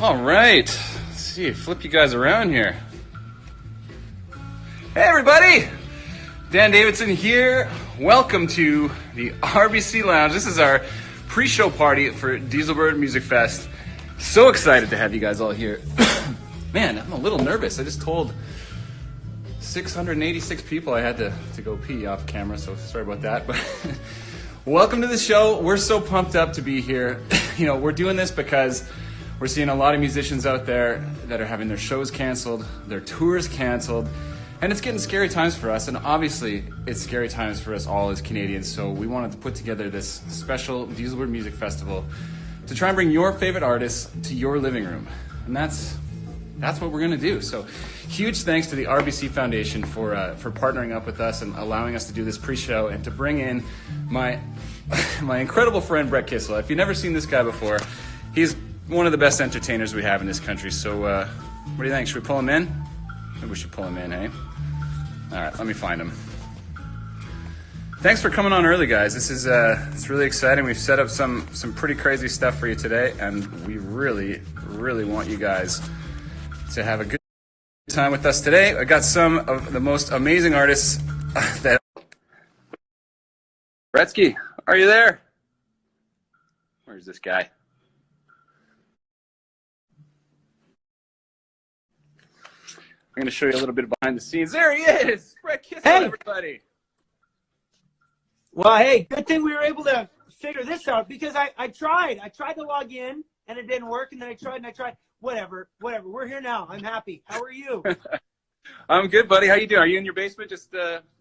All right. Let's see, flip you guys around here. Hey, everybody. Dan Davidson here. Welcome to the RBC Lounge. This is our pre-show party for Dieselbird Music Fest. So excited to have you guys all here. Man, I'm a little nervous. I just told 686 people I had to go pee off camera, so sorry about that. But welcome to the show. We're so pumped up to be here. You know, we're doing this because we're seeing a lot of musicians out there that are having their shows canceled, their tours canceled, and it's getting scary times for us. And obviously, it's scary times for us all as Canadians. So we wanted to put together this special Dieselbird Music Festival to try and bring your favorite artists to your living room. And that's what we're going to do. So huge thanks to the RBC Foundation for partnering up with us and allowing us to do this pre-show and to bring in my incredible friend Brett Kissel. If you've never seen this guy before, he's one of the best entertainers we have in this country. So what do you think? Should we pull him in? Maybe we should pull him in, hey? All right, let me find him. Thanks for coming on early, guys. This is it's really exciting. We've set up some pretty crazy stuff for you today, and we really, really want you guys to have a good time with us today. I got some of the most amazing artists that... Gretzky, are you there? Where's this guy? I'm going to show you a little bit behind the scenes. There he is! Brett Kissel, hey, everybody! Well, hey, good thing we were able to figure this out because I tried to log in and it didn't work, and then I tried. Whatever. We're here now. I'm happy. How are you? I'm good, buddy. How you doing? Are you in your basement just,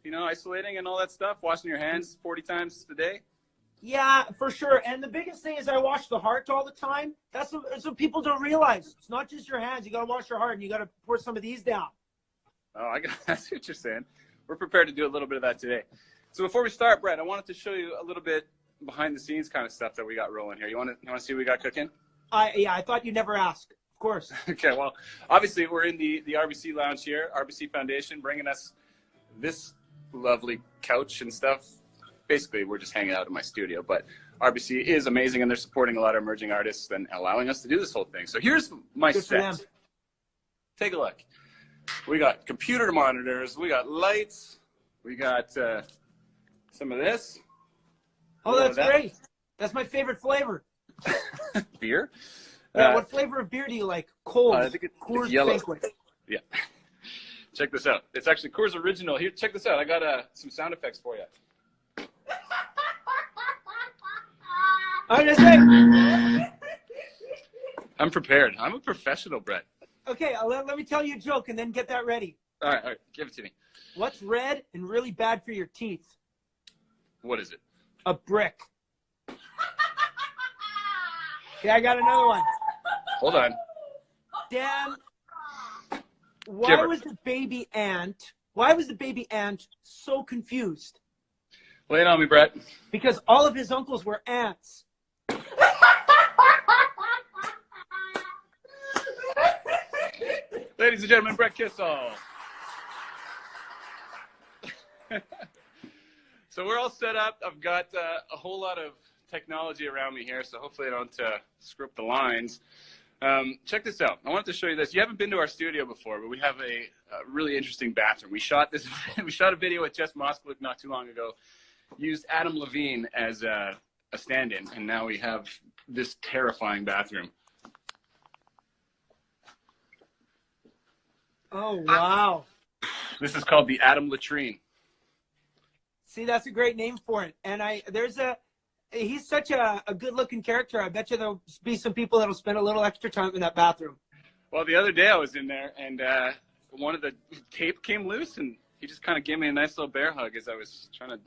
isolating and all that stuff? Washing your hands 40 times a day? Yeah, for sure. And the biggest thing is I wash the heart all the time. That's what people don't realize. It's not just your hands. You got to wash your heart, and you got to pour some of these down. Oh, I see what you're saying. We're prepared to do a little bit of that today. So before we start, Brett, I wanted to show you a little bit behind the scenes kind of stuff that we got rolling here. You want to see what we got cooking? I thought you'd never ask. Of course. Okay, well, obviously we're in the RBC Lounge here, RBC Foundation, bringing us this lovely couch and stuff. Basically, we're just hanging out in my studio, but RBC is amazing, and they're supporting a lot of emerging artists and allowing us to do this whole thing. So here's my set. Take a look. We got computer monitors, we got lights, we got some of this. Oh, that's great. That's my favorite flavor. Beer? Yeah, what flavor of beer do you like? Cold. I think it's yellow. Banquet. Yeah. Check this out. It's actually Coors Original. Here, check this out. I got some sound effects for you. I'm prepared. I'm a professional, Brett. Okay, let me tell you a joke and then get that ready. All right. Give it to me. What's red and really bad for your teeth? What is it? A brick. Okay, I got another one. Hold on. Dan, why was the baby ant so confused? Lay it on me, Brett. Because all of his uncles were ants. Ladies and gentlemen, Brett Kissel. So we're all set up. I've got a whole lot of technology around me here, so hopefully I don't screw up the lines. Check this out. I wanted to show you this. You haven't been to our studio before, but we have a really interesting bathroom. We shot a video with Jess Moskowitz not too long ago. Used Adam Levine as a stand-in, and now we have this terrifying bathroom. Oh, wow. This is called the Adam Latrine. See, that's a great name for it. And he's such a good-looking character. I bet you there'll be some people that'll spend a little extra time in that bathroom. Well, the other day I was in there, and one of the tape came loose, and he just kind of gave me a nice little bear hug as I was trying to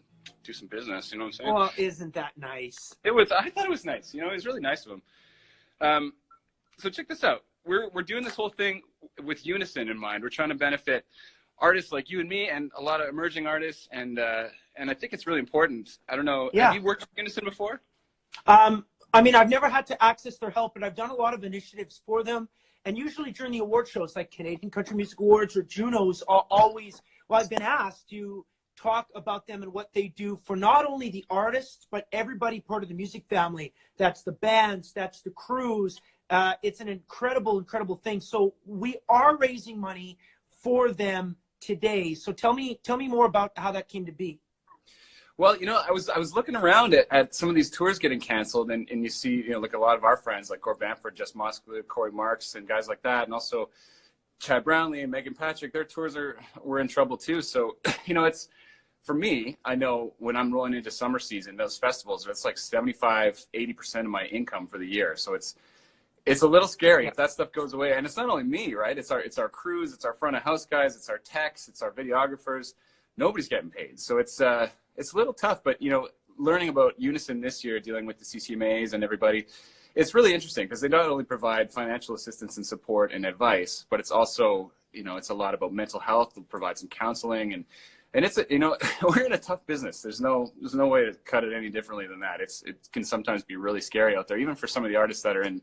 do some business. You know what I'm saying? Well, isn't that nice? It was. I thought it was nice. You know, it was really nice of him. So check this out. We're doing this whole thing with Unison in mind. We're trying to benefit artists like you and me, and a lot of emerging artists, and I think it's really important. I don't know. Yeah. Have you worked with Unison before? I mean, I've never had to access their help, but I've done a lot of initiatives for them. And usually during the award shows, like Canadian Country Music Awards or Junos, I've been asked to talk about them and what they do for not only the artists, but everybody part of the music family. That's the bands, that's the crews. It's an incredible, incredible thing. So we are raising money for them today. So tell me more about how that came to be. Well, I was looking around at some of these tours getting canceled, and you see, like a lot of our friends, like Gore Bamford, Jess Moskowitz, Corey Marks, and guys like that, and also Chad Brownlee and Megan Patrick, their tours were in trouble too. So, it's, for me, I know when I'm rolling into summer season, those festivals, it's like 75-80% of my income for the year. So it's a little scary if that stuff goes away. And it's not only me, right? It's our crews, it's our front of house guys, it's our techs, it's our videographers. Nobody's getting paid. So it's a little tough, but learning about Unison this year, dealing with the CCMAs and everybody, it's really interesting because they not only provide financial assistance and support and advice, but it's also, it's a lot about mental health. They'll provide some counseling, and it's, we're in a tough business. There's no way to cut it any differently than that. It can sometimes be really scary out there, even for some of the artists that are in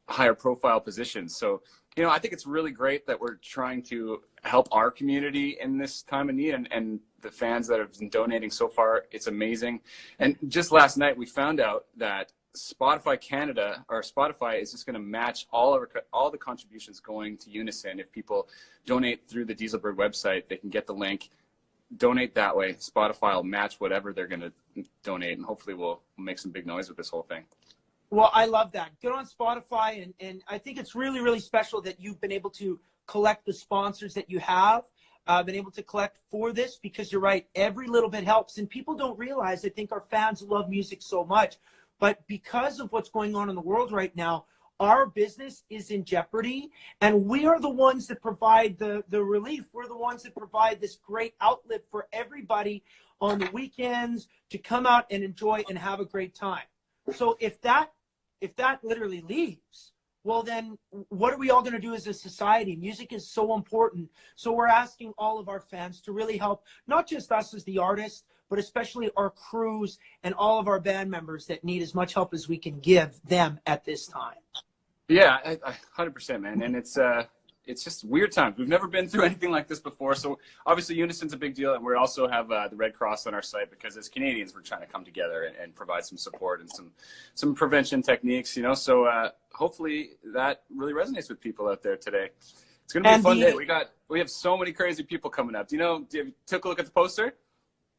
higher profile positions. So, I think it's really great that we're trying to help our community in this time of need, and the fans that have been donating so far. It's amazing. And just last night, we found out that Spotify Canada, or Spotify, is just going to match all the contributions going to Unison. If people donate through the Dieselberg website, they can get the link, donate that way. Spotify will match whatever they're going to donate, and hopefully we'll make some big noise with this whole thing. Well, I love that. Good on Spotify, and I think it's really, really special that you've been able to collect the sponsors that you have, been able to collect for this, because you're right, every little bit helps. And people don't realize, I think our fans love music so much, but because of what's going on in the world right now, our business is in jeopardy, and we are the ones that provide the relief. We're the ones that provide this great outlet for everybody on the weekends to come out and enjoy and have a great time. So if that literally leaves, well, then what are we all going to do as a society? Music is so important. So we're asking all of our fans to really help, not just us as the artists, but especially our crews and all of our band members that need as much help as we can give them at this time. Yeah, 100%, man. And it's just weird times. We've never been through anything like this before. So obviously Unison's a big deal, and we also have the Red Cross on our site, because as Canadians, we're trying to come together and provide some support and some prevention techniques, So hopefully that really resonates with people out there today. It's going to be a fun day. We have so many crazy people coming up. Have you took a look at the poster?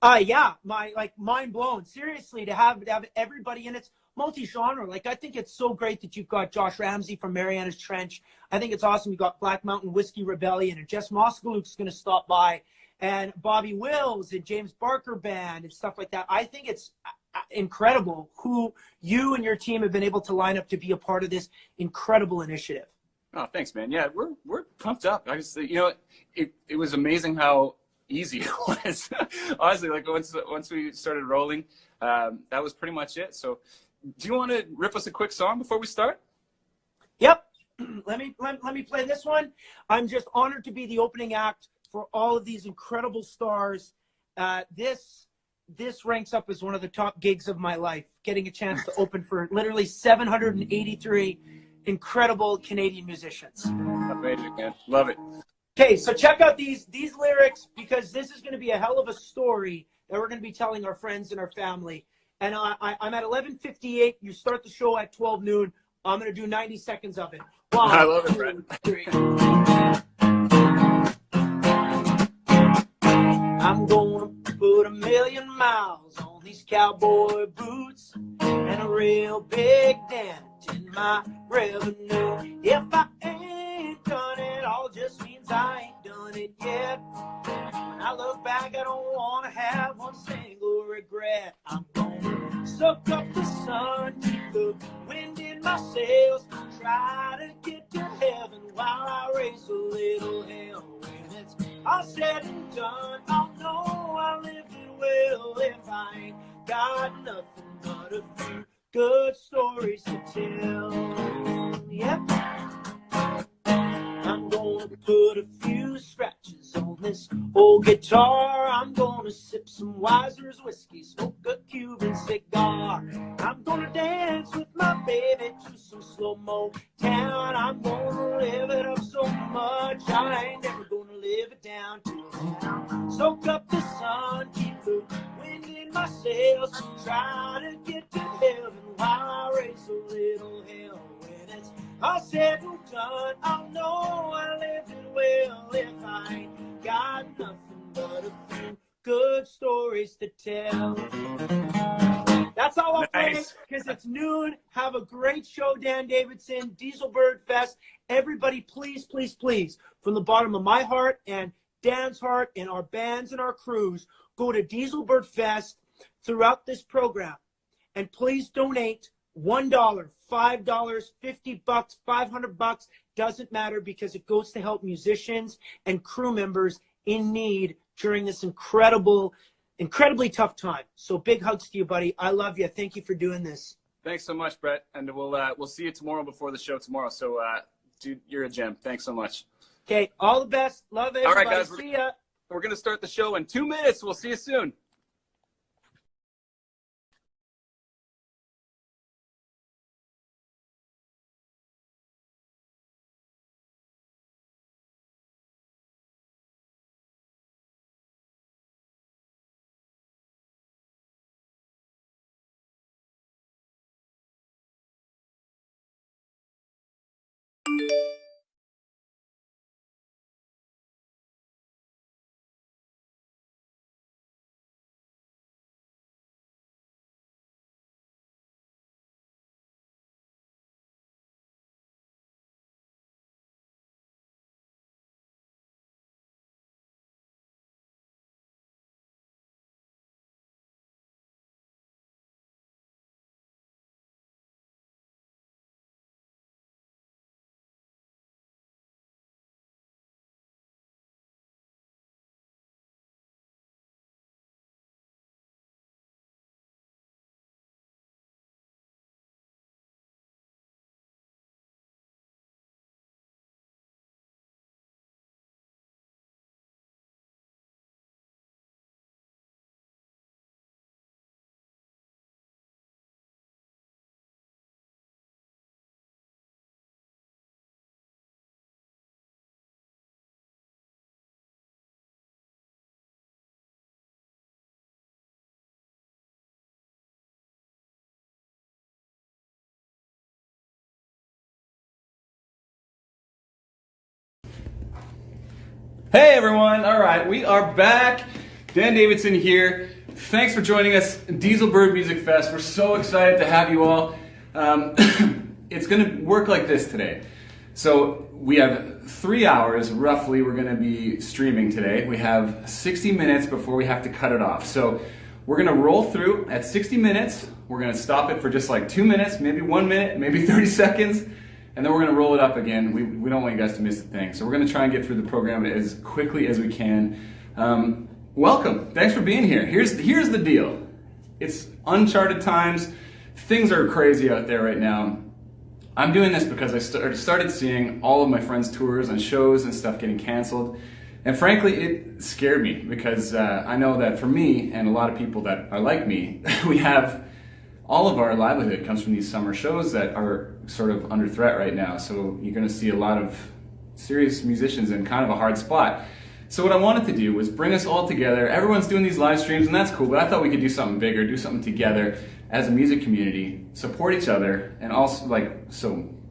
Yeah, mind blown. Seriously, to have everybody in, it's multi-genre. I think it's so great that you've got Josh Ramsey from Mariana's Trench. I think it's awesome. You've got Black Mountain Whiskey Rebellion, and Jess Moskowitz going to stop by, and Bobby Wills and James Barker Band and stuff like that. I think it's incredible who you and your team have been able to line up to be a part of this incredible initiative. Oh, thanks, man. Yeah, we're pumped up. I just, it was amazing how easy it was. Honestly, once we started rolling, that was pretty much it. So do you want to rip us a quick song before we start? Yep. Let me play this one. I'm just honored to be the opening act for all of these incredible stars. This ranks up as one of the top gigs of my life, getting a chance to open for literally 783 incredible Canadian musicians. Amazing, man. Love it. Okay, so check out these lyrics, because this is going to be a hell of a story that we're going to be telling our friends and our family. And I'm at 11:58. You start the show at 12 noon. I'm going to do 90 seconds of it. One, I love it, Brett. 2, 3. I'm going to put 1,000,000 miles on these cowboy boots and a real big dent in my revenue. If I ain't done it, all just means I ain't done it yet. When I look back, I don't want to have one single regret. I'm gonna soak up the sun, keep the wind in my sails, try to get to heaven while I raise a little hell. When it's all said and done, I'll know I lived it well. If I ain't got nothing but a few good stories to tell. Yep. I'm gonna put a few scratches on this old guitar. I'm gonna sip some Weiser's whiskey, smoke a Cuban cigar. I'm gonna dance with my baby save it to some slow-mo town. I'm gonna live it up so much, I ain't never gonna live it down to town. Soak up the sun, keep the wind in my sails, try to get to heaven while I raise a little hell. When it's all said and done, I'll know I lived it well. If I ain't got nothing but a few good stories to tell. That's all I'll play because it's noon. Have a great show, Dan Davidson, Dieselbird Fest. Everybody, please, please, please, from the bottom of my heart and Dan's heart and our bands and our crews, go to Dieselbird Fest throughout this program. And please donate $1, $5, $50, $500, doesn't matter, because it goes to help musicians and crew members in need during this incredibly tough time. So big hugs to you, buddy. I love you. Thank you for doing this. Thanks so much, Brett. And we'll see you tomorrow before the show tomorrow. So, dude, you're a gem. Thanks so much. Okay. All the best. Love everybody. All right, guys. See ya. We're going to start the show in 2 minutes. We'll see you soon. Hey everyone, all right, we are back. Dan Davidson here. Thanks for joining us, Dieselbird Music Fest. We're so excited to have you all. It's gonna work like this today. So we have 3 hours roughly we're gonna be streaming today. We have 60 minutes before we have to cut it off. So we're gonna roll through at 60 minutes. We're gonna stop it for just like 2 minutes, maybe 1 minute, maybe 30 seconds. And then we're gonna roll it up again. We don't want you guys to miss a thing. So we're gonna try and get through the program as quickly as we can. Welcome, thanks for being here. Here's the deal. It's uncharted times. Things are crazy out there right now. I'm doing this because I started seeing all of my friends' tours and shows and stuff getting canceled. And frankly, it scared me because I know that for me and a lot of people that are like me, we have all of our livelihood comes from these summer shows that are sort of under threat right now. So you're gonna see a lot of serious musicians in kind of a hard spot. So what I wanted to do was bring us all together. Everyone's doing these live streams and that's cool, but I thought we could do something bigger, do something together as a music community, support each other, and also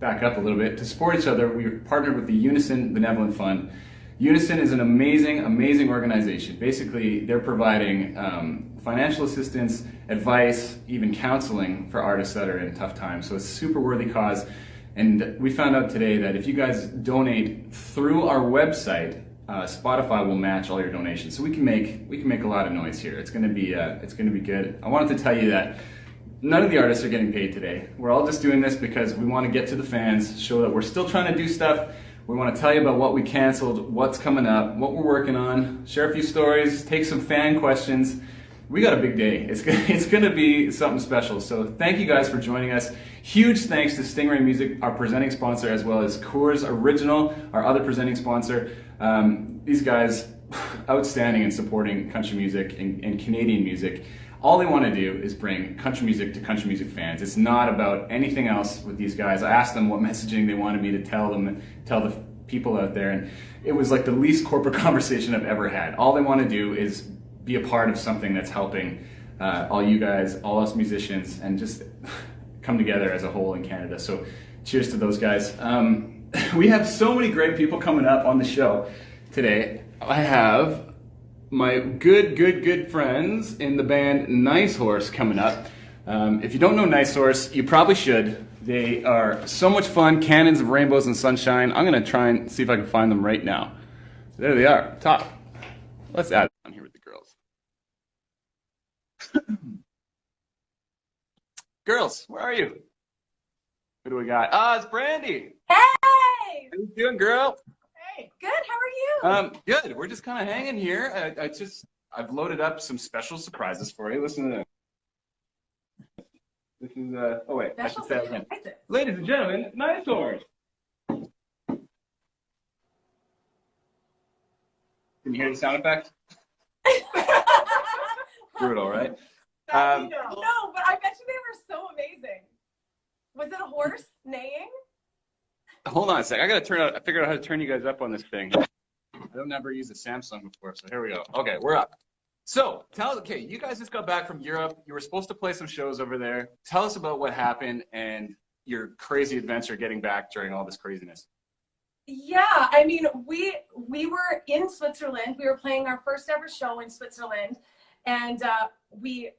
back up a little bit, to support each other, we partnered with the Unison Benevolent Fund. Unison is an amazing, amazing organization. Basically, they're providing financial assistance, advice, even counseling for artists that are in tough times. So it's a super worthy cause. And we found out today that if you guys donate through our website, Spotify will match all your donations. So we can make a lot of noise here. It's gonna be good. I wanted to tell you that none of the artists are getting paid today. We're all just doing this because we want to get to the fans, show that we're still trying to do stuff. We want to tell you about what we canceled, what's coming up, what we're working on, share a few stories, take some fan questions. We got a big day. It's gonna be something special. So thank you guys for joining us. Huge thanks to Stingray Music, our presenting sponsor, as well as Coors Original, our other presenting sponsor. These guys, outstanding in supporting country music and Canadian music. all they want to do is bring country music to country music fans. It's not about anything else with these guys. I asked them what messaging they wanted me to tell the people out there, and it was like the least corporate conversation I've ever had. All they want to do is be a part of something that's helping all you guys, all us musicians, and just come together as a whole in Canada. So cheers to those guys. We have so many great people coming up on the show today. I have my good friends in the band Nice Horse coming up. If you don't know Nice Horse, you probably should. They are so much fun, cannons of rainbows and sunshine. I'm gonna try and see if I can find them right now. There they are, top. Let's add them on here with the girls. Girls, where are you? Who do we got? It's Brandy. Hey! How you doing, girl? Hey, good. How are you? Good. We're just kind of hanging here. I've loaded up some special surprises for you. Listen to this. This is oh wait, I should say it again. Ladies and gentlemen, Nice Horse. Can you hear the sound effect? Brutal, right? No, but I bet you they were so amazing. Was it a horse neighing? Hold on a sec. I figured out how to turn you guys up on this thing. I've never used a Samsung before, so here we go. Okay, we're up. So, you guys just got back from Europe. You were supposed to play some shows over there. Tell us about what happened and your crazy adventure getting back during all this craziness. Yeah, I mean, we were in Switzerland. We were playing our first ever show in Switzerland, and we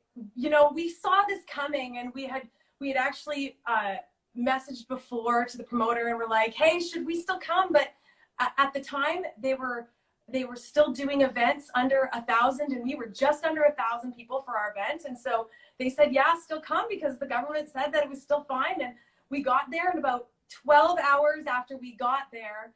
saw this coming, and we had actually messaged before to the promoter, and we're like, hey, should we still come? But at the time, they were still doing events under 1,000, and we were just under 1,000 people for our event. And so they said, yeah, still come, because the government said that it was still fine. And we got there, and about 12 hours after we got there,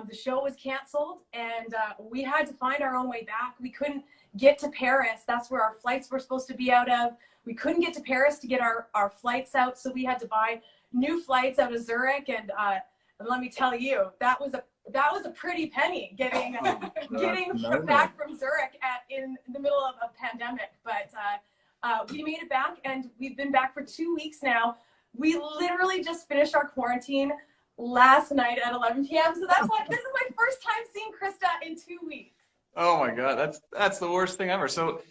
the show was canceled, and we had to find our own way back. We couldn't get to Paris. That's where our flights were supposed to be out of. We couldn't get to Paris to get our flights out, so we had to buy new flights out of Zurich. And let me tell you, that was a pretty penny getting back from Zurich in the middle of a pandemic. But we made it back, and we've been back for 2 weeks now. We literally just finished our quarantine last night at 11 p.m. So this is my first time seeing Krista in 2 weeks. Oh my God, that's the worst thing ever. So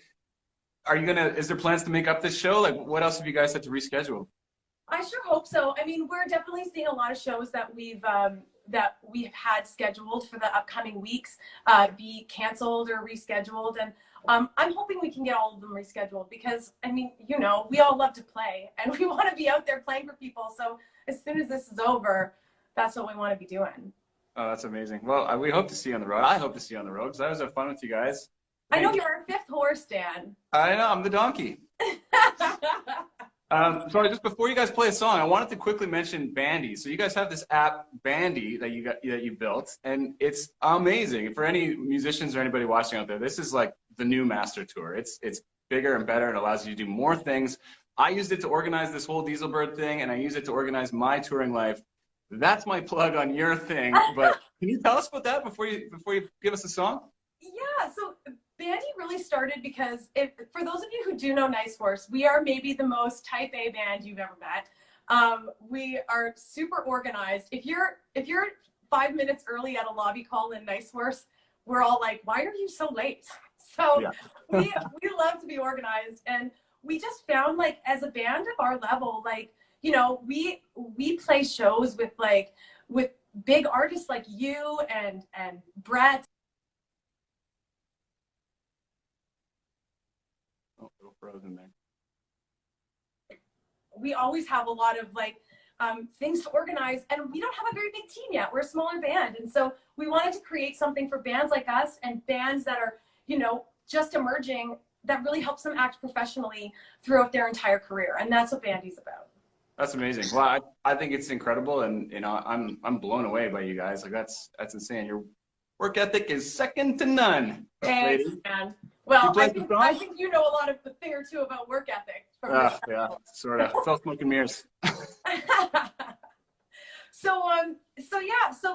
is there plans to make up this show? Like, what else have you guys had to reschedule? I sure hope so. I mean, we're definitely seeing a lot of shows that we've had scheduled for the upcoming weeks be canceled or rescheduled, and I'm hoping we can get all of them rescheduled, because I mean, we all love to play, and we want to be out there playing for people. So as soon as this is over, that's what we want to be doing. Oh, that's amazing. Well, we hope to see you on the road. I hope to see you on the road, because I was having fun with you guys. I know you're our fifth horse, Dan. I know, I'm the donkey. So just before you guys play a song, I wanted to quickly mention Bandy. So you guys have this app, Bandy, that you built, and it's amazing. For any musicians or anybody watching out there, this is like the new master tour. It's bigger and better. It allows you to do more things. I used it to organize this whole Dieselbird thing, and I use it to organize my touring life. That's my plug on your thing. But can you tell us about that before you give us a song? Yeah. So Bandy really started because for those of you who do know Nice Horse, we are maybe the most type A band you've ever met. We are super organized. If you're 5 minutes early at a lobby call in Nice Horse, we're all like, why are you so late? So yeah. we love to be organized, and we just found, like, as a band of our level, like, we play shows with big artists like you and Brett. Oh, a little frozen there. We always have a lot of things to organize, and we don't have a very big team yet. We're a smaller band, and so we wanted to create something for bands like us and bands that are, just emerging, that really helps them act professionally throughout their entire career, and that's what Bandy's about. That's amazing. Well, I think it's incredible, and I'm blown away by you guys. Like, that's insane. Your work ethic is second to none. Thanks, man. Well, I think you know a thing or two about work ethic. Yeah, sort of. It's all smoke and mirrors. So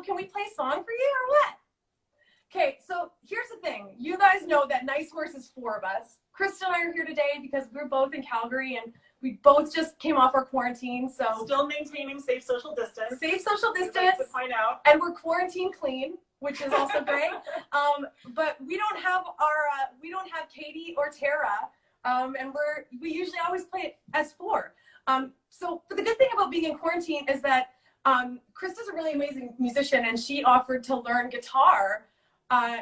can we play a song for you or what? Okay, so here's the thing. You guys know that Nice Horse is 4 of us. Krista and I are here today because we're both in Calgary and we both just came off our quarantine. So still maintaining safe social distance. Safe social I'd like distance. to point out. And we're quarantine clean, which is also great. But we don't have Katie or Tara, and we usually always play it as four. So the good thing about being in quarantine is that Krista's a really amazing musician, and she offered to learn guitar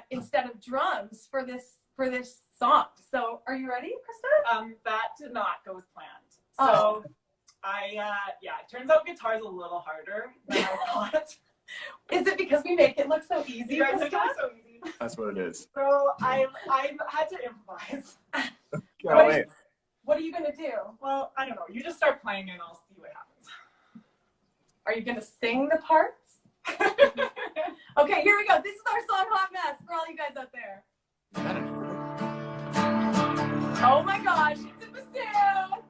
instead of drums for this song. So are you ready, Krista? That did not go as planned. Oh. So it turns out guitar's a little harder than I thought. Is it because we make it look so easy, You guys make Krista? it so easy. That's what it is. So I've had to improvise. What are you gonna do? Well, I don't know. You just start playing and I'll see what happens. Are you gonna sing the parts? Okay, here we go. This is our song Hot Mess for all you guys out there. Oh my gosh, it's a bassoon!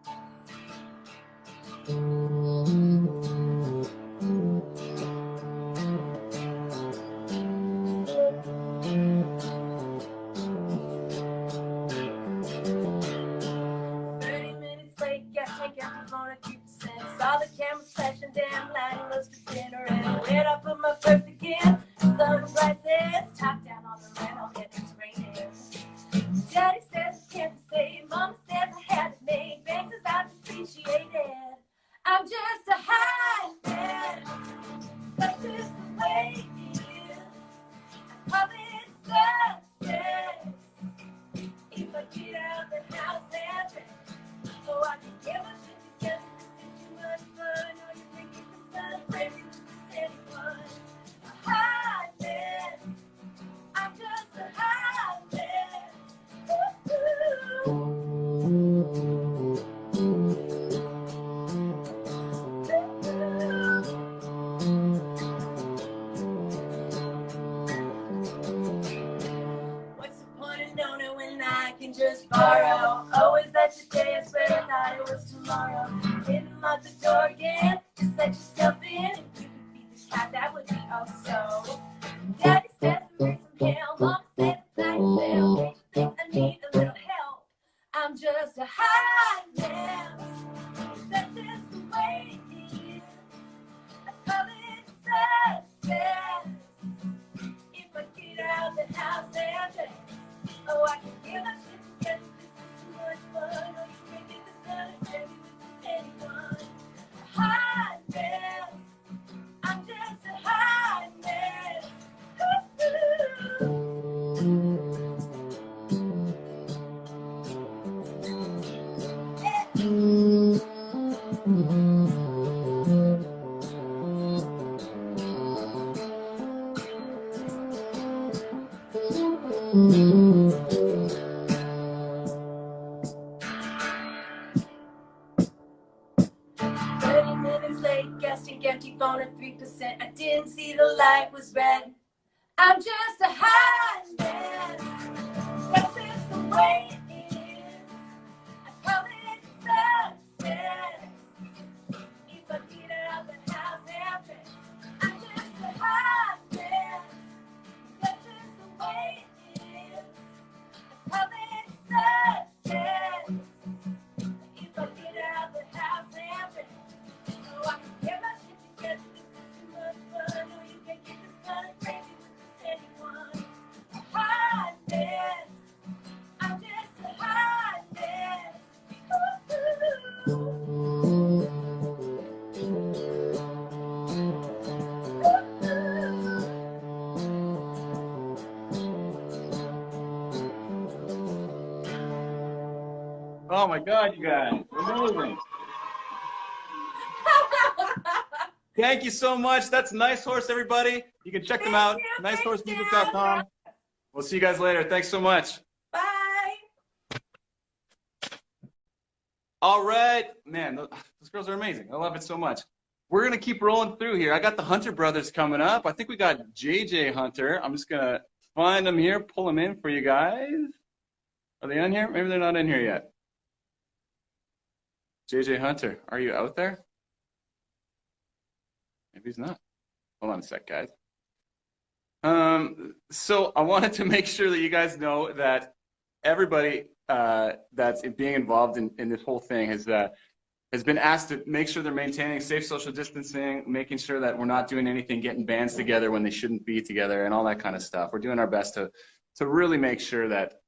Saw the camera flashing, damn lighting was for dinner, and where'd I put my purse again? Sunglasses, top down on the rental, and it's raining. Daddy says I can't be saved, Mama says I had it made, bank says I appreciated. I'm just a high man, that's just the way it is. I call it success. If I get out the house and drink, so I can give a shit together. I'm just a high man. What's the point of knowing it when I can just borrow? Always that today, I swear I thought it was tomorrow. Hit him out the door again, just let yourself in. If you could be this cat, that would be oh so. Daddy says to make some kale, Mama says that I fail. Don't you think I need a little help? I'm just a high man. That's just the way it is. I call it success. If I get out the house and drink, oh, I can give a shit together. This is too much fun. Oh, you can make this done, baby, with anyone. A high man. I'm just a high man. Empty phone at 3%. I didn't see the light was red. I'm just a high man. That's just the way it is. I call it success. If I get out the house and drink, I'm just a high man. That's just the way it is. I call it success. If I get out the house and drink, so I can get my shit together. This is too much fun. No, you can't get this kind of crazy with anyone. A high man. I'm just a high man. Oh my God, you guys. Amazing. Thank you so much. That's Nice Horse, everybody. You can check them out. NiceHorseMusic.com. We'll see you guys later. Thanks so much. Bye. All right. Man, those girls are amazing. I love it so much. We're going to keep rolling through here. I got the Hunter brothers coming up. I think we got JJ Hunter. I'm just going to find them here, pull them in for you guys. Are they in here? Maybe they're not in here yet. JJ Hunter, are you out there? Maybe he's not. Hold on a sec, guys. So I wanted to make sure that you guys know that everybody that's being involved in this whole thing has been asked to make sure they're maintaining safe social distancing, making sure that we're not doing anything, getting bands together when they shouldn't be together, and all that kind of stuff. We're doing our best to really make sure that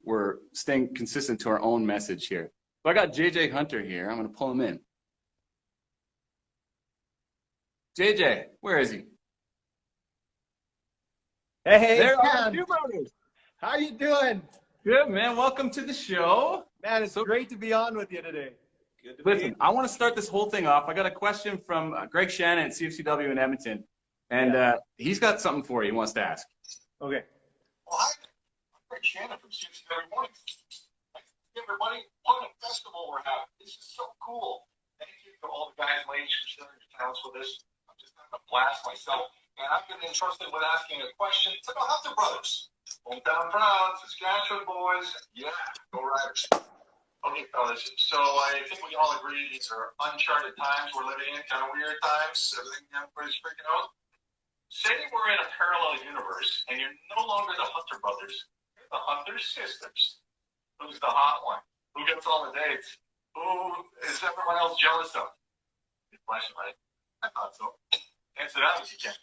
we're staying consistent to our own message here. So I got JJ Hunter here. I'm going to pull him in. JJ, where is he? Hey, There are Dan. two brothers. How you doing? Good, man. Welcome to the show. Man, it's great to be on with you today. Good to Listen, I want to start this whole thing off. I got a question from Greg Shannon at CFCW in Edmonton, and he's got something for you he wants to ask. Okay. Well, hi, I'm Greg Shannon from CFCW Morning. Hey, everybody, what a festival we're having. This is so cool. Thank you to all the guys and ladies for sharing your talents with us. I'm just having a blast myself. And I've been entrusted with asking a question. It's about Hunter Brothers. Hometown proud, Saskatchewan boys. Yeah, go Riders. Okay, fellas. So I think we all agree these are uncharted times we're living in, kind of weird times. Everybody's freaking out. Say we're in a parallel universe and you're no longer the Hunter Brothers. You're the Hunter Sisters. Who's the hot one? Who gets all the dates? Who is everyone else jealous of? Good question, right? I thought so. Answer that if you can.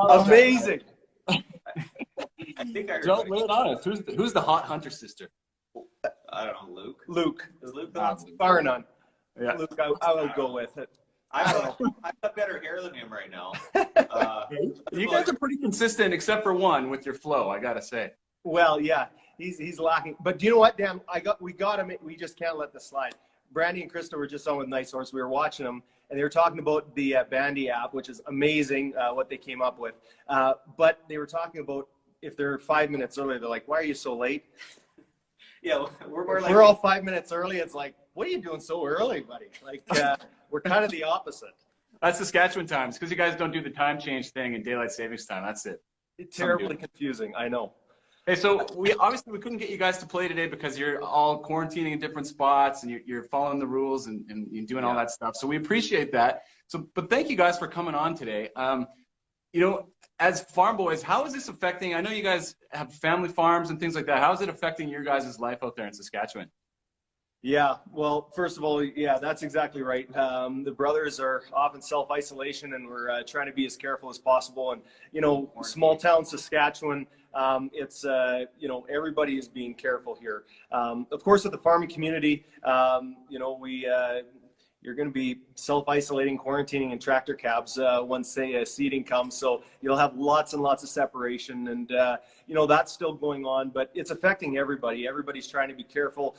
Amazing. I think I Don't lay it on us. Who's the hot Hunter sister? I don't know, Luke. Luke. Is Luke Bar none. Yeah. Luke, I will go with it. I've got better hair than him right now. You guys are pretty consistent, except for one with your flow. I gotta say. Well, yeah, he's lacking. But do you know what, Dan? We got him. We just can't let this slide. Brandy and Krista were just on with Nice Horse. We were watching them, and they were talking about the Bandy app, which is amazing what they came up with. But they were talking about if they're 5 minutes early, they're like, "Why are you so late?" Yeah, We're all 5 minutes early. It's like, what are you doing so early, buddy? Like, we're kind of the opposite. That's Saskatchewan times because you guys don't do the time change thing in daylight savings time. That's it. It's terribly confusing. I know. Hey, so we couldn't get you guys to play today because you're all quarantining in different spots and you're following the rules and you're doing all that stuff. So we appreciate that. So, but thank you guys for coming on today. You know, as farm boys, how is this affecting? I know you guys have family farms and things like that. How is it affecting your guys' life out there in Saskatchewan? Yeah, well, first of all, yeah, that's exactly right. The brothers are often self-isolation, and we're trying to be as careful as possible. And, you know, small town Saskatchewan, it's, you know, everybody is being careful here. Of course, with the farming community, you know, you're going to be self-isolating, quarantining in tractor cabs once, say, seeding comes. So you'll have lots and lots of separation. And, you know, that's still going on, but it's affecting everybody. Everybody's trying to be careful,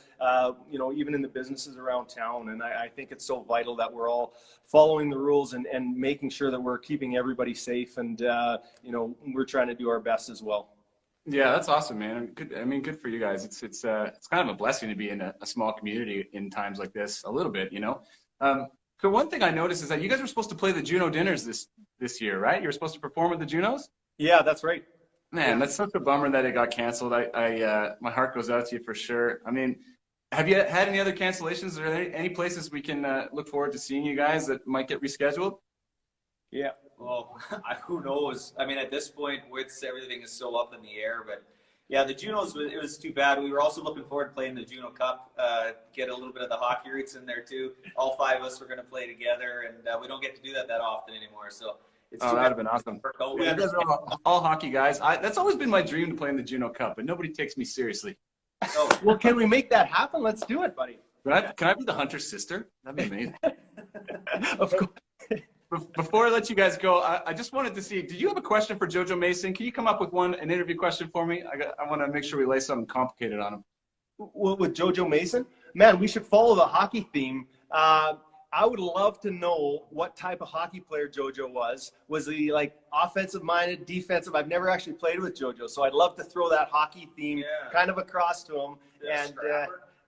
you know, even in the businesses around town. And I think it's so vital that we're all following the rules and making sure that we're keeping everybody safe. And, you know, we're trying to do our best as well. Yeah, that's awesome, man. Good. I mean, good for you guys. It's kind of a blessing to be in a small community in times like this. A little bit, you know. So one thing I noticed is that you guys were supposed to play the Juno dinners this year, right? You were supposed to perform with the Junos. Yeah, that's right. Man, that's such a bummer that it got canceled. My heart goes out to you for sure. I mean, have you had any other cancellations? Are there any places we can look forward to seeing you guys that might get rescheduled? Yeah. Well, who knows? I mean, at this point, everything is so up in the air. But yeah, the Junos, it was too bad. We were also looking forward to playing the Juno Cup, get a little bit of the hockey roots in there too. All five of us were going to play together, and we don't get to do that often anymore. So it's that would have been awesome. You guys are all hockey guys. That's always been my dream to play in the Juno Cup, but nobody takes me seriously. Oh. Well, can we make that happen? Let's do it, buddy. Can I be the Hunter sister? That'd be amazing. Of course. Before I let you guys go, I just wanted to see, did you have a question for JoJo Mason? Can you come up with an interview question for me? I want to make sure we lay something complicated on him. With JoJo Mason? Man, we should follow the hockey theme. I would love to know what type of hockey player JoJo was. Was he like offensive minded, defensive? I've never actually played with JoJo, so I'd love to throw that hockey theme kind of across to him. And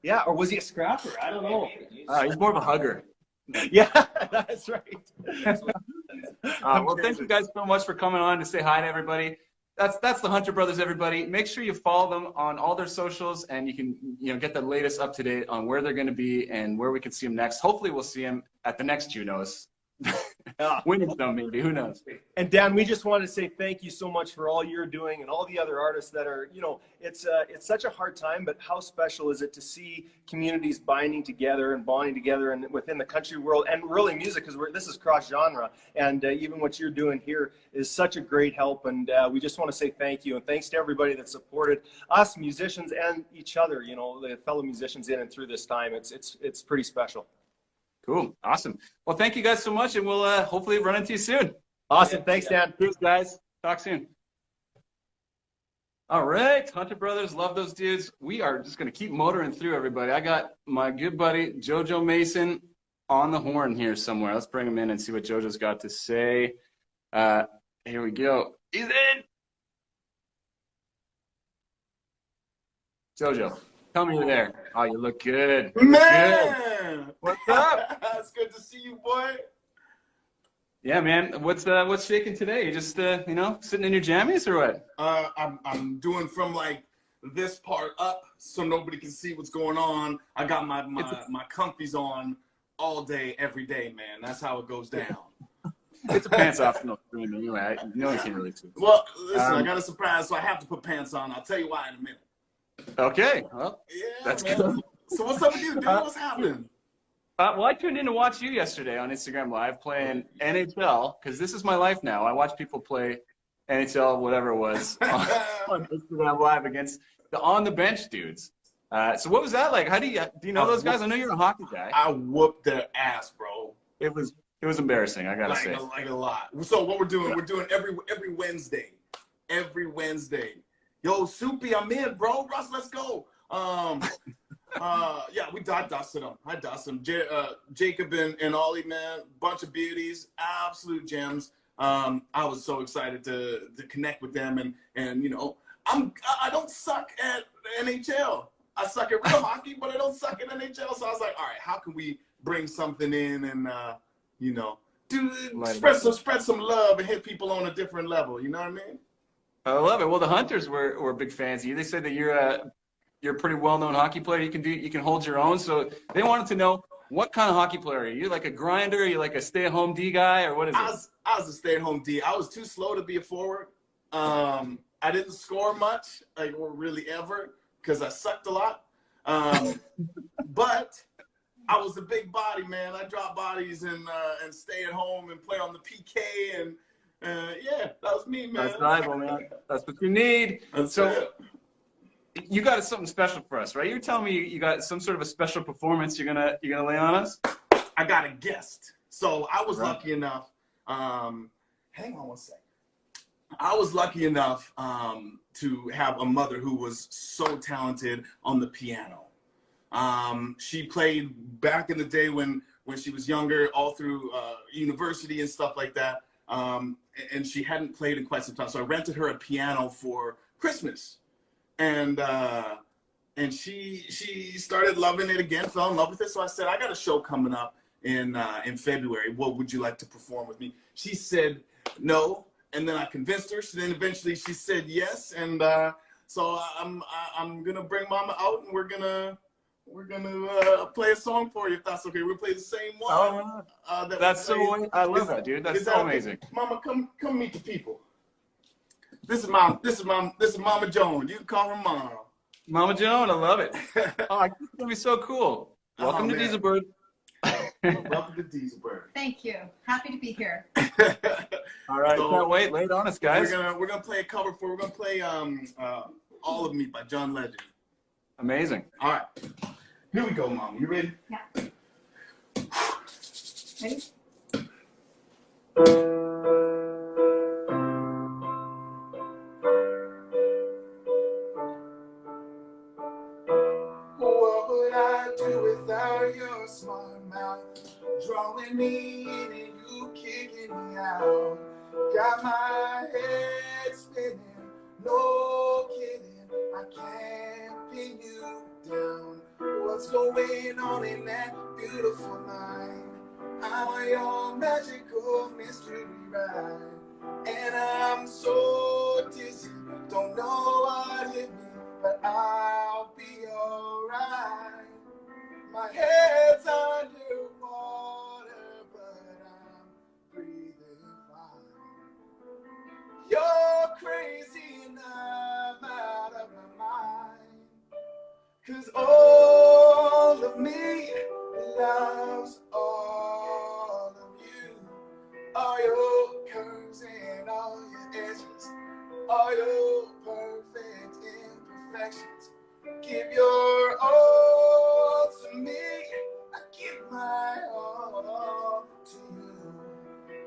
yeah, or was he a scrapper? I don't know. He's more of a hugger. Yeah, that's right. Well, thank you guys so much for coming on to say hi to everybody. That's the Hunter Brothers, everybody. Make sure you follow them on all their socials, and you can get the latest up to date on where they're going to be and where we can see them next. Hopefully, we'll see them at the next Junos. Winning some, maybe. Who knows? And Dan, we just want to say thank you so much for all you're doing and all the other artists that are, it's such a hard time, but how special is it to see communities binding together and bonding together and within the country world and really music, because this is cross genre. And even what you're doing here is such a great help. And we just want to say thank you. And thanks to everybody that supported us musicians and each other, the fellow musicians in and through this time. It's pretty special. Cool. Awesome. Well, thank you guys so much, and we'll hopefully run into you soon. Awesome. Thanks, Dan. Cheers, guys. Talk soon. All right. Hunter Brothers, love those dudes. We are just going to keep motoring through, everybody. I got my good buddy, Jojo Mason, on the horn here somewhere. Let's bring him in and see what Jojo's got to say. Here we go. He's in. Jojo, tell me you're there. Oh, you look good. Man! Good. What's up? It's good to see you, boy. Yeah, man. What's shaking today? You just sitting in your jammies or what? I'm doing from like this part up so nobody can see what's going on. I got my comfies on all day, every day, man. That's how it goes down. It's a pants optional stream anyway. No one can really see. Well, listen, I got a surprise, so I have to put pants on. I'll tell you why in a minute. Okay. Well, Yeah, that's man. good. So what's up with you, dude? What's happening? Well, I tuned in to watch you yesterday on Instagram Live playing NHL because this is my life now. I watch people play NHL, whatever it was, on Instagram Live against the on the bench dudes. So what was that like? How do you know those guys? I know you're a hockey guy. I whooped their ass, bro. It was embarrassing. I gotta say. Like a lot. So what we're doing every Wednesday. Every Wednesday. Yo, Soupy, I'm in, bro. Russ, let's go. Yeah, I dusted them. Jacob and Ollie, man, bunch of beauties, absolute gems. I was so excited to connect with them, and I don't suck at NHL. I suck at real hockey, but I don't suck at NHL. So I was like, all right, how can we bring something in and spread some love and hit people on a different level? You know what I mean? I love it. Well, the Hunters were big fans of you. They said that you're a pretty well-known hockey player. You can hold your own. So they wanted to know, what kind of hockey player are you? Like a grinder? Are you like a stay-at-home D guy, or what is it? I was a stay-at-home D. I was too slow to be a forward. I didn't score much, or really ever, because I sucked a lot. But I was a big body, man. I dropped bodies and stay at home and play on the PK and. Yeah, that was me, man. That's valuable, man. That's what you need. You got something special for us, right? You're telling me you got some sort of a special performance you're gonna lay on us? I got a guest. So I was lucky enough. Hang on one second. I was lucky enough to have a mother who was so talented on the piano. She played back in the day when she was younger, all through university and stuff like that. And she hadn't played in quite some time. So I rented her a piano for Christmas. And she started loving it again, fell in love with it. So I said, I got a show coming up in February. What would you like to perform with me? She said no. And then I convinced her. So then eventually she said yes. And so I'm going to bring Mama out and we're gonna play a song for you if that's okay. We'll play the same one. That's so. I love that, dude. That's so amazing. Mama, come meet the people. This is Mama Joan. You can call her Mom. Mama Joan, I love it. Oh, it's gonna be so cool. Welcome to Dieselbird. Welcome to Dieselbird. Thank you. Happy to be here. All right, so, can't wait. Lay it on us, guys. We're gonna play a cover for. We're gonna play All of Me by John Legend. Amazing. All right. Here we go, Mom. You ready? Yeah. Ready? What would I do without your smart mouth? Drawing me in and you kicking me out. Got my head spinning, no kidding. I can't pin you down. What's going on in that beautiful mind? I'm your magical mystery ride. And I'm so dizzy, don't know what hit me, but I'll be alright. My head's underwater, but I'm 'Cause all of me loves all of you. All your curves and all your edges, all your perfect imperfections. Give your all to me. I give my all to you.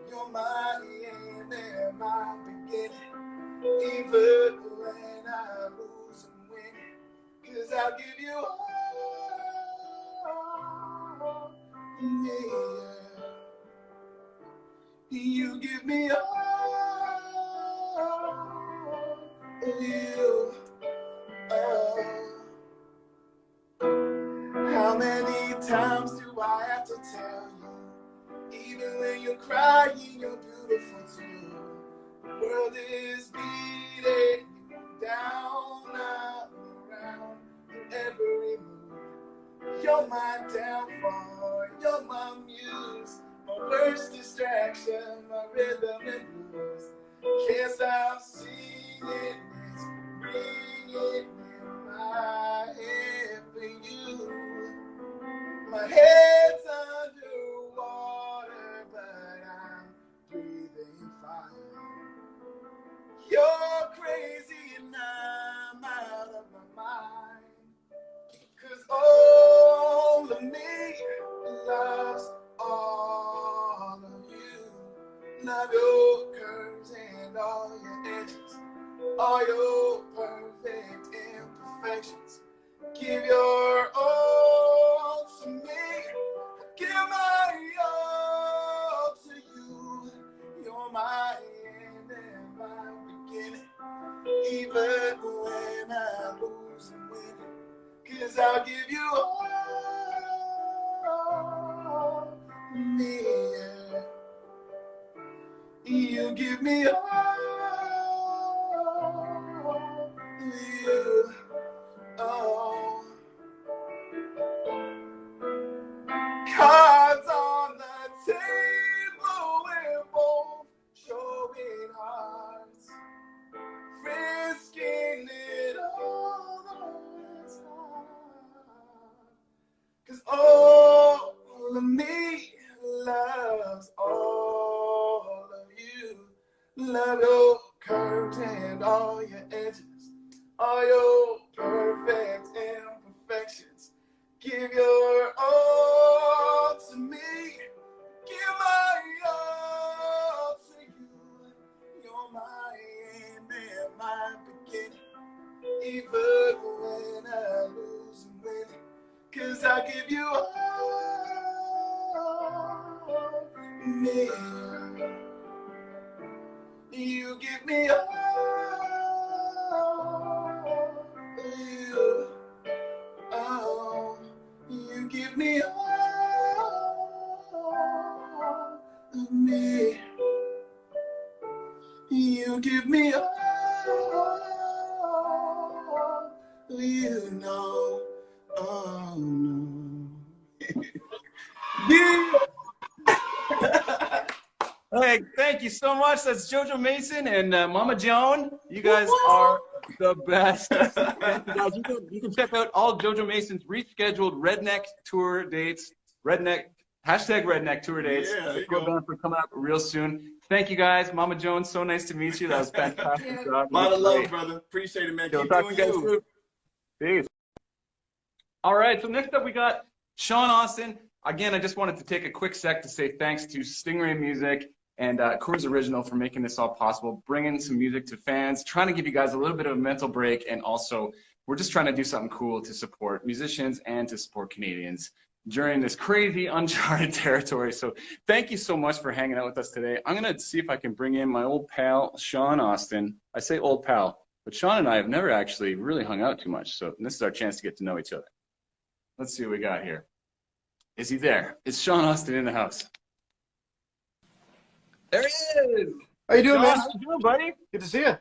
You're my end and my beginning. Even when I lose and win, 'cause I'll give you all. Yeah. You give me all. You. How many times do I have to tell you? Even when you're crying, you're beautiful too. The world is beating you down, up, around, in every move. You're my downfall, you're my muse, my worst distraction, my rhythm and blues. Can't stop singing, it's ringing in my head for you. My head's underwater, but I'm breathing fine. You're crazy and I'm out of my mind. 'Cause all of me loves all of you. Love your curves and all your edges, all your perfect imperfections. Give your all to me. Give my all to you. You're my end and my beginning. Even when I lose and win, 'cause I'll give you all me. Yeah. You give me all. You. Oh. Cards on the table, we're both showing hearts, risking it all, though it's hard. 'Cause all of me loves all of you. Love your curves and all your edges, all your perfect imperfections. Give your all to me. Give my all to you. You're my end and my beginning. Even when I lose and win, 'cause I give you all me. You give me all. You. Oh, you give me all of me. You give me all. You know, oh no. Yeah. Hey, thank you so much. That's JoJo Mason and Mama Joan. You guys are the best. Thank you guys. You can check out all JoJo Mason's rescheduled Redneck tour dates. #Redneck tour dates. Yeah, there you Go go. down for coming up real soon. Thank you guys. Mama Joan, so nice to meet you. That was fantastic. Thank you. Job. A lot of love, Great. brother. Appreciate it, man. So Keep talk to doing you guys you. soon. Peace. All right, so next up we got Sean Austin. Again, I just wanted to take a quick sec to say thanks to Stingray Music and Coors Original for making this all possible, bringing some music to fans, trying to give you guys a little bit of a mental break, and also we're just trying to do something cool to support musicians and to support Canadians during this crazy uncharted territory. So thank you so much for hanging out with us today. I'm going to see if I can bring in my old pal, Sean Austin. I say old pal, but Sean and I have never actually really hung out too much, so this is our chance to get to know each other. Let's see what we got here. Is he there? Is Sean Austin in the house? There he is. How you doing, Sean, man? how you doing, buddy? Good to see you.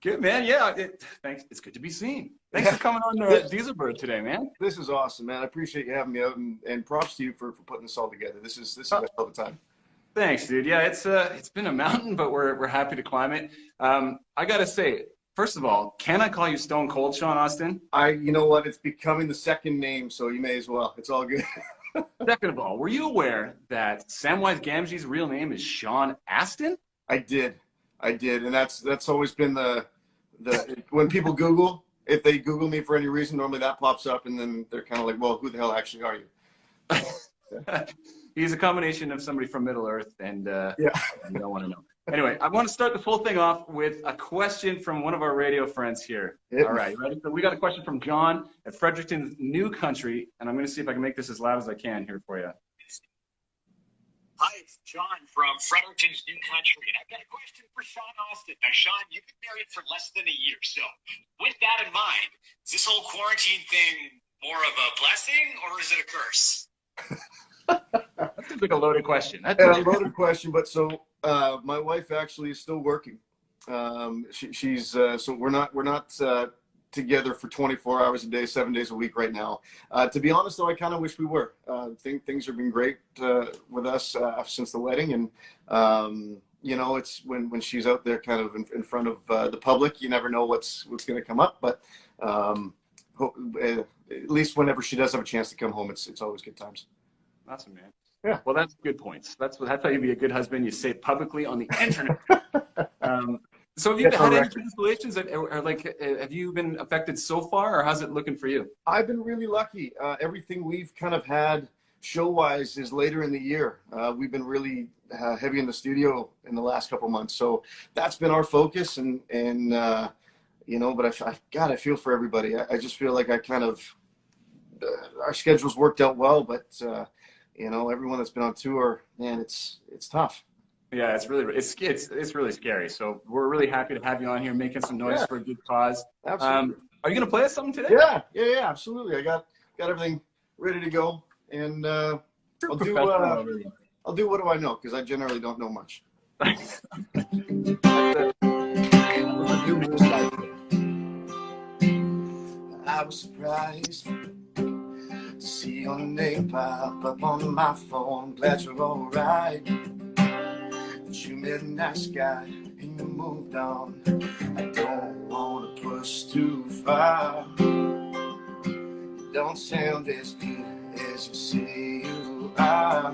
Good, man. Yeah, thanks. It's good to be seen. Thanks for coming on Dieselbird today, man. This is awesome, man. I appreciate you having me out, and props to you for putting this all together. This is a hell of a time. Thanks, dude. Yeah, it's been a mountain, but we're happy to climb it. I gotta say, first of all, can I call you Stone Cold Sean Austin? You know what? It's becoming the second name, so you may as well. It's all good. Second of all, were you aware that Samwise Gamgee's real name is Sean Astin? I did, and that's always been the when people Google, if they Google me for any reason, normally that pops up, and then they're kind of like, well, who the hell actually are you? He's a combination of somebody from Middle Earth, and Yeah. you don't want to know. Anyway, I want to start this whole thing off with a question from one of our radio friends here. Yep. All right, ready? So we got a question from John at Fredericton's New Country, and I'm going to see if I can make this as loud as I can here for you. Hi, it's John from Fredericton's New Country, and I've got a question for Sean Austin. Now, Sean, you've been married for less than a year, so with that in mind, is this whole quarantine thing more of a blessing or is it a curse? That seems like a loaded question. A loaded question, but so my wife actually is still working. She's so we're not together for 24 hours a day, 7 days a week right now. To be honest, though, I kind of wish we were. Things have been great with us since the wedding, and you know, it's when she's out there kind of in front of the public, you never know what's going to come up. But at least whenever she does have a chance to come home, it's always good times. Awesome, man. Yeah. Well, that's good points. That's how you be a good husband. You say it publicly on the internet. So have you had any cancellations? Have you been affected so far, or how's it looking for you? I've been really lucky. Everything we've kind of had show-wise is later in the year. We've been really heavy in the studio in the last couple months, so that's been our focus. And you know, but I feel for everybody. I just feel like I kind of our schedules worked out well, but you know, everyone that's been on tour, man, it's tough. Yeah, it's really scary. So we're really happy to have you on here making some noise for a good cause. Absolutely. Are you gonna play us something today? Yeah, absolutely. I got everything ready to go, and I'll do What Do I Know, because I generally don't know much. I was surprised to see your name pop up on my phone. Glad you're all right. That you met a nice guy and you moved on. I don't want to push too far. You don't sound as good as you say you are.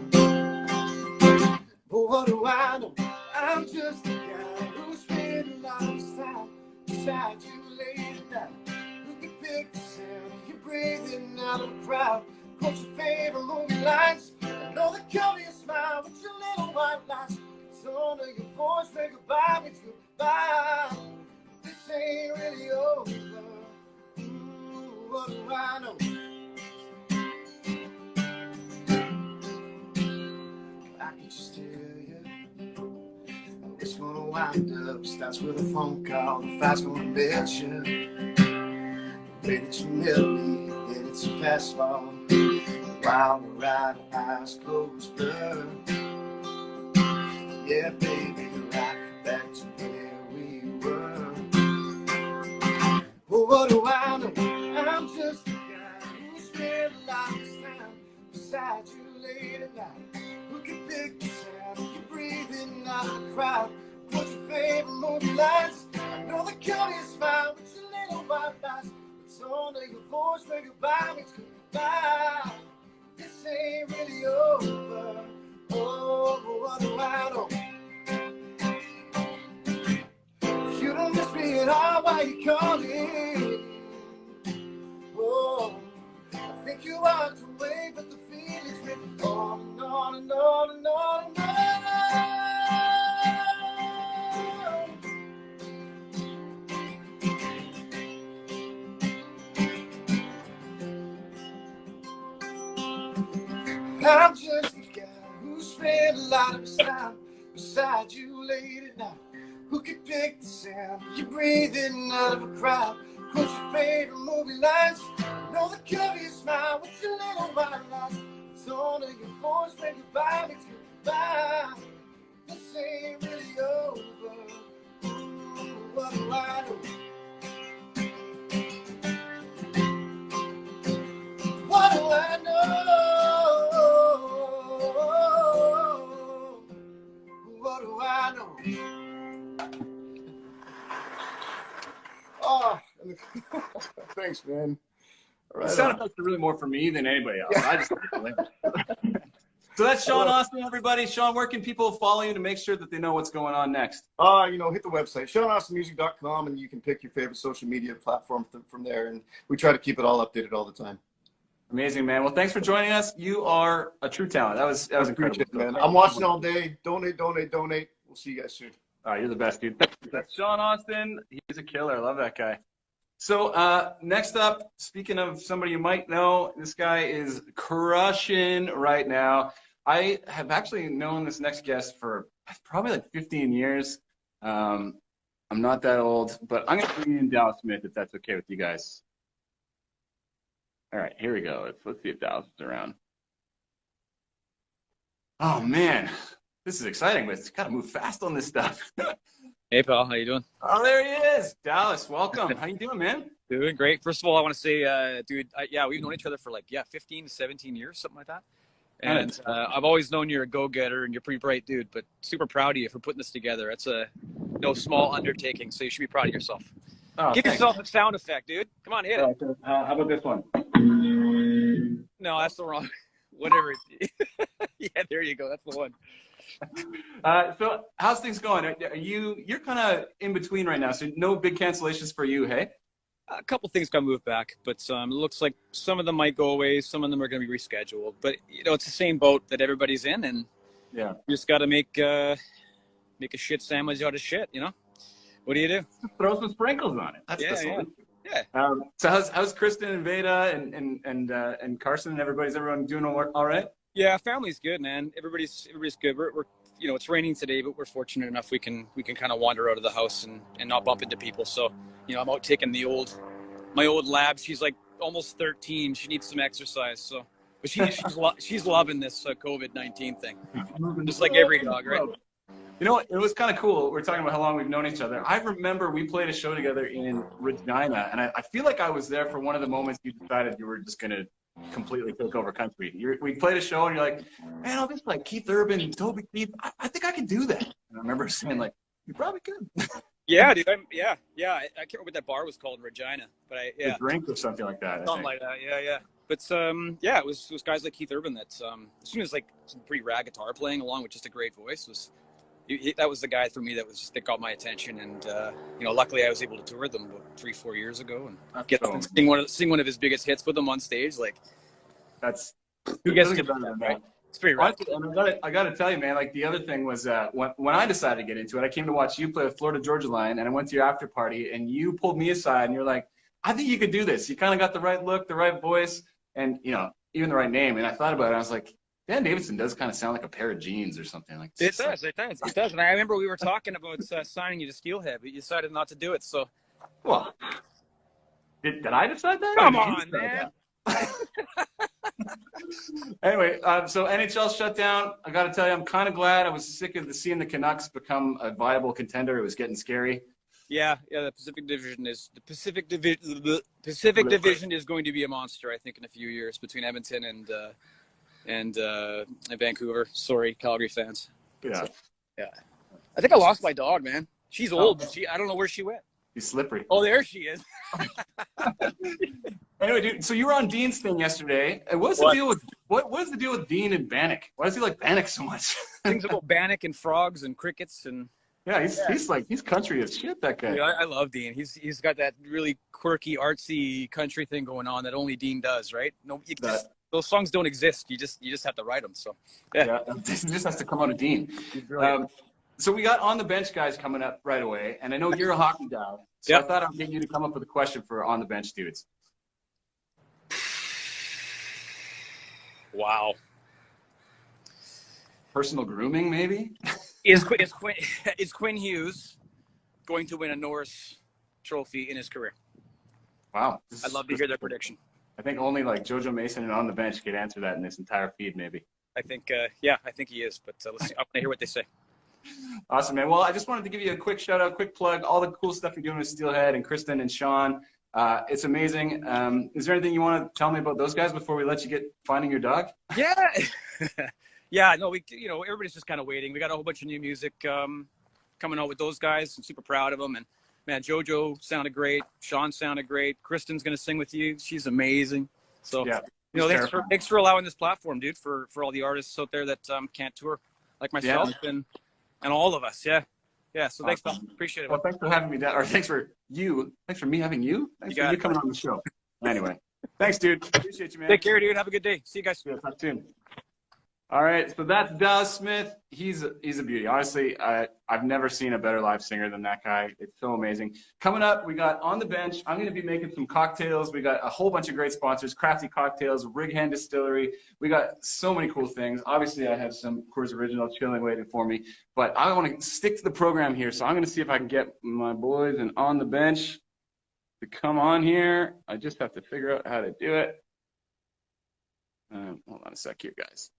But what do I know? I'm just a guy who spent a lot of time beside you late at night. Who can pick the sound of you breathing out of the crowd? What's your favorite movie lines? I know the color your smile with your little white lights. The tone of your voice, say goodbye, means goodbye. This ain't really over. What do I know? I can just tell you, it's gonna wind up. Starts with a phone call, the fight's gonna bet you. The way that you met me, and it's a fast fall. While we're out of eyes closed, blur. Yeah, baby, right back to where we were. Well, what do I know? I'm just a guy who spent a lot of time beside you late at night. Who can pick the sound of you breathing out of the crowd? What's your favorite movie lines? I know the color you smile with your little white lights. The tone of your voice, say goodbye, means goodbye. This ain't really over. Oh, what do I know? If you don't miss me at all, why you calling? Oh, I think you walked away, but the feeling's been on and on and on and on and on. I'm just a guy who spent a lot of his time beside you late at night. Who could pick the sound you breathing out of a crowd? What's your favorite movie lines? Know the color you smile with your little white lights. The tone of your voice, say goodbye, means goodbye. This ain't really over. What do I know? What do I know? What do I know? Thanks, man. The Right sound on. effects are really more for me than anybody else. I just So that's Sean Austin, everybody. Sean, where can people follow you to make sure that they know what's going on next? Hit the website, SeanAustinMusic.com, and you can pick your favorite social media platform from there. And we try to keep it all updated all the time. Amazing, man. Well, thanks for joining us. You are a true talent. That was incredible, man. I'm watching all day. Donate. We'll see you guys soon. All right, you're the best, dude. That's Sean Austin. He's a killer. I love that guy. So next up, speaking of somebody you might know, this guy is crushing right now. I have actually known this next guest for probably like 15 years. I'm not that old, but I'm going to bring in Dallas Smith if that's okay with you guys. All right, here we go. Let's see if Dallas is around. Oh, man. This is exciting, but it's got to move fast on this stuff. Hey, pal. How you doing? Oh, there he is. Dallas, welcome. How you doing, man? Doing great. First of all, I want to say, dude, we've known each other for 15 to 17 years, something like that. And I've always known you're a go-getter and you're a pretty bright dude, but super proud of you for putting this together. It's no small undertaking, so you should be proud of yourself. Oh, Give thanks. yourself a sound effect, dude. Come on, hit it. How about this one? No, that's the wrong. Whatever. Yeah, there you go. That's the one. So how's things going? You're kind of in between right now, so no big cancellations for you, hey? A couple things got moved back, but it looks like some of them might go away. Some of them are going to be rescheduled. But it's the same boat that everybody's in, and yeah, you just got to make a shit sandwich out of shit. What do you do? Throw some sprinkles on it. That's the solution. Yeah. So how's Kristen and Veda and Carson and everyone doing all right? Yeah, family's good, man. Everybody's good. We're it's raining today, but we're fortunate enough we can kind of wander out of the house and not bump into people. So I'm out taking my old lab. She's like almost 13. She needs some exercise. So, but she's loving this COVID-19 thing, just like every dog, right? You know what? It was kind of cool. We're talking about how long we've known each other. I remember we played a show together in Regina, and I feel like I was there for one of the moments you decided you were just going to completely take over country. We played a show, and you're like, man, I'll just like Keith Urban, Toby Keith. I think I can do that. And I remember saying, like, you probably could. Yeah, dude. I can't remember what that bar was called in Regina, but The Drink or something like that. Something like that. Yeah. But it was guys like Keith Urban that as soon as like some pretty rad guitar playing along with just a great voice that was the guy for me that got my attention, and luckily I was able to tour them about 3-4 years ago and get to sing one of his biggest hits with them on stage. Like that's who gets to do that, right? It's pretty rad. I got to tell you, man. Like the other thing was when I decided to get into it, I came to watch you play with Florida Georgia Line, and I went to your after party, and you pulled me aside, and you're like, I think you could do this. You kind of got the right look, the right voice, and even the right name. And I thought about it. I was like, Dan Davidson does kind of sound like a pair of jeans or something. Like it does. And I remember we were talking about signing you to Steelhead, but you decided not to do it. So, well, did I decide that? Come on, man. Anyway, so NHL shut down. I got to tell you, I'm kind of glad. I was sick of seeing the Canucks become a viable contender. It was getting scary. Yeah. The Pacific Division is going to be a monster. I think in a few years between Edmonton and Vancouver. Sorry, Calgary fans. Yeah. I think I lost my dog, man. She's old, but I don't know where she went. She's slippery. Oh, there she is. Anyway, dude, so you were on Dean's thing yesterday. What's the deal with Dean and Bannock? Why does he like Bannock so much? Things about Bannock and frogs and crickets and. Yeah, he's country as shit, that guy. Yeah, I love Dean. He's got that really quirky, artsy country thing going on that only Dean does, right? No, those songs don't exist. You just have to write them. So yeah, it just has to come out of Dean. So we got on the bench guys coming up right away, and I know you're a hockey guy, so I thought I'd get you to come up with a question for on the bench dudes. Wow. Personal grooming, maybe? Is Quinn Hughes going to win a Norris Trophy in his career? Wow. I'd love to hear their prediction. I think only like JoJo Mason and on the bench could answer that in this entire feed, maybe. I think he is, but let's see. I want to hear what they say. Awesome, man. Well, I just wanted to give you a quick shout out, quick plug, all the cool stuff you're doing with Steelhead and Kristen and Sean. It's amazing. Is there anything you want to tell me about those guys before we let you get finding your dog? Yeah. Yeah, no, everybody's just kind of waiting. We got a whole bunch of new music coming out with those guys. I'm super proud of them. And man, JoJo sounded great. Sean sounded great. Kristen's going to sing with you. She's amazing. So, Yeah. you know, thanks for allowing this platform, dude, for all the artists out there that can't tour like myself and all of us. Yeah. Yeah. So thanks, man. Appreciate it. Well, thanks for having me down, or thanks for me having you. Thanks for you coming on the show. Anyway, thanks, dude. Appreciate you, man. Take care, dude. Have a good day. See you guys. Yeah, talk soon. All right, so that's Dallas Smith. He's a beauty. Honestly, I've never seen a better live singer than that guy. It's so amazing. Coming up, we got on the bench. I'm going to be making some cocktails. We got a whole bunch of great sponsors: Crafty Cocktails, Rig Hand Distillery. We got so many cool things. Obviously, I have some Coors Original chilling waiting for me. But I want to stick to the program here, so I'm going to see if I can get my boys and on the bench to come on here. I just have to figure out how to do it. Hold on a sec here, guys.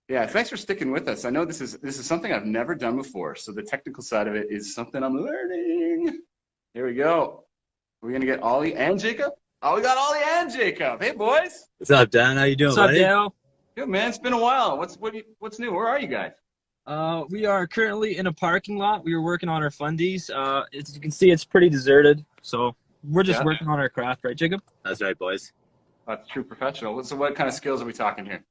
Yeah, thanks for sticking with us. I know this is something I've never done before, so the technical side of it is something I'm learning. Here we go. We're gonna get Ollie and Jacob. Oh, we got Ollie and Jacob. Hey, boys. What's up, Dan? How you doing, buddy? What's up, Dale? Good, man. It's been a while. What's new? Where are you guys? We are currently in a parking lot. We were working on our fundies. As you can see, it's pretty deserted, so we're just working on our craft, right, Jacob? That's right, boys. That's true professional. So what kind of skills are we talking here?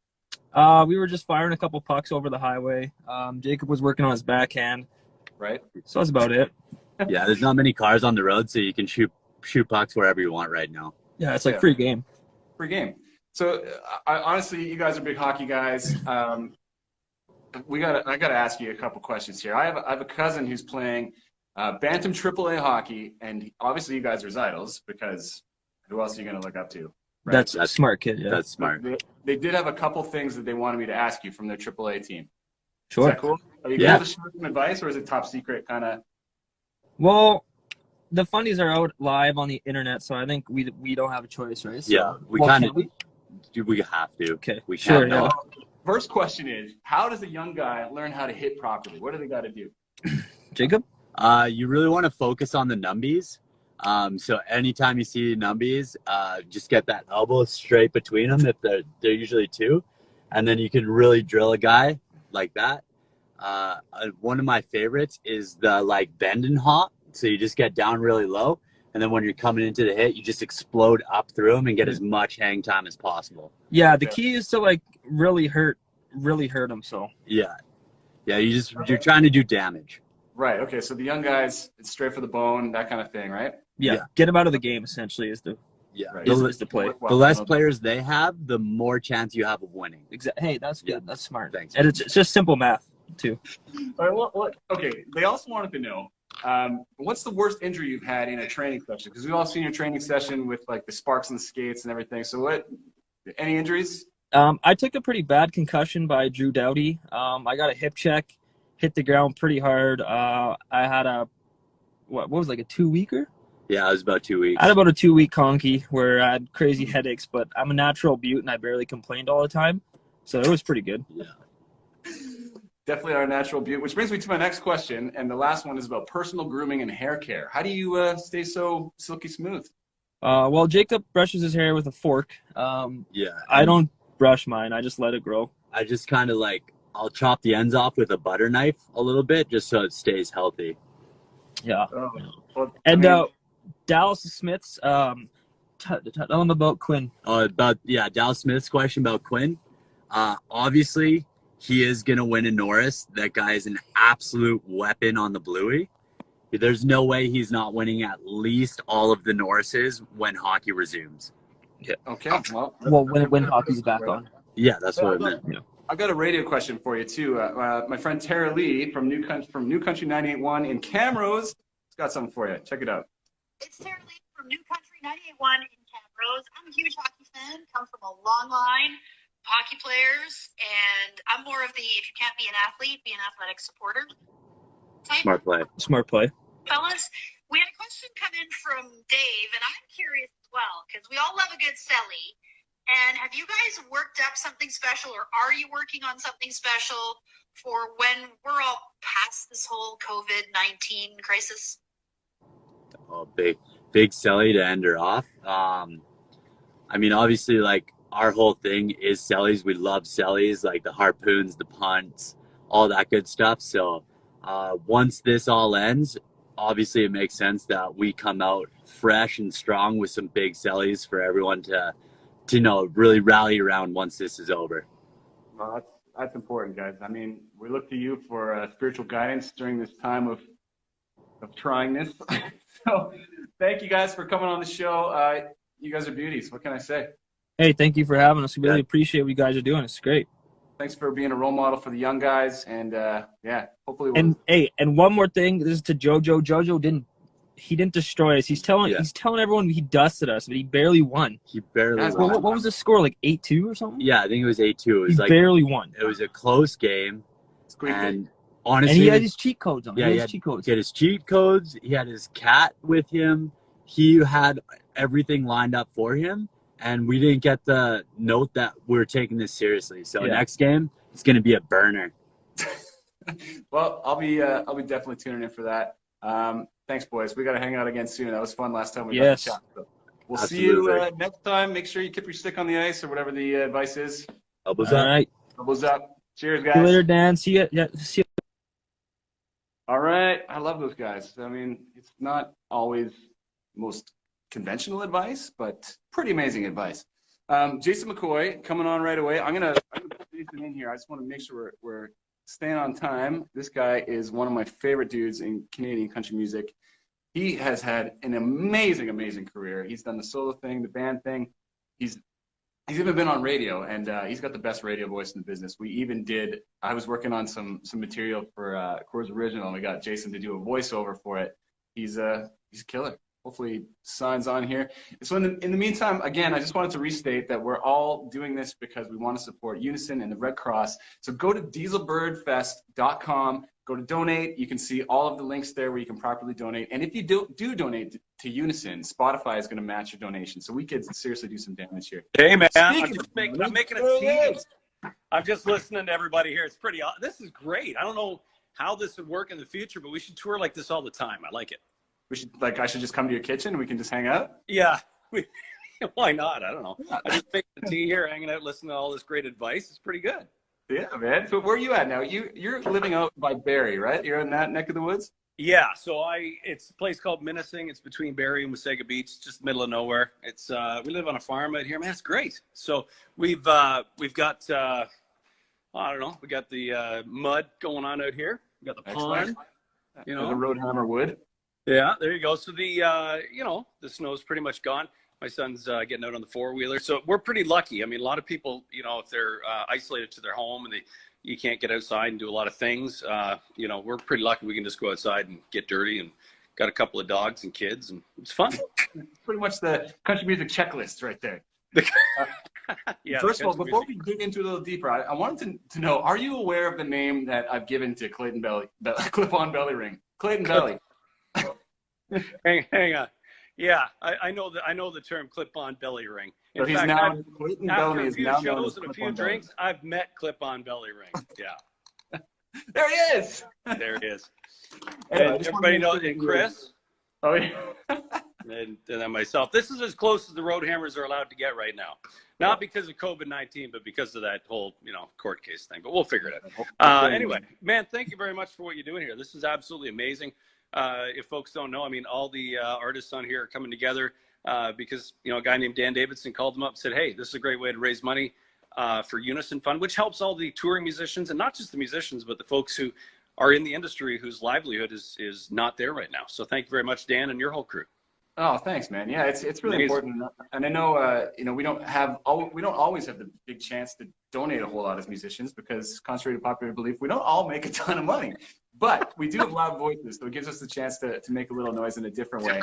We were just firing a couple pucks over the highway. Jacob was working on his backhand. Right. So that's about it. Yeah, there's not many cars on the road, so you can shoot pucks wherever you want right now. Yeah, it's like free game. Free game. So honestly, you guys are big hockey guys. I gotta ask you a couple questions here. I have a cousin who's playing Bantam AAA hockey, and obviously you guys are his idols because who else are you gonna look up to? Right? That's a smart kid. Yeah, that's smart. They did have a couple things that they wanted me to ask you from their AAA team. Sure. Is that cool? Are you able to share some advice, or is it top secret kind of? Well, the fundies are out live on the internet, so I think we don't have a choice, right? So, yeah, we have to. Okay. We sure. can't. Yeah. First question is, how does a young guy learn how to hit properly? What do they got to do? Jacob? You really want to focus on the numbies. So anytime you see numbies, just get that elbow straight between them if they're usually two, and then you can really drill a guy like that. One of my favorites is the bend and hop. So you just get down really low, and then when you're coming into the hit, you just explode up through them and get as much hang time as possible. Yeah, the key is to really hurt them. So yeah, you're trying to do damage. Right. Okay. So the young guys, it's straight for the bone, that kind of thing, right? Yeah. Get them out of the game. Essentially, is the play. The less players they have, the more chance you have of winning. Exactly. Hey, that's good. That's smart. Thanks. And it's just simple math too. All right. Okay. They also wanted to know, what's the worst injury you've had in a training session? Because we've all seen your training session with the sparks and the skates and everything. So any injuries? I took a pretty bad concussion by Drew Doughty. I got a hip check, hit the ground pretty hard. I had a 2-weeker? Yeah, it was about 2 weeks. I had about a 2-week conky where I had crazy headaches, but I'm a natural beaut and I barely complained all the time. So it was pretty good. Yeah. Definitely our natural beauty, which brings me to my next question. And the last one is about personal grooming and hair care. How do you stay so silky smooth? Well, Jacob brushes his hair with a fork. I don't brush mine. I just let it grow. I just kind of I'll chop the ends off with a butter knife a little bit just so it stays healthy. Yeah. Well, and Dallas Smith's, tell him about Quinn. Dallas Smith's question about Quinn. Obviously, he is going to win a Norris. That guy is an absolute weapon on the Bluey. There's no way he's not winning at least all of the Norrises when hockey resumes. Yeah. Okay. Well, when hockey's back on. Yeah, that's what I meant. Yeah. I've got a radio question for you too. My friend Tara Lee from New Country 98.1 in Camrose has got something for you. Check it out. It's Tara Lee from New Country 98.1 in Camrose. I'm a huge hockey fan. Come from a long line of hockey players, and I'm more of the if you can't be an athlete, be an athletic supporter type. Smart play. Fellas, we had a question come in from Dave, and I'm curious as well because we all love a good celly. And have you guys worked up something special, or are you working on something special for when we're all past this whole COVID-19 crisis? Oh, big celly to end her off. I mean, obviously, our whole thing is cellies. We love cellies, like the harpoons, the punts, all that good stuff. So once this all ends, obviously it makes sense that we come out fresh and strong with some big sellies for everyone to really rally around once this is over. Well, that's important, guys. I mean, we look to you for spiritual guidance during this time of trying this. So thank you guys for coming on the show. You guys are beauties. What can I say? Hey, thank you for having us. We really appreciate what you guys are doing. It's great. Thanks for being a role model for the young guys, and hopefully we'll. And hey, and one more thing. This is to JoJo. JoJo didn't destroy us. He's telling everyone he dusted us, but he barely won. He barely won. What was the score? Like 8-2 or something? Yeah, I think it was 8-2. It was he barely won. It was a close game. And honestly, and he had his cheat codes on. Yeah, he had his cheat codes. He had his cat with him. He had everything lined up for him. And we didn't get the note that we're taking this seriously. So next game, it's going to be a burner. Well, I'll be definitely tuning in for that. Thanks, boys. We got to hang out again soon. That was fun last time we got to chat. So we'll see you next time. Make sure you keep your stick on the ice or whatever the advice is. Elbows up. All right. Elbows up. Cheers, guys. See you later, Dan. See you. Yeah. See you. All right. I love those guys. I mean, it's not always most conventional advice, but pretty amazing advice. Jason McCoy coming on right away. I'm gonna put Jason in here. I just want to make sure we're staying on time. This guy is one of my favorite dudes in Canadian country music. He has had an amazing career. He's done the solo thing, the band thing. He's even been on radio, and he's got the best radio voice in the business. I was working on some material for Coors Original, and we got Jason to do a voiceover for it. He's a killer. Hopefully signs on here. So in the meantime, again, I just wanted to restate that we're all doing this because we want to support Unison and the Red Cross. So go to dieselbirdfest.com, go to donate. You can see all of the links there where you can properly donate. And if you do donate to Unison, Spotify is going to match your donation. So we could seriously do some damage here. Hey, man, I'm making a tease. I'm just listening to everybody here. It's pretty – this is great. I don't know how this would work in the future, but we should tour like this all the time. I like it. I should just come to your kitchen and we can just hang out? Yeah. Why not? I don't know. I just make the tea here, hanging out, listening to all this great advice. It's pretty good. Yeah, man. So where are you at now? You're living out by Barrie, right? You're in that neck of the woods? Yeah. So it's a place called Unison. It's between Barrie and Wasaga Beach, just middle of nowhere. It's we live on a farm out here, man. It's great. So we've got I don't know. We got the mud going on out here. We got the pond. The Roadhammer wood. Yeah, there you go. So the the snow's pretty much gone. My son's getting out on the four-wheeler, so we're pretty lucky. I mean, a lot of people, if they're isolated to their home and you can't get outside and do a lot of things, we're pretty lucky. We can just go outside and get dirty, and got a couple of dogs and kids, and it's fun. It's pretty much the country music checklist right there. Yeah. First of all, before we dig into it a little deeper, I wanted to know: are you aware of the name that I've given to Clayton Belly, clip-on belly ring, Clayton Belly? Hang on. Yeah, I know the term clip-on belly ring. In so fact, after a few shows and a few drinks, I've met clip-on belly ring. Yeah. There he is. There he is. And everybody knows Chris. Oh yeah. and then myself. This is as close as the Roadhammers are allowed to get right now. Not because of COVID-19, but because of that whole court case thing. But we'll figure it out. Anyway, man, thank you very much for what you're doing here. This is absolutely amazing. If folks don't know, I mean, all the artists on here are coming together because, a guy named Dan Davidson called them up and said, hey, this is a great way to raise money for Unison Fund, which helps all the touring musicians, and not just the musicians, but the folks who are in the industry whose livelihood is not there right now. So thank you very much, Dan, and your whole crew. Oh, thanks, man. Yeah, it's really important. And I know, we don't always have the big chance to donate a whole lot as musicians because, contrary to popular belief, we don't all make a ton of money. But we do have loud voices, so it gives us the chance to make a little noise in a different way.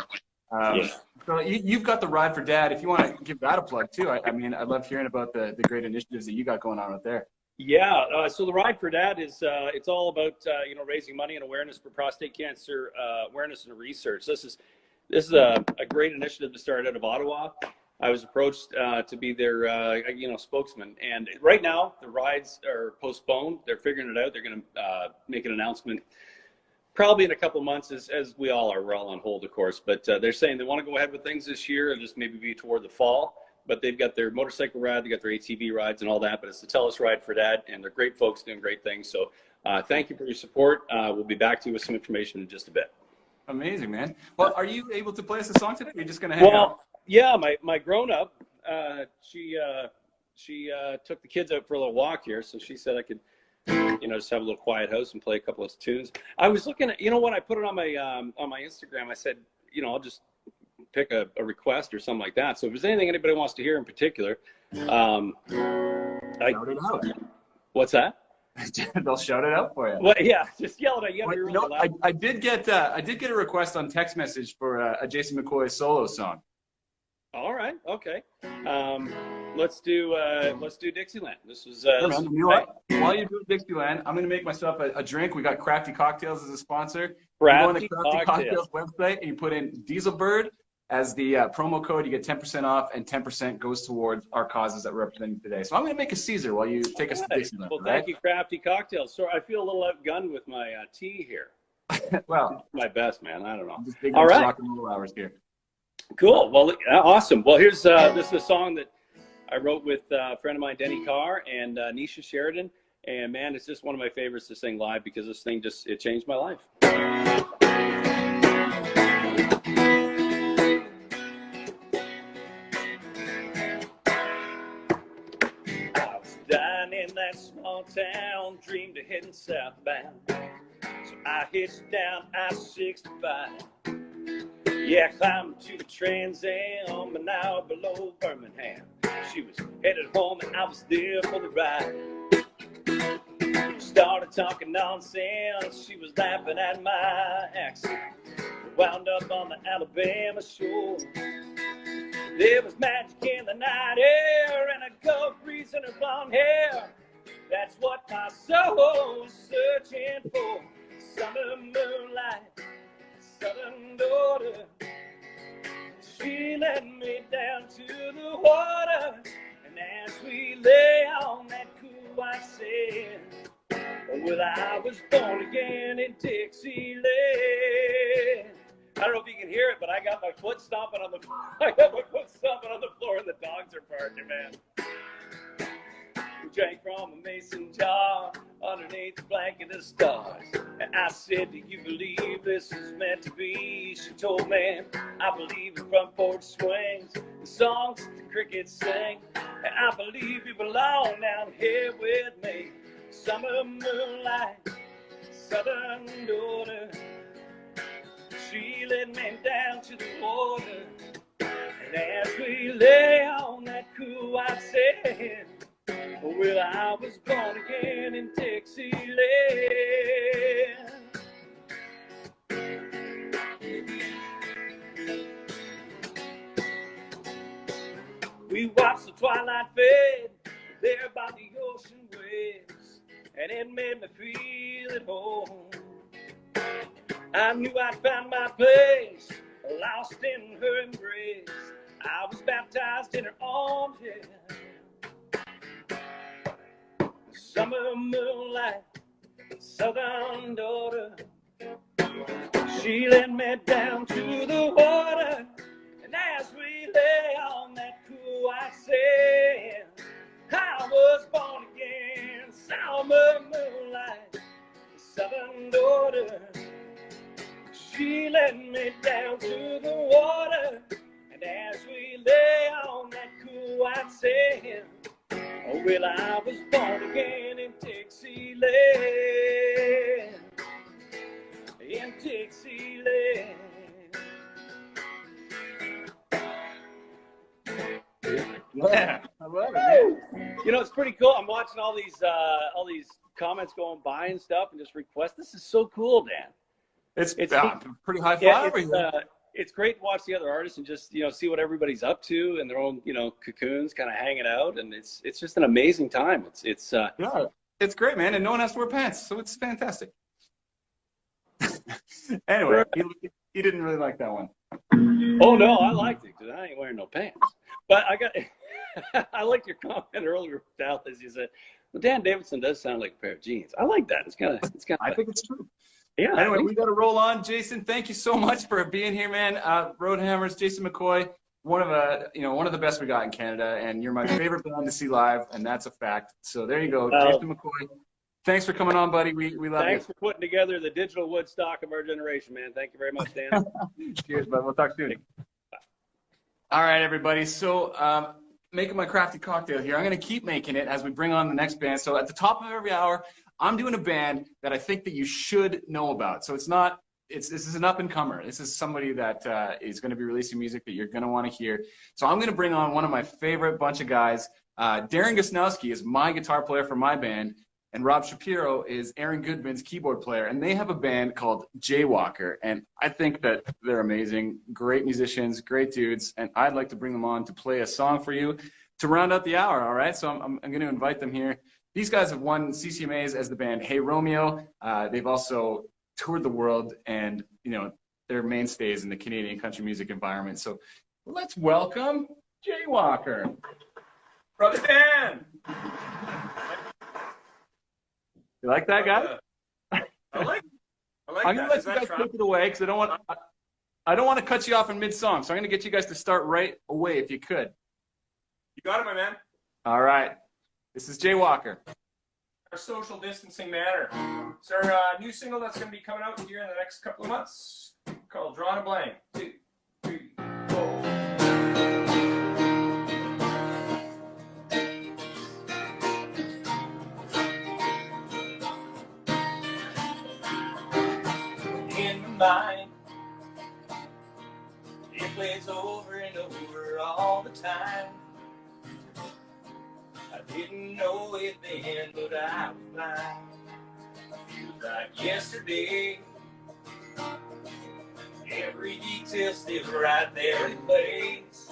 So you've got the Ride for Dad. If you want to give that a plug too, I mean, I love hearing about the great initiatives that you got going on out there. Yeah, so the Ride for Dad is it's all about raising money and awareness for prostate cancer awareness and research. This is a great initiative to start out of Ottawa. I was approached to be their spokesman, and right now the rides are postponed. They're figuring it out. They're going to make an announcement probably in a couple of months, as we all are. We're all on hold, of course, but they're saying they want to go ahead with things this year and just maybe be toward the fall. But they've got their motorcycle ride, they got their ATV rides and all that, but it's the Tell Us Ride for Dad, and they're great folks doing great things. So thank you for your support. We'll be back to you with some information in just a bit. Amazing, man. Well, are you able to play us a song today? Or are you just gonna hang out? Well, yeah, my grown up, she took the kids out for a little walk here, so she said I could, just have a little quiet house and play a couple of tunes. I was looking at, when I put it on my Instagram, I said, I'll just pick a request or something like that. So if there's anything anybody wants to hear in particular, Shout it out. What's that? They'll shout it out for you. Well, yeah, just yell it out. I did get a request on text message for a Jason McCoy solo song. All right, okay. Let's do Dixieland. This was. While you're doing Dixieland, I'm gonna make myself a drink. We got Crafty Cocktails as a sponsor. Crafty you go on the Crafty Cocktails website and you put in Dieselbird as the promo code. You get 10% off, and 10% goes towards our causes that we're representing today. So I'm gonna make a Caesar while you take us to Dixieland. Well, thank you, Crafty Cocktails. So I feel a little outgunned with my tea here. Well, my best, man. I don't know. Just big all right, rock and roll hours here. Cool. Well, awesome. Well, here's this is a song that I wrote with a friend of mine, Denny Carr, and Nisha Sheridan. And man, it's just one of my favorites to sing live because this thing it changed my life. I was dying in that small town, dreamed of heading southbound. So I hitched down I-65. Yeah, I climbed to the Trans Am, an hour below Birmingham. She was headed home and I was there for the ride. Started talking nonsense, she was laughing at my accent. Wound up on the Alabama shore. There was magic in the night air and a Gulf breeze in her blonde hair. That's what my soul was searching for. Summer moonlight, southern daughter. She led me down to the water, and as we lay on that cool white sand, well, I was born again in Dixieland. I don't know if you can hear it, but I got my foot stomping on the floor. And the dogs are barking, man. We drank from a mason jar underneath the blanket of stars. And I said, do you believe this is meant to be? She told me, I believe in front porch swings, the songs the crickets sing. And I believe you belong down here with me. Summer moonlight, southern daughter. She led me down to the water. And as we lay on that cool white sand, well, I was born again in Dixieland. We watched the twilight fade there by the ocean waves, and it made me feel at home. I knew I'd found my place, lost in her embrace. I was baptized in her arms, yeah. Summer moonlight, southern daughter. She led me down to the water, and as we lay on that cool white sand, I was born again. Summer moonlight, southern daughter. She led me down to the water, and as we lay on that cool white sand, oh, well, I was born again in Dixieland. In Dixieland. Yeah, I love it, man. It's pretty cool. I'm watching all these comments going by and stuff, and just requests. This is so cool, Dan. It's pretty high five. It's great to watch the other artists and just see what everybody's up to in their own cocoons, kind of hanging out, and it's just an amazing time. It's great, man, and no one has to wear pants, so it's fantastic. Anyway, he didn't really like that one. Oh no, I liked it because I ain't wearing no pants. But I liked your comment earlier with Dallas. You said, "Well, Dan Davidson does sound like a pair of jeans." I like that. It's kind of. I think it's true. Yeah. Anyway, we got to roll on. Jason, thank you so much for being here, man. Roadhammers, Jason McCoy, one of the best we got in Canada, and you're my favorite band to see live, and that's a fact. So there you go, Jason McCoy. Thanks for coming on, buddy. We love Thanks you. for putting together the digital Woodstock of our generation, man. Thank you very much, Dan. Cheers, bud. We'll talk soon. All right, everybody. So making my crafty cocktail here. I'm going to keep making it as we bring on the next band. So at the top of every hour, I'm doing a band that I think that you should know about. So this is an up-and-comer. This is somebody that is going to be releasing music that you're going to want to hear. So I'm going to bring on one of my favorite bunch of guys. Darren Gosnowski is my guitar player for my band, and Rob Shapiro is Aaron Goodman's keyboard player. And they have a band called Jaywalker. And I think that they're amazing, great musicians, great dudes. And I'd like to bring them on to play a song for you to round out the hour, all right? So I'm going to invite them here. These guys have won CCMAs as the band Hey Romeo. They've also toured the world, and they're mainstays in the Canadian country music environment. So let's welcome Jaywalker. Brother Dan. You like that, guy? I like I'm gonna let you guys take it away because I don't want to cut you off in mid-song. So I'm gonna get you guys to start right away if you could. You got it, my man. All right. This is Jaywalker. Our social distancing manner. It's our new single that's going to be coming out here in the next couple of months called Drawing a Blank. 2, 3, 4. In my mind, it plays over and over all the time. I didn't know it then, but I was blind. Feels like yesterday. Every detail still right there in place.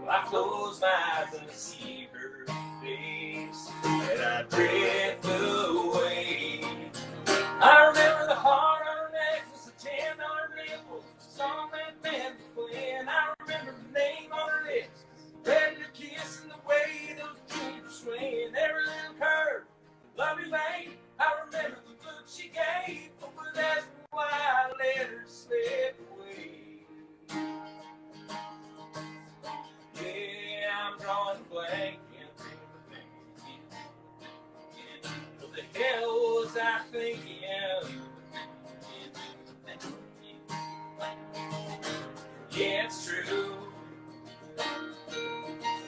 I close my eyes and I see her face, and I drift away. I remember the heart on her necklace, the $10 bill, the song that band was playing. I remember the name on her lips, ready to kiss, and the way those jeans were swaying. Every little curve, love you, babe. I remember the look she gave, but that's why I let her slip away. Yeah, I'm drawing a blank, can't think of a thing. What the hell was I thinking? Yeah, it's true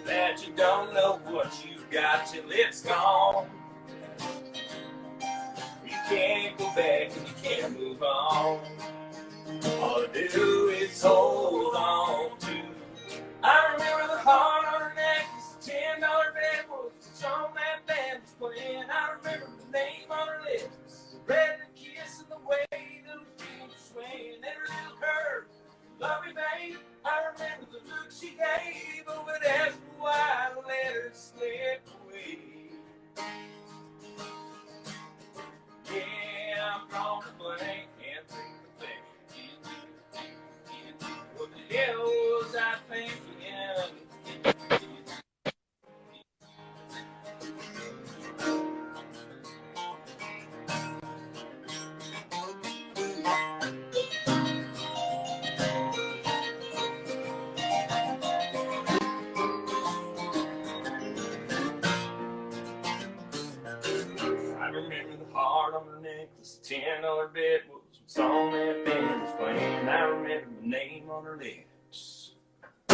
that you don't know what you've got till it's gone. You can't go back and you can't move on. All to do is hold on to. I remember the heart on her necklace, the $10 bill, the song that band was playing. I remember the name on her lips, the red kiss, and the way those jeans were swaying. Every little curve, love me, babe. I remember the look she gave, but that's why I let her slip away. Yeah, I'm drawing a blank, can't think of a thing. What the hell was I thinking? I remember the heart on her necklace, the $10 bill was the song that band was playing. I remember the name on her lips. I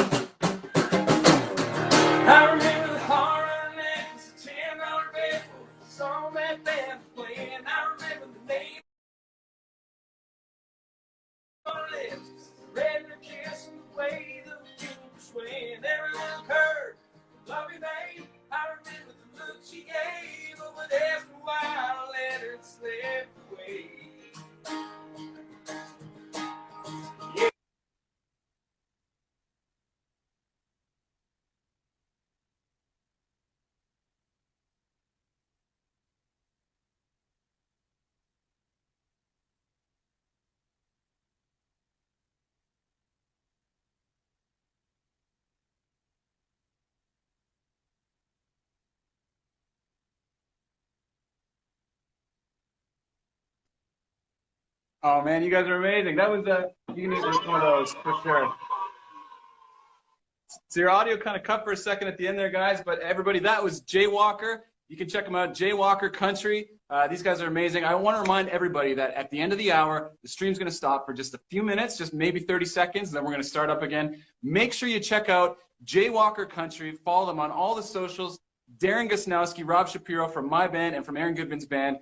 remember the heart on her necklace, the $10 bill was the song that band was playing. I remember the name on her lips, the red and the kiss, and the way the jeans were swaying. Every little curve, love me, babe. I remember the look she gave, but that's why I let her slip away. Yeah. Oh man, you guys are amazing. That was you can use one of those for sure. So your audio kind of cut for a second at the end there, guys. But everybody, that was Jaywalker. You can check them out, Jaywalker Country. These guys are amazing. I want to remind everybody that at the end of the hour, the stream's going to stop for just a few minutes, just maybe 30 seconds, then we're going to start up again. Make sure you check out Jaywalker Country. Follow them on all the socials. Darren Gusnowski, Rob Shapiro from my band and from Aaron Goodman's band.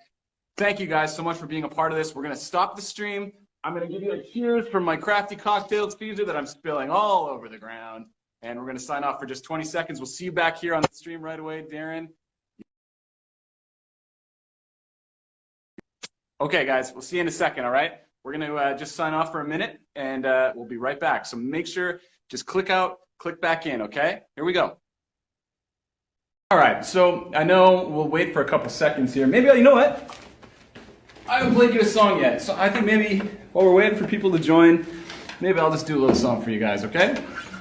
Thank you guys so much for being a part of this. We're going to stop the stream. I'm going to give you a cheers from my crafty cocktail diffuser that I'm spilling all over the ground. And we're going to sign off for just 20 seconds. We'll see you back here on the stream right away, Darren. Okay, guys, we'll see you in a second, all right? We're going to just sign off for a minute, and we'll be right back. So make sure, just click out, click back in, okay? Here we go. All right, so I know we'll wait for a couple seconds here. Maybe, you know what? I haven't played you a song yet, so I think maybe while we're waiting for people to join, maybe I'll just do a little song for you guys, okay?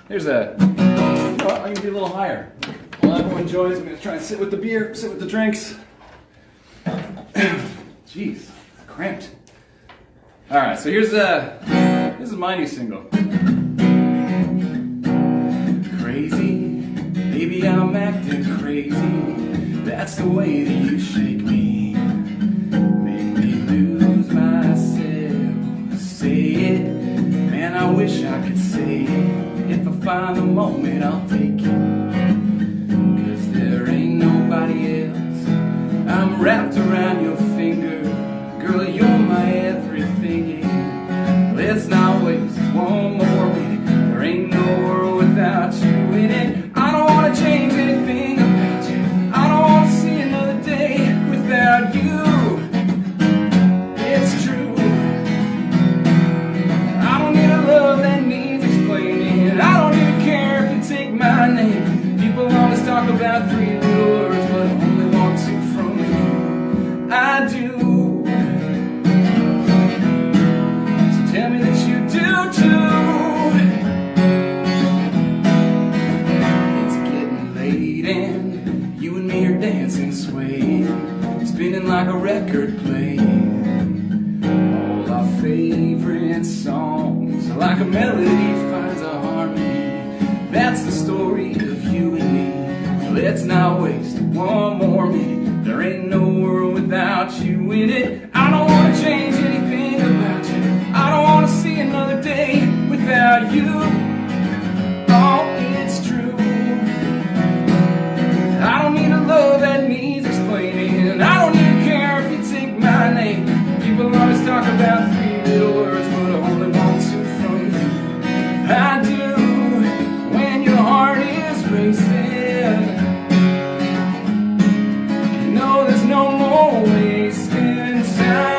Here's a, you know what, I'm going to be a little higher. While everyone joins, I'm going to try and sit with the beer, sit with the drinks. Jeez. Cramped. All right, so this is my new single. Crazy, baby, I'm acting crazy. That's the way that you shake me. Make me lose myself. Say it, man, I wish I could say it. If I find the moment, I'll take it. 'Cause there ain't nobody else. I'm wrapped around your finger. Girl, you're my everything, yeah. Let's not waste one more minute. There ain't no world without you in it. I don't want to change anything about you. I don't want to see another day without you. It's true. I don't need a love that needs explaining. I don't even care if you take my name. People always talk about 3 little words, but I only want 2 from you. I do. Tell me that you do too. It's getting late and you and me are dancing, swaying, spinning like a record playing. All our favorite songs, like a melody finds a harmony. That's the story of you and me. Let's not waste one more minute. There ain't no world without you in it. I don't want to change anything about you. I don't want to see another day without you. Oh, it's true. I don't need a love that needs explaining. I don't even care if you take my name. People always talk about 3 little words, but I only want 2 from you. I do. When your heart is racing, you know there's no more wasting time.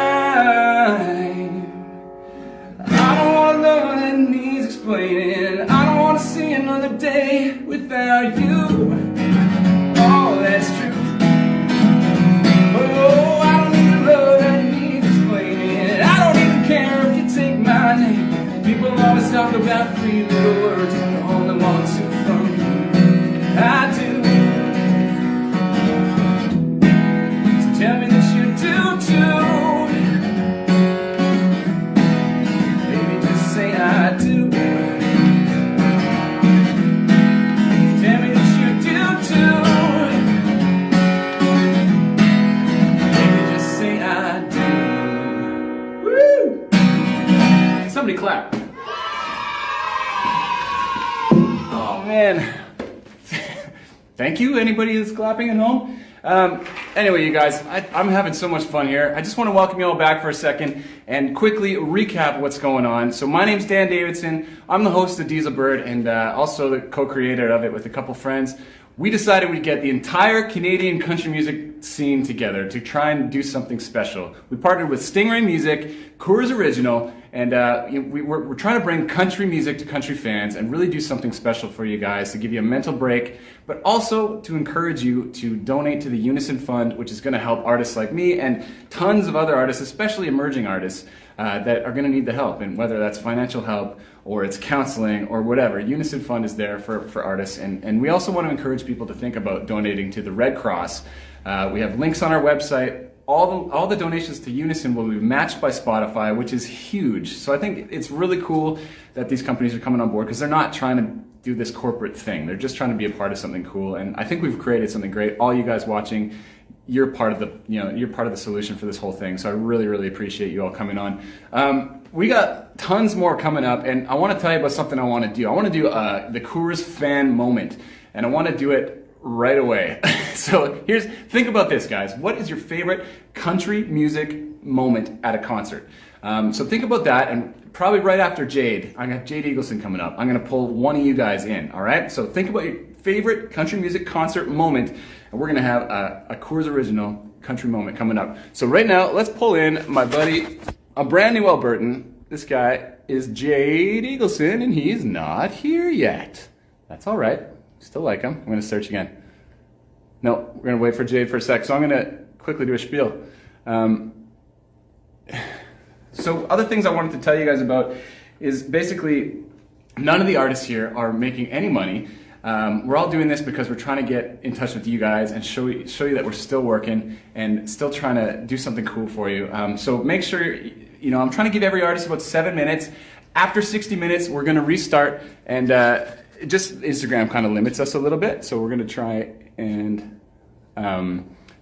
Explaining. I don't want to see another day without you. Oh, that's true. Oh, I don't need a love that needs explaining. I don't even care if you take my name. People always talk about 3 little words, but I only want 2 from you. I do. So tell me that you do too. Baby, just say I do. Somebody clap. Oh man. Thank you, anybody who's clapping at home. Anyway, you guys, I'm having so much fun here. I just want to welcome you all back for a second and quickly recap what's going on. So my name's Dan Davidson. I'm the host of Diesel Bird and also the co-creator of it with a couple friends. We decided we'd get the entire Canadian country music scene together to try and do something special. We partnered with Stingray Music, Coors Original, and we're trying to bring country music to country fans and really do something special for you guys to give you a mental break, but also to encourage you to donate to the Unison Fund, which is going to help artists like me and tons of other artists, especially emerging artists, that are going to need the help, and whether that's financial help or it's counseling or whatever. Unison Fund is there for artists, and we also want to encourage people to think about donating to the Red Cross. We have links on our website. All the donations to Unison will be matched by Spotify, which is huge. So I think it's really cool that these companies are coming on board because they're not trying to do this corporate thing. They're just trying to be a part of something cool, and I think we've created something great. All you guys watching you're part of the solution for this whole thing. So I really, really appreciate you all coming on. We got tons more coming up, and I want to tell you about something I want to do. I want to do the Coors fan moment, and I want to do it right away. So think about this, guys. What is your favorite country music moment at a concert? So think about that, and probably right after Jade, I got Jade Eagleson coming up. I'm going to pull one of you guys in, all right? So think about your favorite country music concert moment, and we're going to have a Coors Original country moment coming up. So right now, let's pull in my buddy, a brand new Albertan. This guy is Jade Eagleson, and he's not here yet. That's all right. Still like him. I'm going to search again. No, we're going to wait for Jade for a sec. So I'm going to quickly do a spiel. So other things I wanted to tell you guys about is basically none of the artists here are making any money. We're all doing this because we're trying to get in touch with you guys and show you that we're still working and still trying to do something cool for you. So make sure, I'm trying to give every artist about 7 minutes. After 60 minutes, we're going to restart, and just Instagram kind of limits us a little bit. So we're going to try and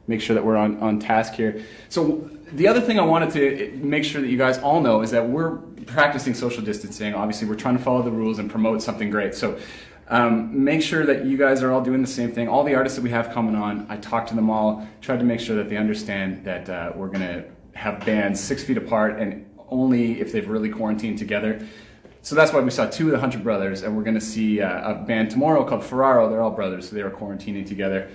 make sure that we're on task here. So the other thing I wanted to make sure that you guys all know is that we're practicing social distancing. Obviously, we're trying to follow the rules and promote something great. So make sure that you guys are all doing the same thing. All the artists that we have coming on, I talked to them all, tried to make sure that they understand that we're going to have bands 6 feet apart and only if they've really quarantined together. So that's why we saw 2 of the Hunter brothers, and we're going to see a band tomorrow called Ferraro. They're all brothers, so they were quarantining together.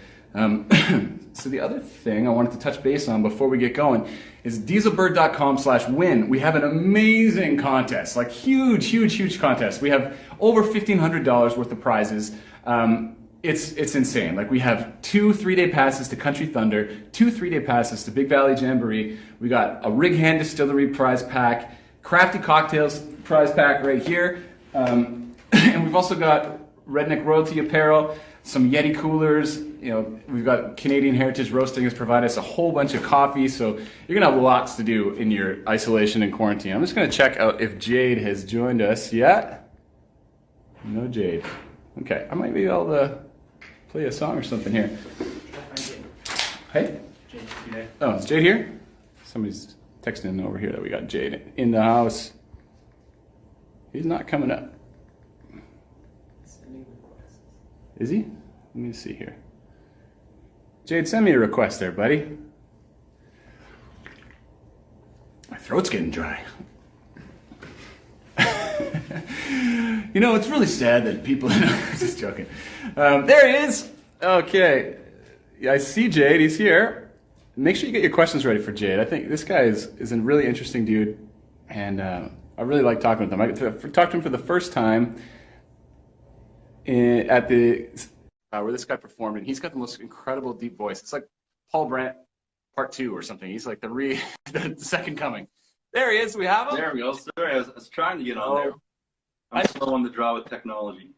So the other thing I wanted to touch base on before we get going is dieselbird.com/win. We have an amazing contest, like huge contest. We have over $1,500 worth of prizes. It's insane. Like we have 2 3-day passes to Country Thunder, 2 3-day passes to Big Valley Jamboree. We got a Rig Hand Distillery prize pack, Crafty Cocktails prize pack right here. And we've also got Redneck Royalty Apparel, some Yeti coolers. We've got Canadian Heritage Roasting has provided us a whole bunch of coffee. So you're gonna have lots to do in your isolation and quarantine. I'm just gonna check out if Jade has joined us yet. No Jade. Okay, I might be able to play a song or something here. Hey? Oh, is Jade here? Somebody's texting over here that we got Jade in the house. He's not coming up. Is he? Let me see here. Jade, send me a request there, buddy. My throat's getting dry. It's really sad that people... Just joking. There he is. Okay. Yeah, I see Jade. He's here. Make sure you get your questions ready for Jade. I think this guy is a really interesting dude, and I really like talking with him. I talked to him for the first time at the where this guy performed, and he's got the most incredible deep voice. It's like Paul Brandt Part 2 or something. He's like the second coming. There he is. We have him. There we go. Sorry, I was trying to get on there. I'm slow on the draw with technology.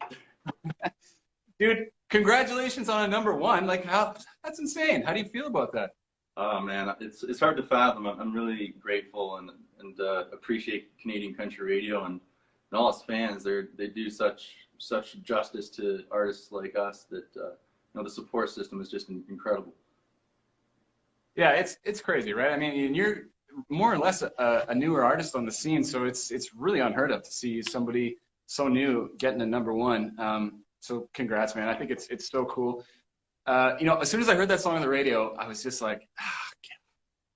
Dude, congratulations on a #1. Like, that's insane. How do you feel about that? Oh man, it's hard to fathom. I'm really grateful and appreciate Canadian Country Radio and all its fans. They do such justice to artists like us that the support system is just incredible. Yeah, it's crazy, right? I mean, you're more or less a newer artist on the scene, so it's really unheard of to see somebody so new getting a #1. So congrats, man. I think it's so cool. As soon as I heard that song on the radio, I was just like,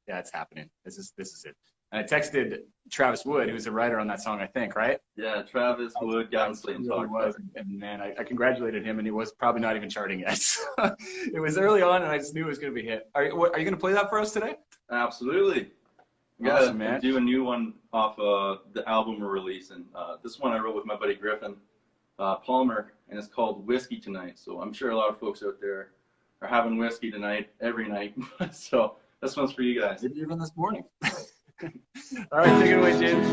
yeah, it's happening. This is it. And I texted Travis Wood, who's a writer on that song, I think, right? Yeah, Travis Wood, Gansly, and man, I congratulated him, and he was probably not even charting yet. So it was early on, and I just knew it was going to be hit. Are you going to play that for us today? Absolutely. Yeah, Awesome, man. Do a new one off the album we're releasing. This one I wrote with my buddy Griffin Palmer, and it's called Whiskey Tonight. So I'm sure a lot of folks out there are having whiskey tonight, every night. So this one's for you guys. Maybe even this morning. All right, take it away, James.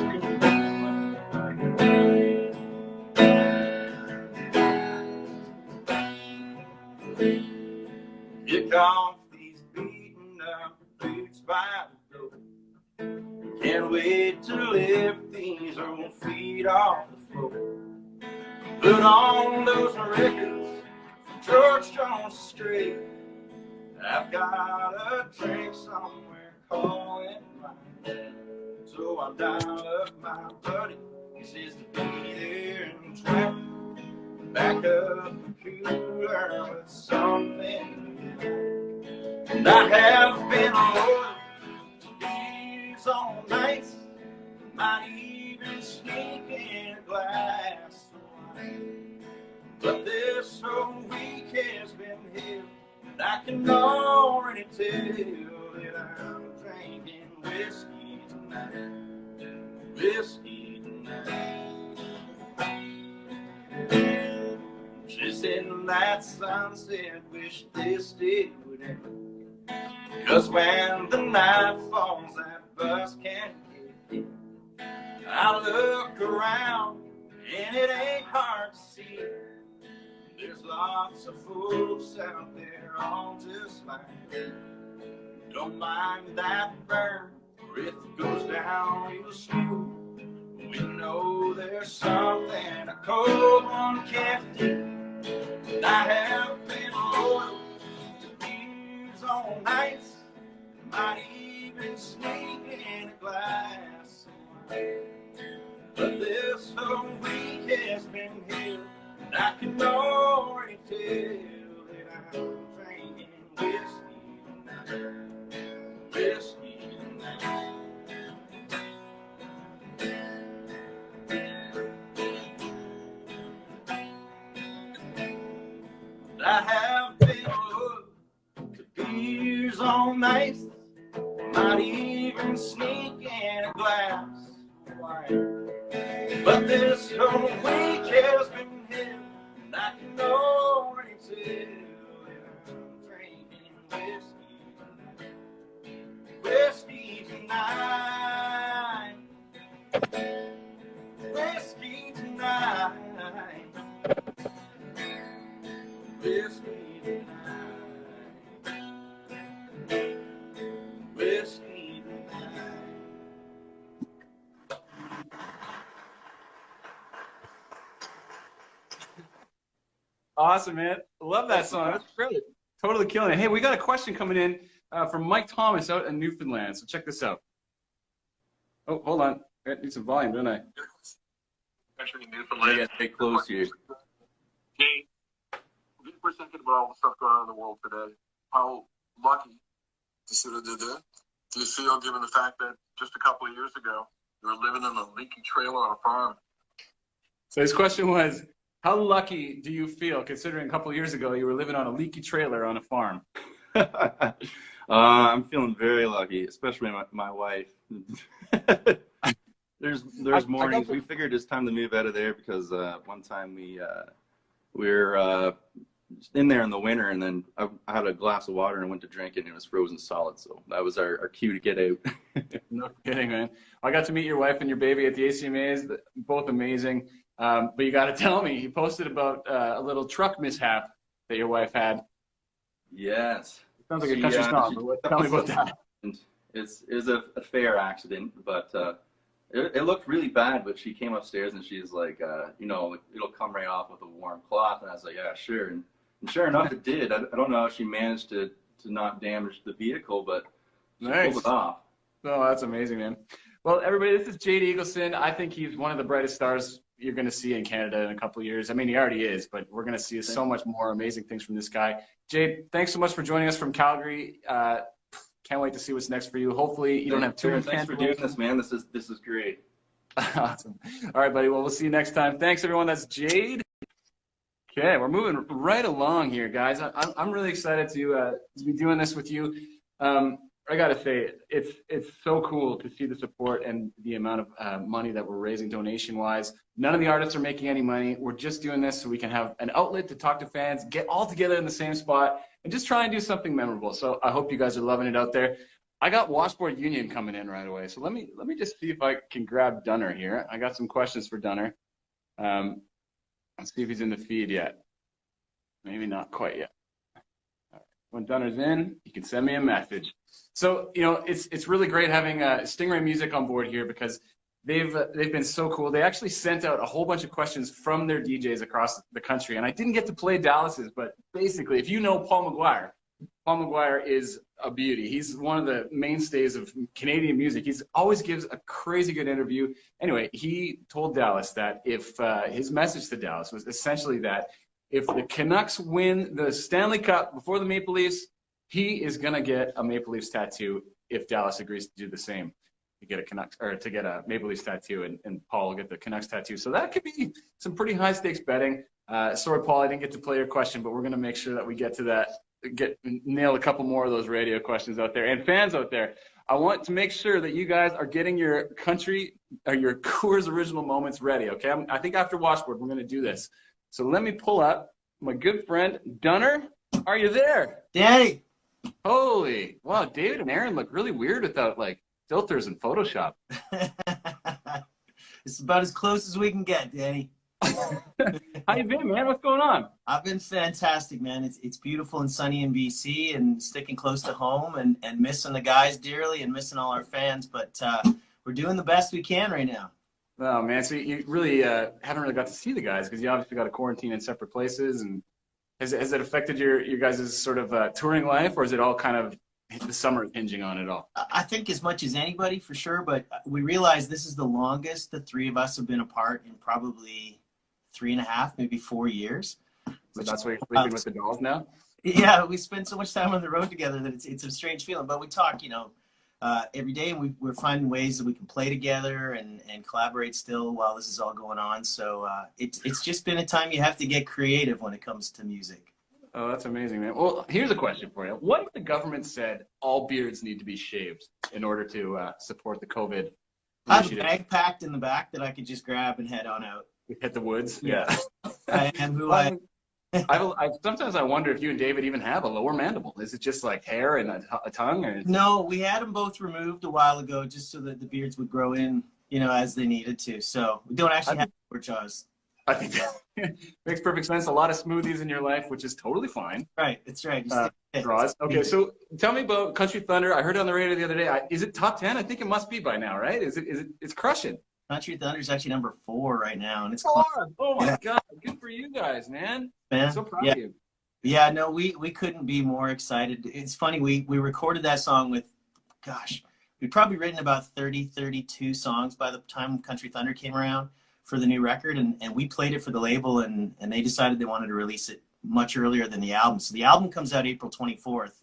Kick off these beaten up boots by the door. Can't wait to lift these old feet off the floor. Put on those records from George Jones Street. I've got a drink somewhere calling mine. So I dial up my buddy. He says to be there in 20. Back up the cooler with something new. And I have been loyal to beers all night. Might even sneak in a glass of wine. But this whole week has been hell, and I can already tell that I'm drinking whiskey tonight. Whiskey tonight. She said that sunset, wish this day would end. 'Cause when the night falls, that bus can't get in. I look around, and it ain't hard to see. There's lots of folks out there all just like me. Don't mind that burn, or if it goes down real smooth. We know there's something a cold one can't do. I have been loyal to beers all night. Might even sneak in a glass of wine. But this whole week has been hell, and I can already tell that I'm drinking whiskey tonight. Whiskey tonight. I have been loyal to beers all night. Might even sneak in a glass of wine. But this whole week has been hell, and I can already tell that I'm drinking whiskey tonight. Whiskey tonight. Whiskey tonight. Whiskey tonight. Awesome, man. Love that song. That's great. Totally killing it. Hey, we got a question coming in from Mike Thomas out in Newfoundland. So check this out. Oh, hold on. I need some volume, don't I? Country Newfoundland. Yeah, stay close here. Jay, we're thinking about all the stuff going on in the world today. How lucky do you feel, given the fact that just a couple of years ago you were living in a leaky trailer on a farm? So his question was, how lucky do you feel, considering a couple of years ago you were living on a leaky trailer on a farm? I'm feeling very lucky, especially my wife. There's mornings we figured it's time to move out of there because one time we were in there in the winter, and then I had a glass of water and went to drink it, and it was frozen solid. So that was our cue to get out. No kidding, man. I got to meet your wife and your baby at the ACMAs, both amazing. But you got to tell me, you posted about a little truck mishap that your wife had. Yes. Sounds like a country song, but tell me about that. It was a fair accident, but it looked really bad. But she came upstairs and she's like, it'll come right off with a warm cloth. And I was like, yeah, sure. And sure enough, it did. I don't know how she managed to not damage the vehicle, but she pulled it off. Oh, that's amazing, man. Well, everybody, this is Jade Eagleson. I think he's one of the brightest stars you're going to see in Canada in a couple of years. I mean, he already is, but we're going to see so much more amazing things from this guy. Jade, thanks so much for joining us from Calgary. Can't wait to see what's next for you. Hopefully you don't have too much. Thanks for doing this, man. This is great. Awesome. All right, buddy. Well, we'll see you next time. Thanks, everyone. That's Jade. Okay, we're moving right along here, guys. I'm really excited to be doing this with you. I got to say, it's so cool to see the support and the amount of money that we're raising donation-wise. None of the artists are making any money. We're just doing this so we can have an outlet to talk to fans, get all together in the same spot, and just try and do something memorable. So I hope you guys are loving it out there. I got Washboard Union coming in right away. So let me just see if I can grab Dunner here. I got some questions for Dunner. Let's see if he's in the feed yet. Maybe not quite yet. When Dunner's in, you can send me a message. So, it's really great having Stingray Music on board here because they've been so cool. They actually sent out a whole bunch of questions from their DJs across the country. And I didn't get to play Dallas's, but basically, if you know Paul McGuire, Paul McGuire is a beauty. He's one of the mainstays of Canadian music. He's always gives a crazy good interview. Anyway, he told Dallas that if his message to Dallas was essentially that if the Canucks win the Stanley Cup before the Maple Leafs, he is gonna get a Maple Leafs tattoo if Dallas agrees to do the same. To get a Canucks or to get a Maple Leafs tattoo, and Paul will get the Canucks tattoo. So that could be some pretty high stakes betting. Sorry, Paul, I didn't get to play your question, but we're gonna make sure that we get to that. Nail a couple more of those radio questions out there. And fans out there, I want to make sure that you guys are getting your country or your Coors Original Moments ready, okay? I think after Washboard, we're going to do this. So let me pull up my good friend, Dunner. Are you there? Danny. Holy, wow, David and Aaron look really weird without, like, filters and Photoshop. It's about as close as we can get, Danny. How you been, man? What's going on? I've been fantastic, man. It's beautiful and sunny in BC and sticking close to home and missing the guys dearly and missing all our fans. But we're doing the best we can right now. Oh, man. So you really haven't really got to see the guys because you obviously got to quarantine in separate places. And has it affected your guys' sort of touring life, or is it all kind of the summer hinging on it all? I think as much as anybody for sure, but we realize this is the longest the three of us have been apart in probably 3.5, maybe 4 years. So that's why you're sleeping with the dolls now? Yeah, we spend so much time on the road together that it's a strange feeling. But we talk, every day, and we're finding ways that we can play together and collaborate still while this is all going on. So it's just been a time you have to get creative when it comes to music. Oh, that's amazing, man. Well, here's a question for you. What if the government said all beards need to be shaved in order to support the COVID I have a initiative? bag packed in the back that I could just grab and head on out. Hit the woods? Yeah. I am who I sometimes I wonder if you and David even have a lower mandible. Is it just like hair and a tongue? Or No, we had them both removed a while ago just so that the beards would grow in, as they needed to. So we don't actually have lower jaws. I think that makes perfect sense. A lot of smoothies in your life, which is totally fine. Right, that's right. Draws. Okay, so tell me about Country Thunder. I heard it on the radio the other day. Is it top 10? I think it must be by now, right? It's crushing. Country Thunder is actually number 4 right now, and it's 4. Oh my God! Good for you guys, man. I'm so proud of you. Yeah, no, we couldn't be more excited. It's funny, we recorded that song with, we'd probably written about 32 songs by the time Country Thunder came around for the new record, and we played it for the label, and they decided they wanted to release it much earlier than the album. So the album comes out April 24th.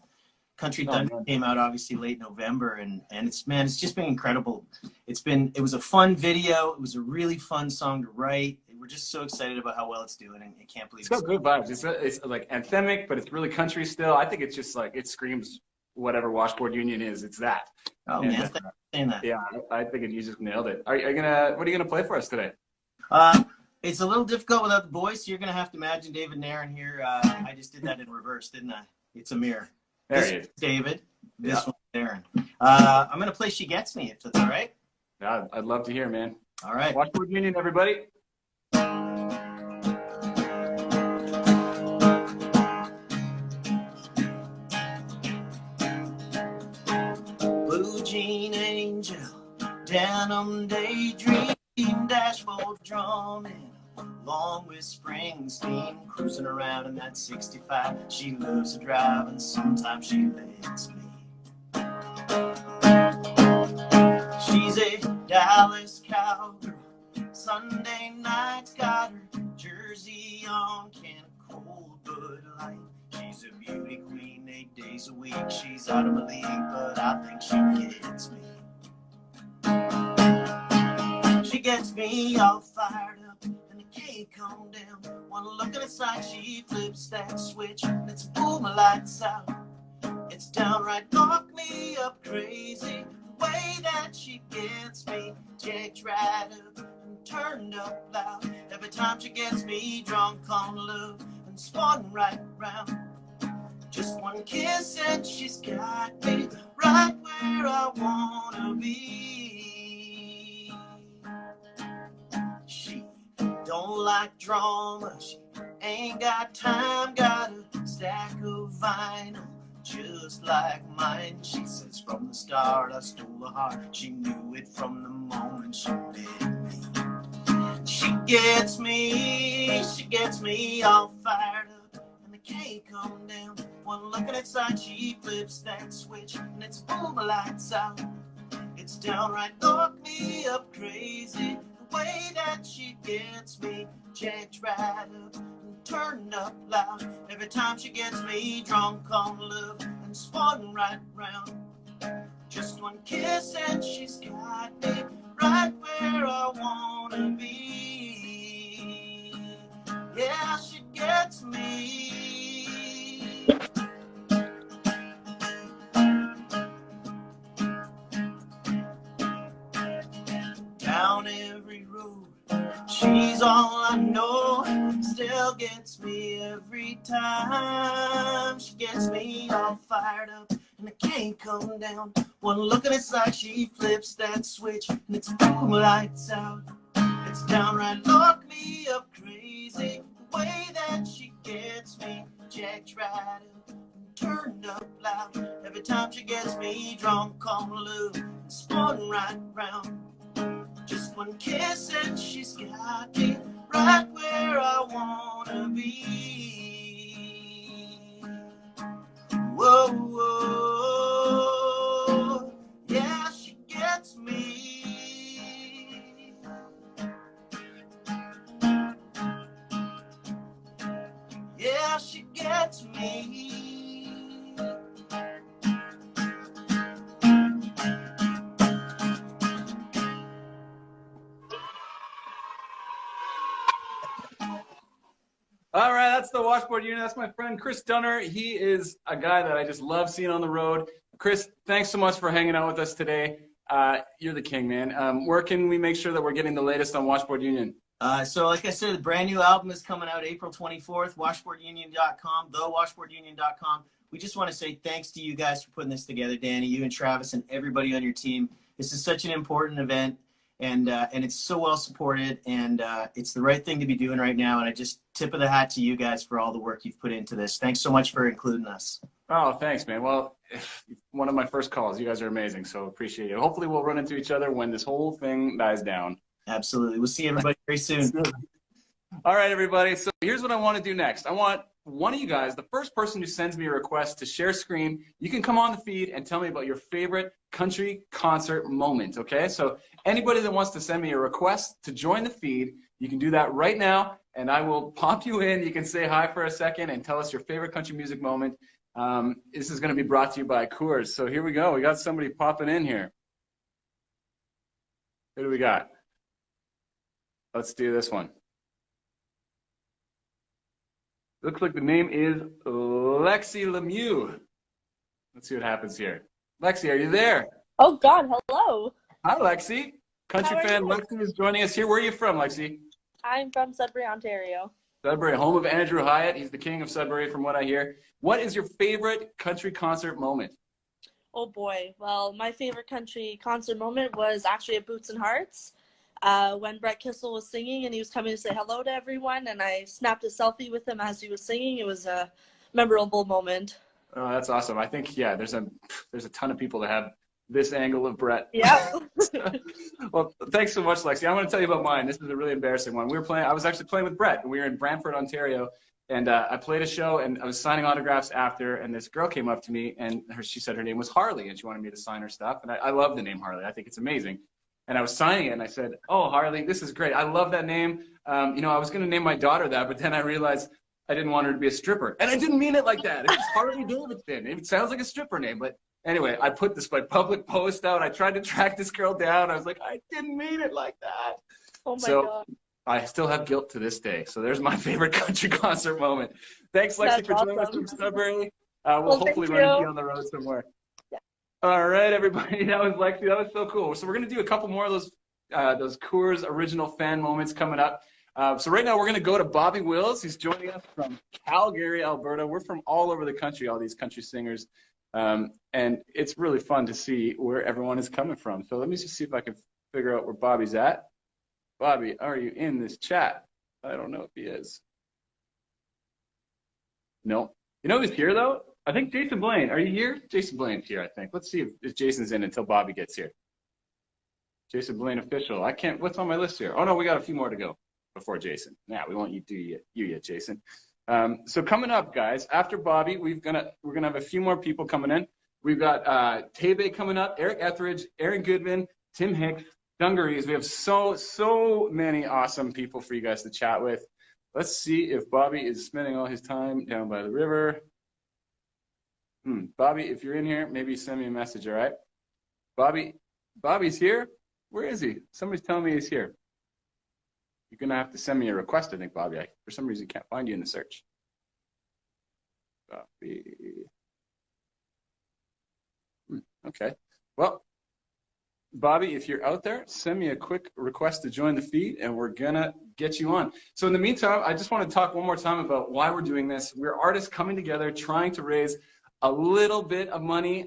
Country Thunder came out obviously late November, and it's just been incredible. It was a fun video. It was a really fun song to write. We're just so excited about how well it's doing, and I can't believe it's got good vibes. It's like anthemic, but it's really country still. I think it's just like it screams whatever Washboard Union is. It's that. Oh man, thanks for saying that. Yeah, I think you just nailed it. What are you gonna play for us today? It's a little difficult without the boys, so you're gonna have to imagine David and Aaron here. I just did that in reverse, didn't I? It's a mirror. There he is. David. This one's Aaron. I'm going to play She Gets Me, if that's all right. Yeah, I'd love to hear, man. All right. Washboard Union, everybody. Blue jean angel, denim daydream, dashboard drumming, along with Springsteen, cruising around in that 65. She loves to drive and sometimes she lets me. She's a Dallas cowgirl, Sunday nights got her jersey on, can of cold Bud Light. She's a beauty queen 8 days a week. She's out of my league, but I think she gets me. She gets me all fired up and the can't calm down. Wanna look at her side, she flips that switch. Let's pull my lights out. It's downright knock me up crazy. The way that she gets me, jacked right up and turned up loud. Every time she gets me drunk on love and spun right round. Just one kiss and she's got me right where I wanna be. She don't like drama, she ain't got time, got a stack of vinyl just like mine. She says from the start I stole her heart. She knew it from the moment she met me. She gets me all fired up and I can't calm down. One look at its side, she flips that switch, and it's boom, lights out. It's downright knock me up crazy, the way that she gets me jacked right up and turned up loud. Every time she gets me drunk on love and spun right round. Just one kiss and she's got me right where I wanna be. Yeah, she gets me. Down every road, she's all I know. Still gets me every time. She gets me all fired up, and I can't come down. One look at it's like she flips that switch, and it's boom, lights out. It's downright knock me up crazy, the way that she gets me jacked right up and turned up loud. Every time she gets me drunk on love, spun right round. Just one kiss and she's got me right where I wanna be. Whoa, whoa, yeah, she gets me. Yeah, she gets me. All right, that's the Washboard Union. That's my friend Chris Dunner. He is a guy that I just love seeing on the road. Chris, thanks so much for hanging out with us today. You're the king, man. Where can we make sure that we're getting the latest on Washboard Union? So like I said, the brand new album is coming out April 24th, washboardunion.com, thewashboardunion.com. We just want to say thanks to you guys for putting this together, Danny, you and Travis and everybody on your team. This is such an important event, and it's so well supported, and it's the right thing to be doing right now. And I just tip of the hat to you guys for all the work you've put into this. Thanks so much for including us. Oh, thanks, man. Well, one of my first calls. You guys are amazing, so appreciate it. Hopefully we'll run into each other when this whole thing dies down. Absolutely. We'll see everybody very soon. All right, everybody. So here's what I want to do next. I want one of you guys, the first person who sends me a request to share screen, you can come on the feed and tell me about your favorite country concert moment, okay? So anybody that wants to send me a request to join the feed, you can do that right now, and I will pop you in. You can say hi for a second and tell us your favorite country music moment. This is going to be brought to you by Coors. So here we go. We got somebody popping in here. Who do we got? Let's do this one. Looks like the name is Lexi Lemieux. Let's see what happens here. Lexi, are you there? Oh, God, hello. Hi, Lexi. Country How are fan you? Lexi is joining us here. Where are you from, Lexi? I'm from Sudbury, Ontario. Sudbury, home of Andrew Hyatt. He's the king of Sudbury from what I hear. What is your favorite country concert moment? Oh, boy. Well, my favorite country concert moment was actually at Boots and Hearts when Brett Kissel was singing, and he was coming to say hello to everyone, and I snapped a selfie with him as he was singing. It was a memorable moment. Oh, that's awesome. I think, yeah, there's a ton of people that have this angle of Brett. Yeah. Well, thanks so much, Lexi. I'm going to tell you about mine. This is a really embarrassing one. I was actually playing with Brett. We were in Brantford, Ontario, and I played a show, and I was signing autographs after, and this girl came up to me, and she said her name was Harley, and she wanted me to sign her stuff. And I love the name Harley. I think it's amazing. And I was signing it, and I said, "Oh, Harley, this is great. I love that name. I was going to name my daughter that, but then I realized I didn't want her to be a stripper. And I didn't mean it like that. It was Harley Davidson. It sounds like a stripper name, but anyway, I put this public post out. I tried to track this girl down. I was like, I didn't mean it like that. Oh, my God. I still have guilt to this day. So there's my favorite country concert moment. Thanks, Lexi, That's for joining us awesome. from Sudbury. We'll hopefully thank run into you. you on the road somewhere. Yeah. All right, everybody. That was Lexi. That was so cool. So we're going to do a couple more of those Coors original fan moments coming up. So right now we're going to go to Bobby Wills. He's joining us from Calgary, Alberta. We're from all over the country, all these country singers. And it's really fun to see where everyone is coming from. So let me just see if I can figure out where Bobby's at. Bobby, are you in this chat? I don't know if he is. No. You know who's here, though? I think Jason Blaine. Are you here? Jason Blaine's here, I think. Let's see if Jason's in until Bobby gets here. Jason Blaine official. I can't. What's on my list here? Oh, no, we got a few more to go before Jason. Yeah, we won't do you yet, Jason. So coming up, guys, after Bobby, we're gonna have a few more people coming in. We've got Tebe coming up, Eric Etheridge, Aaron Goodman, Tim Hicks, Dungarees. We have so many awesome people for you guys to chat with. Let's see if Bobby is spending all his time down by the river. Bobby, if you're in here, maybe send me a message, all right? Bobby's here? Where is he? Somebody's telling me he's here. You're going to have to send me a request, I think, Bobby. I, for some reason, can't find you in the search. Bobby. Okay. Well, Bobby, if you're out there, send me a quick request to join the feed, and we're going to get you on. So in the meantime, I just want to talk one more time about why we're doing this. We're artists coming together, trying to raise a little bit of money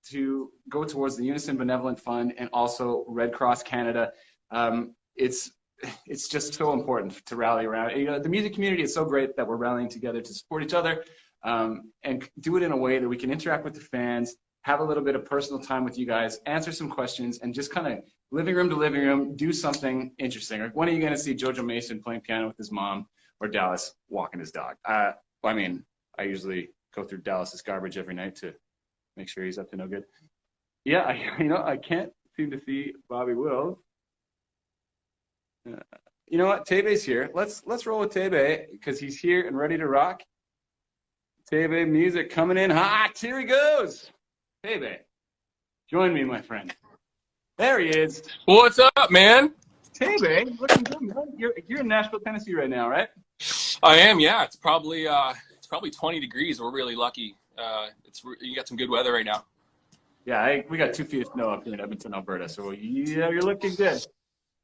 to go towards the Unison Benevolent Fund and also Red Cross Canada. It's just so important to rally around. You know, the music community is so great that we're rallying together to support each other and do it in a way that we can interact with the fans, have a little bit of personal time with you guys, answer some questions, and just kind of living room to living room, do something interesting. Like, when are you going to see Jojo Mason playing piano with his mom or Dallas walking his dog? I mean, I usually go through Dallas's garbage every night to make sure he's up to no good. Yeah, I can't seem to see Bobby Wills. You know what? Tebe's here. Let's roll with Tebe because he's here and ready to rock. Tebe music coming in hot. Here he goes. Tebe, join me, my friend. There he is. What's up, man? Tebe, looking good, man. You're in Nashville, Tennessee right now, right? I am. Yeah, it's probably 20 degrees. We're really lucky. You got some good weather right now. Yeah, we got 2 feet of snow up here in Edmonton, Alberta. So yeah, you're looking good.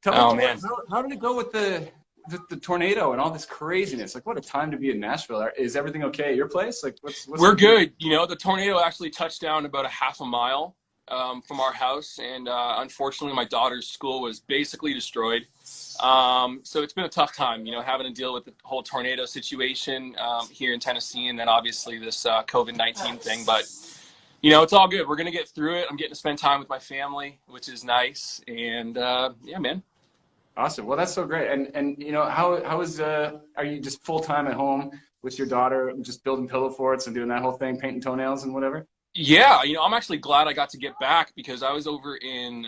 Tell me, how did it go with the tornado and all this craziness? Like, what a time to be in Nashville. Is everything okay at your place? Like, what's We're good. You know, the tornado actually touched down about a half a mile from our house, and unfortunately, my daughter's school was basically destroyed. So it's been a tough time, you know, having to deal with the whole tornado situation here in Tennessee, and then obviously this COVID-19 thing. But you know, it's all good. We're gonna get through it. I'm getting to spend time with my family, which is nice. And yeah, man. Awesome. Well, that's so great. And you know, how is are you just full time at home with your daughter, just building pillow forts and doing that whole thing, painting toenails and whatever? Yeah, you know, I'm actually glad I got to get back because I was over in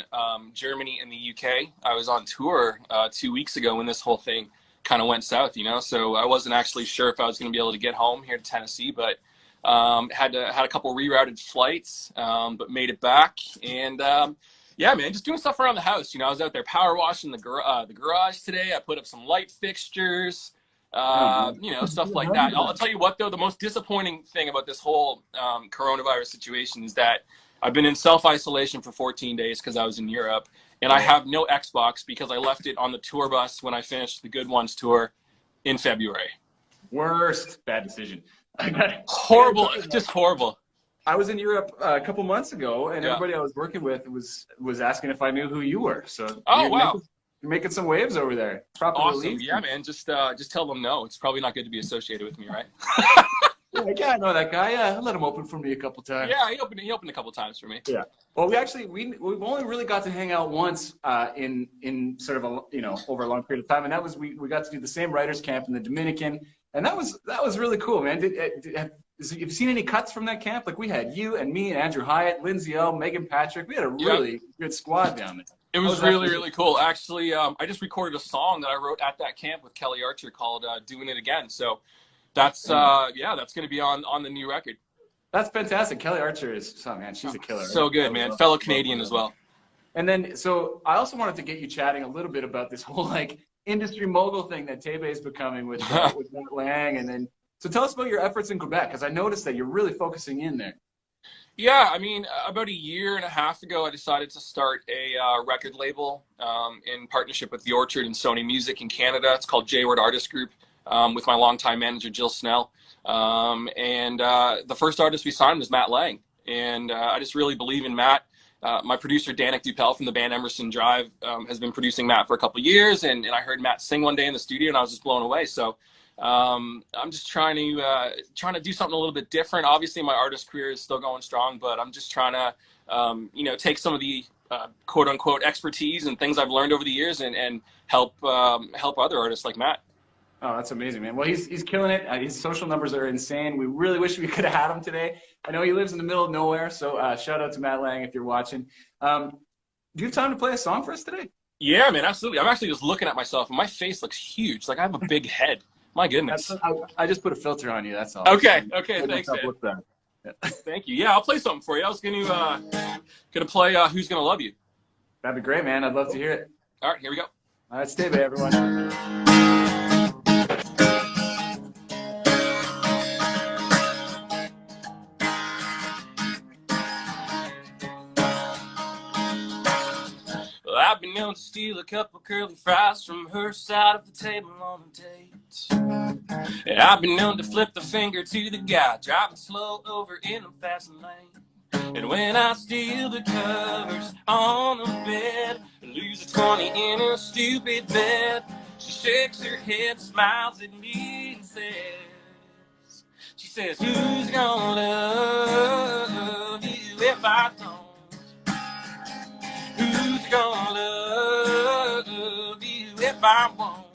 Germany and the UK. I was on tour 2 weeks ago when this whole thing kind of went south, you know. So I wasn't actually sure if I was going to be able to get home here to Tennessee, but had a couple rerouted flights, but made it back. And yeah, man, just doing stuff around the house. You know, I was out there power washing the garage today. I put up some light fixtures, you know, stuff like that. I'll tell you what, though, the most disappointing thing about this whole coronavirus situation is that I've been in self-isolation for 14 days because I was in Europe, and I have no Xbox because I left it on the tour bus when I finished the Good Ones tour in February. Worst bad decision. Horrible, just horrible. I was in Europe a couple months ago, and everybody I was working with was asking if I knew who you were. So wow. You're making some waves over there. Awesome. Yeah, man. Just tell them no. It's probably not good to be associated with me, right? Yeah, I know that guy. Yeah, I let him open for me a couple times. Yeah, he opened a couple times for me. Yeah. Well, we've only really got to hang out once in sort of over a long period of time, and that was we got to do the same writers camp in the Dominican, and that was really cool, man. Have you seen any cuts from that camp? Like, we had you and me and Andrew Hyatt, Lindsay L, Megan Patrick. We had a really good squad down there. It was really cool. Actually, I just recorded a song that I wrote at that camp with Kelly Archer called "Doing It Again." So that's that's going to be on the new record. That's fantastic. Kelly Archer is man. She's a killer. So good, man. Fellow Canadian as well. And then, so I also wanted to get you chatting a little bit about this whole industry mogul thing that Tebe is becoming with Matt Lang, and then. So tell us about your efforts in Quebec, because I noticed that you're really focusing in there. Yeah, I mean, about a year and a half ago, I decided to start a record label in partnership with The Orchard and Sony Music in Canada. It's called J-Word Artist Group with my longtime manager, Jill Snell. And the first artist we signed was Matt Lang. And I just really believe in Matt. My producer, Danik Dupel from the band Emerson Drive, has been producing Matt for a couple of years. And I heard Matt sing one day in the studio, and I was just blown away. So I'm just trying to do something a little bit different. Obviously, my artist career is still going strong, but I'm just trying to, take some of the quote unquote expertise and things I've learned over the years and help other artists like Matt. Oh, that's amazing, man. Well, he's killing it. His social numbers are insane. We really wish we could have had him today. I know he lives in the middle of nowhere, so shout out to Matt Lang if you're watching. Do you have time to play a song for us today? Yeah, man, absolutely. I'm actually just looking at myself, and my face looks huge. Like I have a big head. My goodness. I just put a filter on you. That's all. Okay, Make thanks, myself man. look better. Thank you. Yeah, I'll play something for you. I was gonna play "Who's Gonna Love You." That'd be great, man. I'd love to hear it. All right, here we go. All right, stay there, everyone. Well, I've been known to steal a couple curly fries from her side of the table on a date. And I've been known to flip the finger to the guy driving slow over in a fast lane. And when I steal the covers on the bed and lose a 20 in a stupid bet, she shakes her head, smiles at me and says, she says, who's gonna love you if I don't? Who's gonna love you if I won't?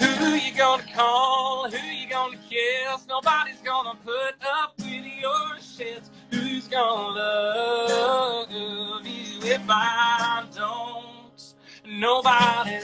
Who you gonna call? Who you gonna kiss? Nobody's gonna put up with your shit. Who's gonna love you if I don't? Nobody.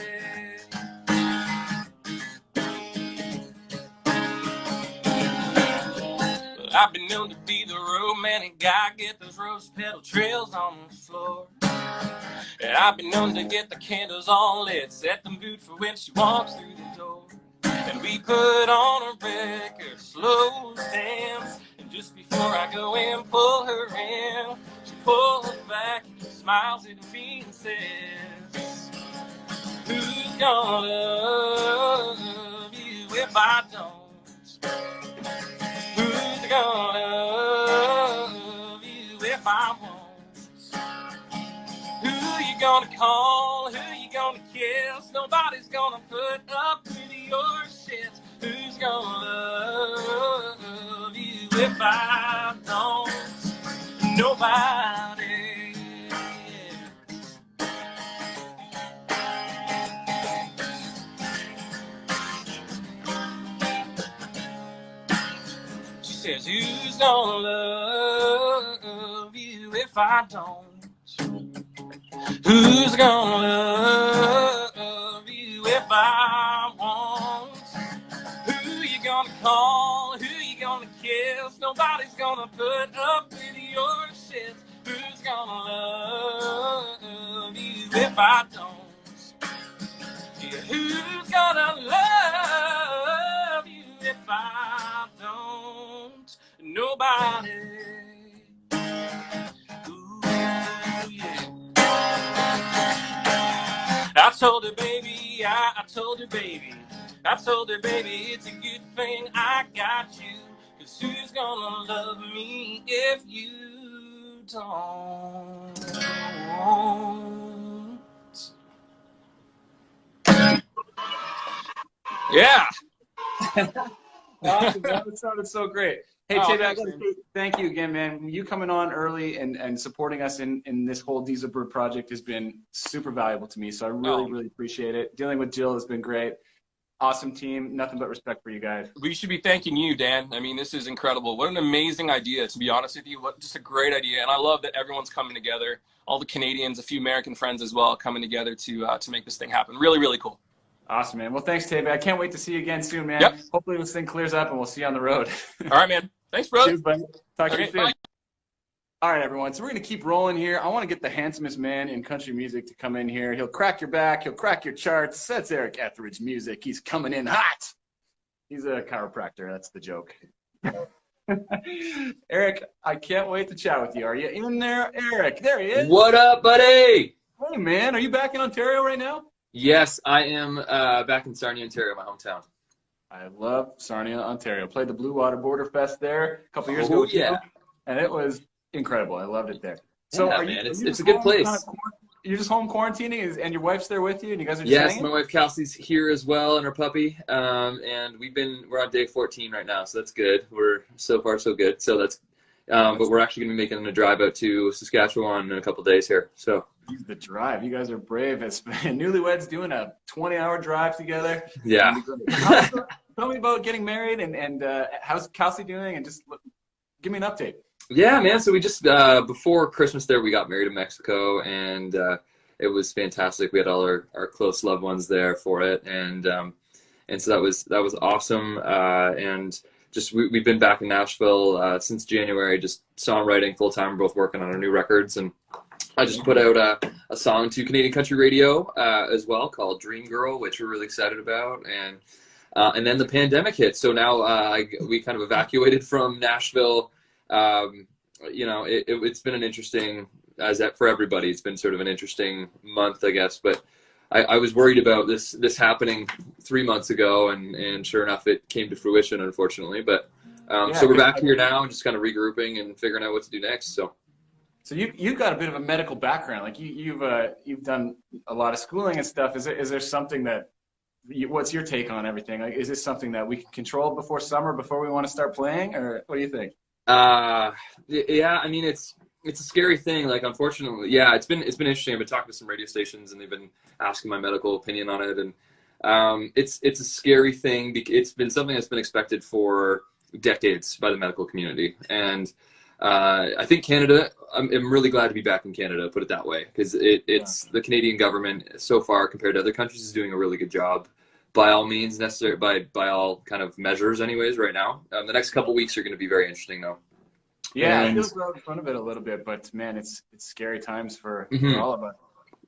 Well, I've been known to be the romantic guy, get those rose petal trails on the floor. And I've been known to get the candles all lit, set the mood for when she walks through the door. And we put on a record, slow dance. And just before I go and pull her in, she pulls back, smiles at me and says, who's gonna love you if I don't? Who's gonna love you if I won't? Who you gonna call? Who you gonna kiss? Nobody's gonna put up with your shit. Who's gonna love you if I don't? Nobody. She says, who's gonna love you if I don't? Who's gonna love you if I won't? Who you gonna call? Who you gonna kiss? Nobody's gonna put up with your shit. Who's gonna love you if I don't? Yeah, who's gonna love you if I don't? Nobody. I told her, baby, I told her, baby, I told her, baby, it's a good thing I got you, 'cause who's gonna love me if you don't? Yeah. Awesome, man. That sounded so great. Hey, Oh, Taylor, thanks, man. thank you again, man. You coming on early and supporting us in this whole Diesel Brew project has been super valuable to me. So I really appreciate it. Dealing with Jill has been great. Awesome team. Nothing but respect for you guys. We should be thanking you, Dan. I mean, this is incredible. What an amazing idea, to be honest with you. What just a great idea. And I love that everyone's coming together. All the Canadians, a few American friends as well, coming together to make this thing happen. Really, really cool. Awesome, man. Well, thanks, Taylor. I can't wait to see you again soon, man. Yep. Hopefully this thing clears up and we'll see you on the road. All right, man. Thanks, brother. Cheers, buddy. Talk to you Okay, soon. bye. All right, everyone. So we're going to keep rolling here. I want to get the handsomest man in country music to come in here. He'll crack your back. He'll crack your charts. That's Eric Etheridge music. He's coming in hot. He's a chiropractor. That's the joke. Eric, I can't wait to chat with you. Are you in there, Eric? There he is. What up, buddy? Hey, man. Are you back in Ontario right now? Yes, I am back in Sarnia, Ontario, my hometown. I love Sarnia, Ontario. Played the Blue Water Border Fest there a couple years ago. Oh, yeah. And it was incredible. I loved it there. So Yeah, are man, you it's just a good home place. You're just home quarantining, and your wife's there with you, and you guys are just Yes, hanging? my wife Kelsey's here as well, and her puppy. And we're on day 14 right now, so that's good. We're so far so good. So that's But we're actually going to be making a drive out to Saskatchewan in a couple days here. So the drive. You guys are brave. As newlyweds doing a 20-hour drive together. yeah. Tell me about getting married and how's Kelsey doing, and just give me an update. Yeah, man. So we just before Christmas there, we got married in Mexico, and it was fantastic. We had all our close loved ones there for it, and so that was awesome. And just we've been back in Nashville since January, just songwriting full time. We're both working on our new records, and I just put out a song to Canadian Country Radio as well called Dream Girl, which we're really excited about. And then the pandemic hit, so now we kind of evacuated from Nashville. It's been an interesting, for everybody, it's been sort of an interesting month, I guess. But I was worried about this happening 3 months ago, and sure enough, it came to fruition, unfortunately. But so we're back here now and just kind of regrouping and figuring out what to do next. So you've got a bit of a medical background, like you've done a lot of schooling and stuff. Is there something that what's your take on everything? Like, is this something that we can control before summer, before we want to start playing, or what do you think? Yeah, I mean, it's a scary thing. Like, unfortunately, yeah, it's been interesting. I've been talking to some radio stations, and they've been asking my medical opinion on it, and it's a scary thing. It's been something that's been expected for decades by the medical community, and I think Canada. I'm really glad to be back in Canada. Put it that way, because it's the Canadian government so far compared to other countries is doing a really good job. By all means, necessary by all kind of measures, anyways. Right now, the next couple of weeks are going to be very interesting, though. Yeah, I feel out in front of it a little bit, but man, it's scary times for all of us.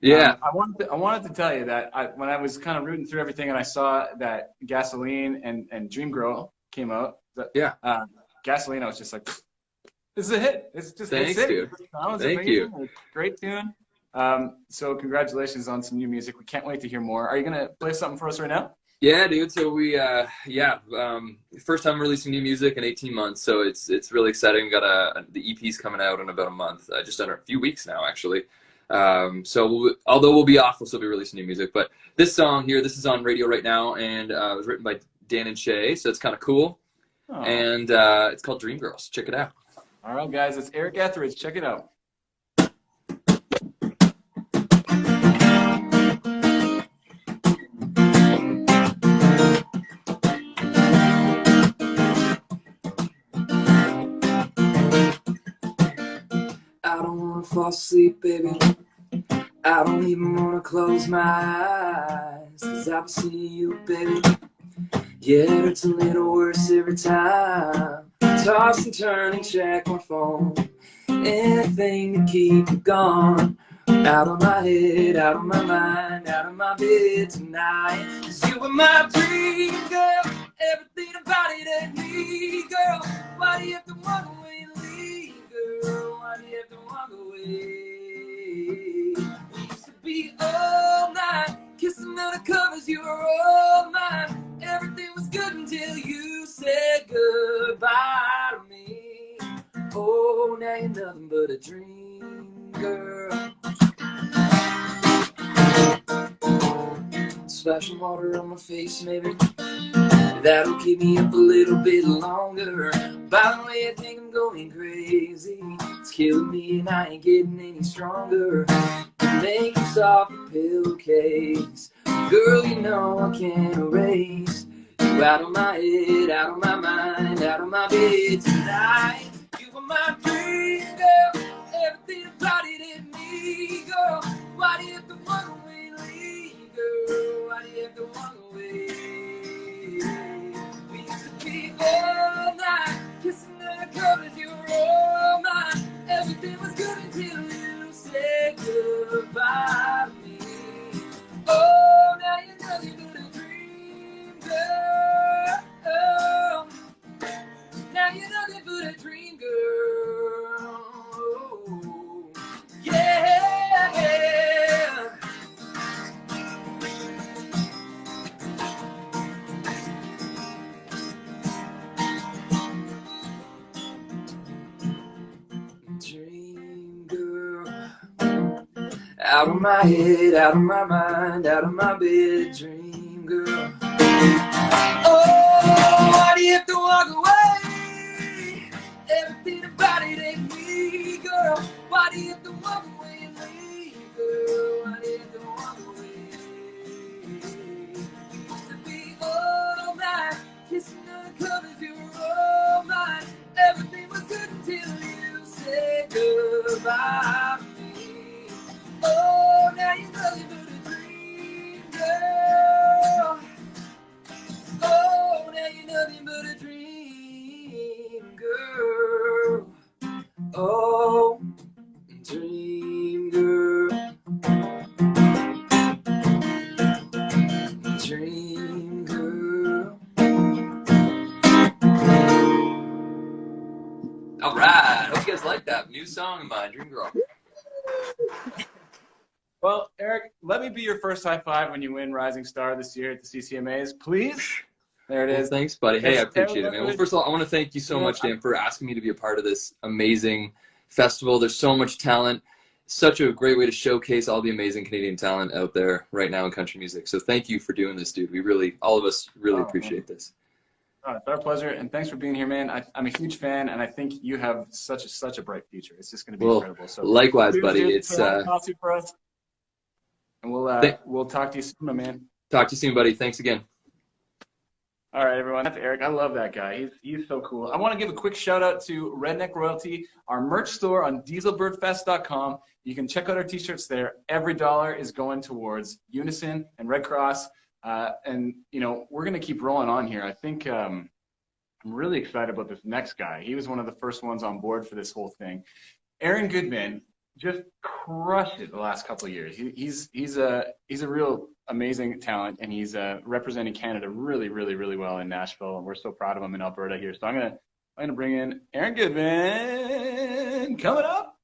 Yeah, I wanted to tell you that when I was kind of rooting through everything, and I saw that Gasoline and Dream Girl came out. Gasoline, I was just like, this is a hit. It's just thanks, dude. Thank you. It's a great tune. So congratulations on some new music. We can't wait to hear more. Are you gonna play something for us right now? Yeah, dude. So we, first time releasing new music in 18 months. So it's really exciting. We got the EP's coming out in about a month, just under a few weeks now, actually. So although we'll be off, we'll still be releasing new music. But this song here, this is on radio right now, and it was written by Dan and Shay. So it's kind of cool. Oh. And it's called Dream Girls. Check it out. All right, guys. It's Eric Etheridge. Check it out. Fall asleep, baby. I don't even wanna close my eyes, 'cause I've been seeing you, baby. Yeah, it hurts a little worse every time. Toss and turn and check my phone. Anything to keep you gone. Out of my head, out of my mind, out of my bed tonight. 'Cause you were my dream girl, everything about it and me, girl. Why do you have to walk away and leave, girl? Why do you have to walk away? We used to be all night, kissing under covers, you were all mine. Everything was good until you said goodbye to me. Oh, now you're nothing but a dream girl. Splashing water on my face, maybe that'll keep me up a little bit longer. By the way, I think I'm going crazy. It's killing me and I ain't getting any stronger. Make you soft pillowcase. Girl, you know I can't erase you out of my head, out of my mind, out of my bed tonight. You were my dream girl, everything about it in me, girl. Why do you have to walk away and leave, girl? Why do you have to walk away? We used to be all night, kissing under covers, you were all mine. Everything was good until you said goodbye to me. Oh, now you're nothing but a dream girl. Now you're nothing but a dream girl. Yeah. Dream girl. Out of my head, out of my mind, out of my bed, dream girl. Oh, why do you have to walk away? Everything about it Why do you have to walk away and leave, girl? Why do you have to walk away? You used to be all mine, kissing the covers, you were all mine. Everything was good until you said goodbye to me. Oh, now you're nothing but a dream, girl. Oh, now you're nothing but a dream, girl. Oh, dream girl. Dream girl. All right. Hope you guys like that new song of mine, Dream Girl. Well, Eric, let me be your first high five when you win Rising Star this year at the CCMAs, please. There it Well, is. thanks, buddy. Hey, I appreciate it, man. Well, Everybody- first of all, I want to thank you so much, Dan, for asking me to be a part of this amazing festival. There's so much talent. Such a great way to showcase all the amazing Canadian talent out there right now in country music. So thank you for doing this, dude. We really, all of us really appreciate this. Oh, it's our pleasure, and thanks for being here, man. I'm a huge fan, and I think you have such a bright future. It's just going to be incredible. So likewise, please buddy. do It's say hi to Coffee for us, and we'll talk to you soon, my man. Talk to you soon, buddy. Thanks again. All right, everyone. That's Eric. I love that guy. He's so cool. I want to give a quick shout out to Redneck Royalty, our merch store on dieselbirdfest.com. You can check out our t-shirts there. Every dollar is going towards Unison and Red Cross. And, you know, we're going to keep rolling on here. I think I'm really excited about this next guy. He was one of the first ones on board for this whole thing. Aaron Goodman just crushed it the last couple of years. He's a real amazing talent, and he's representing Canada really well in Nashville, and we're so proud of him in Alberta here. So I'm gonna bring in Aaron Goodman. Coming up.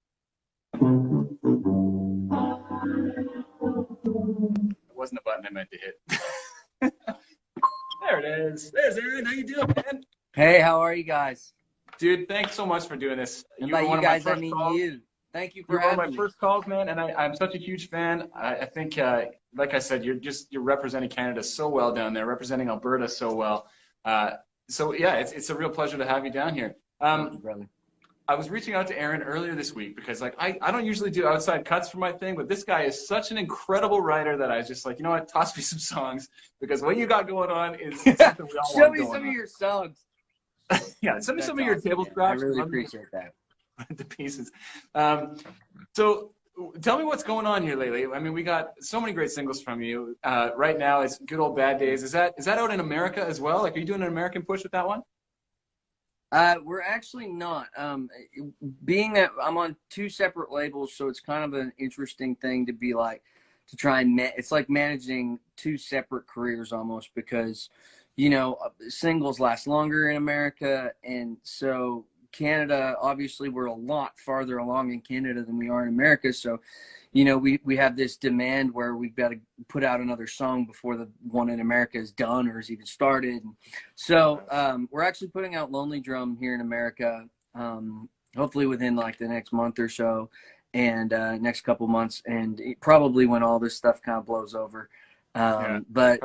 It wasn't a button I meant to hit. There it is. There's Aaron. How you doing, man? Hey, how are you guys? Dude, thanks so much for doing this. And You by were one you of my guys, I first mean calls. you. Thank you for You're one of having my me. first calls, man, and I'm such a huge fan. I think, like I said, you're representing Canada so well down there, representing Alberta so well. So yeah, it's a real pleasure to have you down here. Thank you, brother. I was reaching out to Aaron earlier this week because like I don't usually do outside cuts for my thing, but this guy is such an incredible writer that I was just like, you know what, toss me some songs because what you got going on is something we all Show want me going some on. of your songs. Yeah, send me That's some of your awesome, table man. scraps. I really appreciate that. To pieces. So tell me what's going on here lately. I mean, we got so many great singles from you. Right now, it's Good Old Bad Days. Is that out in America as well? Like, are you doing an American push with that one? We're actually not. Being that I'm on two separate labels, so it's kind of an interesting thing to be like, to try and it's like managing two separate careers almost, because, you know, singles last longer in America, and so Canada, obviously we're a lot farther along in Canada than we are in America, so you know, we have this demand where we've got to put out another song before the one in America is done or is even started. So we're actually putting out Lonely Drum here in America, hopefully within like the next month or so, and next couple months, and probably when all this stuff kind of blows over. But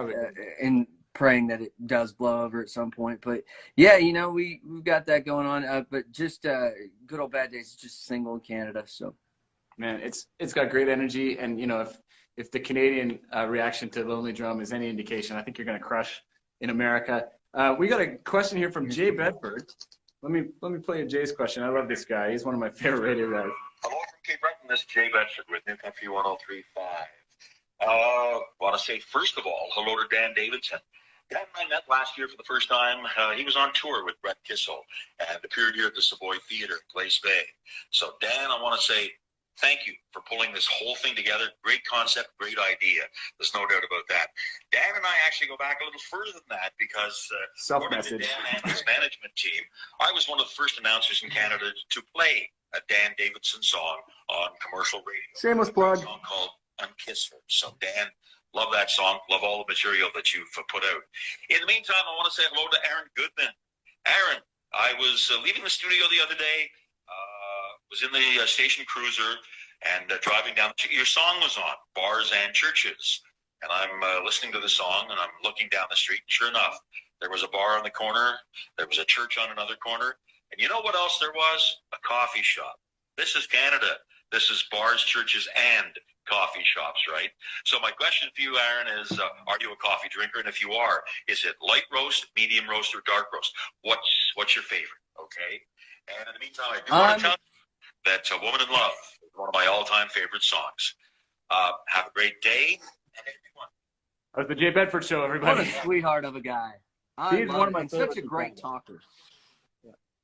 and praying that it does blow over at some point. But yeah, you know, we've got that going on. But just Good Old Bad Days is just a single in Canada, so. Man, it's got great energy, and you know, if the Canadian reaction to Lonely Drum is any indication, I think you're going to crush in America. We got a question here from Jay Bedford. Let me play you Jay's question. I love this guy. He's one of my favorite radio guys. Hello from Cape Breton. This is Jay Bedford with New Country 103.5. Want to say first of all, hello to Dan Davidson. Dan and I met last year for the first time. He was on tour with Brett Kissel and appeared here at the Savoy Theatre in Place Bay. So Dan, I want to say thank you for pulling this whole thing together. Great concept, great idea. There's no doubt about that. Dan and I actually go back a little further than that because according to Dan and his management team, I was one of the first announcers in Canada to play a Dan Davidson song on commercial radio. Shameless plug. A song called Unkiss Her. So Dan, love that song. Love all the material that you've put out. In the meantime, I want to say hello to Aaron Goodman. Aaron, I was leaving the studio the other day. Was in the station cruiser and driving down. Your song was on, Bars and Churches. And I'm listening to the song, and I'm looking down the street. And sure enough, there was a bar on the corner. There was a church on another corner. And you know what else there was? A coffee shop. This is Canada. This is bars, churches, and coffee shops, right? So my question for you, Aaron, is are you a coffee drinker? And if you are, is it light roast, medium roast, or dark roast? What's your favorite? Okay. And in the meantime, I do want to tell you that "Woman in Love" is one of my all-time favorite songs. Have a great day. That was the Jay Bedford Show, everybody. What a sweetheart of a guy. I He's love one of it. my And such a favorites great in talker.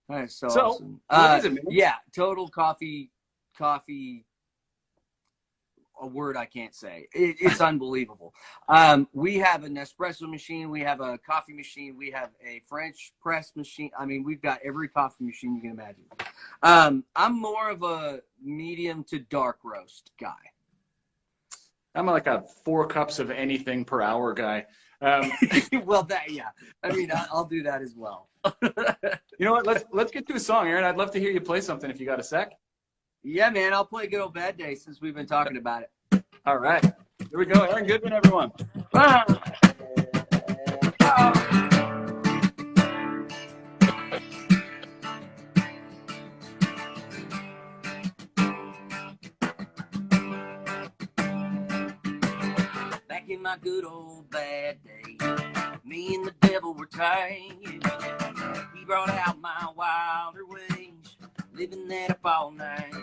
That is so, So, awesome. what is it, man? Yeah, total coffee, a word I can't say. It's unbelievable. We have an espresso machine. We have a coffee machine. We have a French press machine. I mean, we've got every coffee machine you can imagine. I'm more of a medium to dark roast guy. I'm like a 4 cups of anything per hour guy. Well, yeah. I mean, I'll do that as well. You know what? Let's get to a song, Aaron. I'd love to hear you play something if you got a sec. Yeah, man. I'll play Good Old Bad Day since we've been talking about it. All right. Here we go. Aaron Goodman, everyone. Back in my good old bad day, me and the devil were tight. He brought out my wilder ways, living that up all night.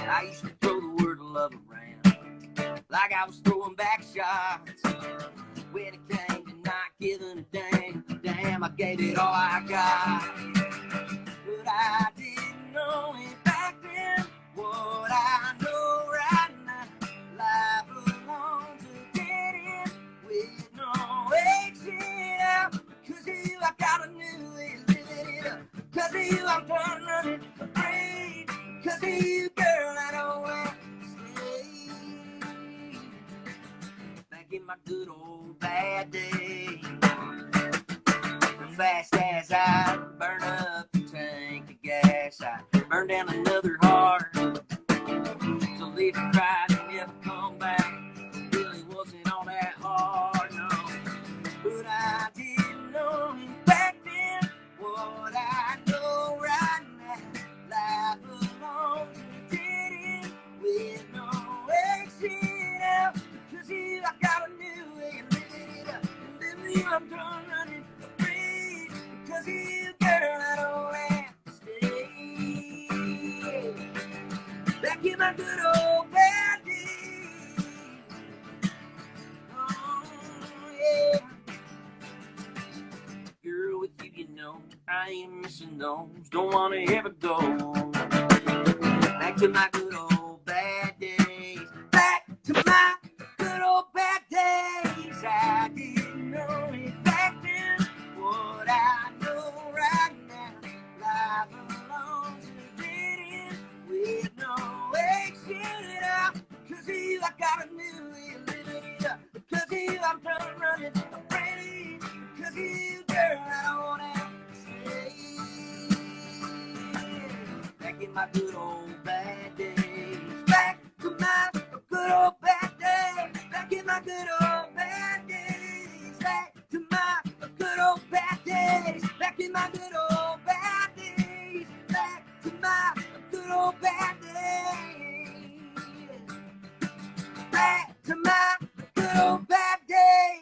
I used to throw the word love around like I was throwing back shots. When it came to not giving a damn, I gave it all I got. But I didn't know it back then, what I know right now. Life belongs to dead end with no exit out. Cause of you, I got a new way of living it up. Cause of you, I'm done running afraid. Cause of you, girl, I don't want to stay. Back in my good old bad day, fast as I burn up the tank of gas, I burn down another heart. So leave it cried and never come back. Really wasn't all that hard, no. But I didn't know it back then, what I know right now. Life belongs to dead end with no exit out. Cause you, I got a new way of living it up. And living, I'm done running free. Cause of you, girl, I don't have to stay. Back in my good old bad days. Oh, yeah. Girl, with you, you know, I ain't missing those. Don't wanna ever go back to my good old bad days. Back to my good old bad days. I didn't know it back then, what I know right now. Life belongs to dead end with no exit out. Cause of you, I got a new way of living it up. Cause of you, I'm done running afraid. Cause of you, girl, I don't wanna stay. Back in my good old bad days. Back to my good old bad days. Back in my good old bad days. Back to my good old bad days. Back in my good old bad days. Back to my good old bad days. Back to my good old bad days.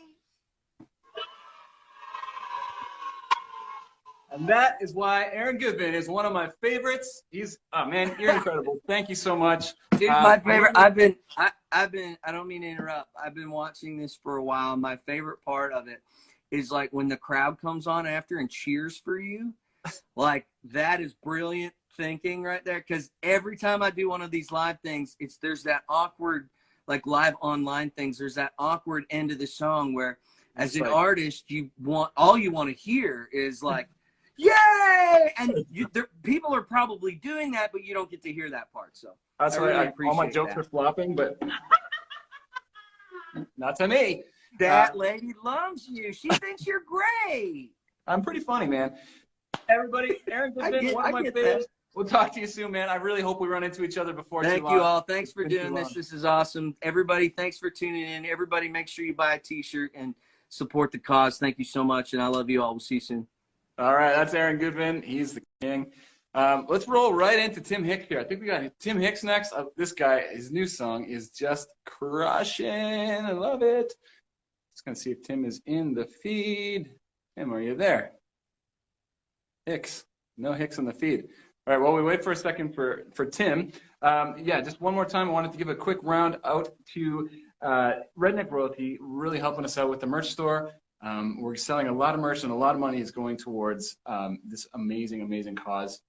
And that is why Aaron Goodman is one of my favorites. He's, oh man, you're incredible. Thank you so much. Dude, my favorite, I've been, I don't mean to interrupt. I've been watching this for a while. My favorite part of it is like when the crowd comes on after and cheers for you. Like that is brilliant thinking right there. Cause every time I do one of these live things, there's that awkward, like live online things. There's that awkward end of the song where as an artist, all you want to hear is like, yay! And people are probably doing that, but you don't get to hear that part. So that's I right. really appreciate all my jokes are flopping, but not to me. That lady loves you. She thinks you're great. I'm pretty funny, man. Everybody, Aaron Goodman, one of my favorites. We'll talk to you soon, man. I really hope we run into each other before too long. Thank you all. Thanks for doing this. This is awesome. Everybody, thanks for tuning in. Everybody, make sure you buy a t-shirt and support the cause. Thank you so much, and I love you all. We'll see you soon. All right, that's Aaron Goodman. He's the king. Let's roll right into Tim Hicks here. I think we got Tim Hicks next. This guy, his new song is just crushing. I love it. Just gonna see if Tim is in the feed. Tim, are you there? Hicks. No Hicks on the feed. All right, well, we wait for a second for Tim. Yeah, just one more time, I wanted to give a quick round out to Redneck Royalty, really helping us out with the merch store. We're selling a lot of merch, and a lot of money is going towards this amazing, amazing cause.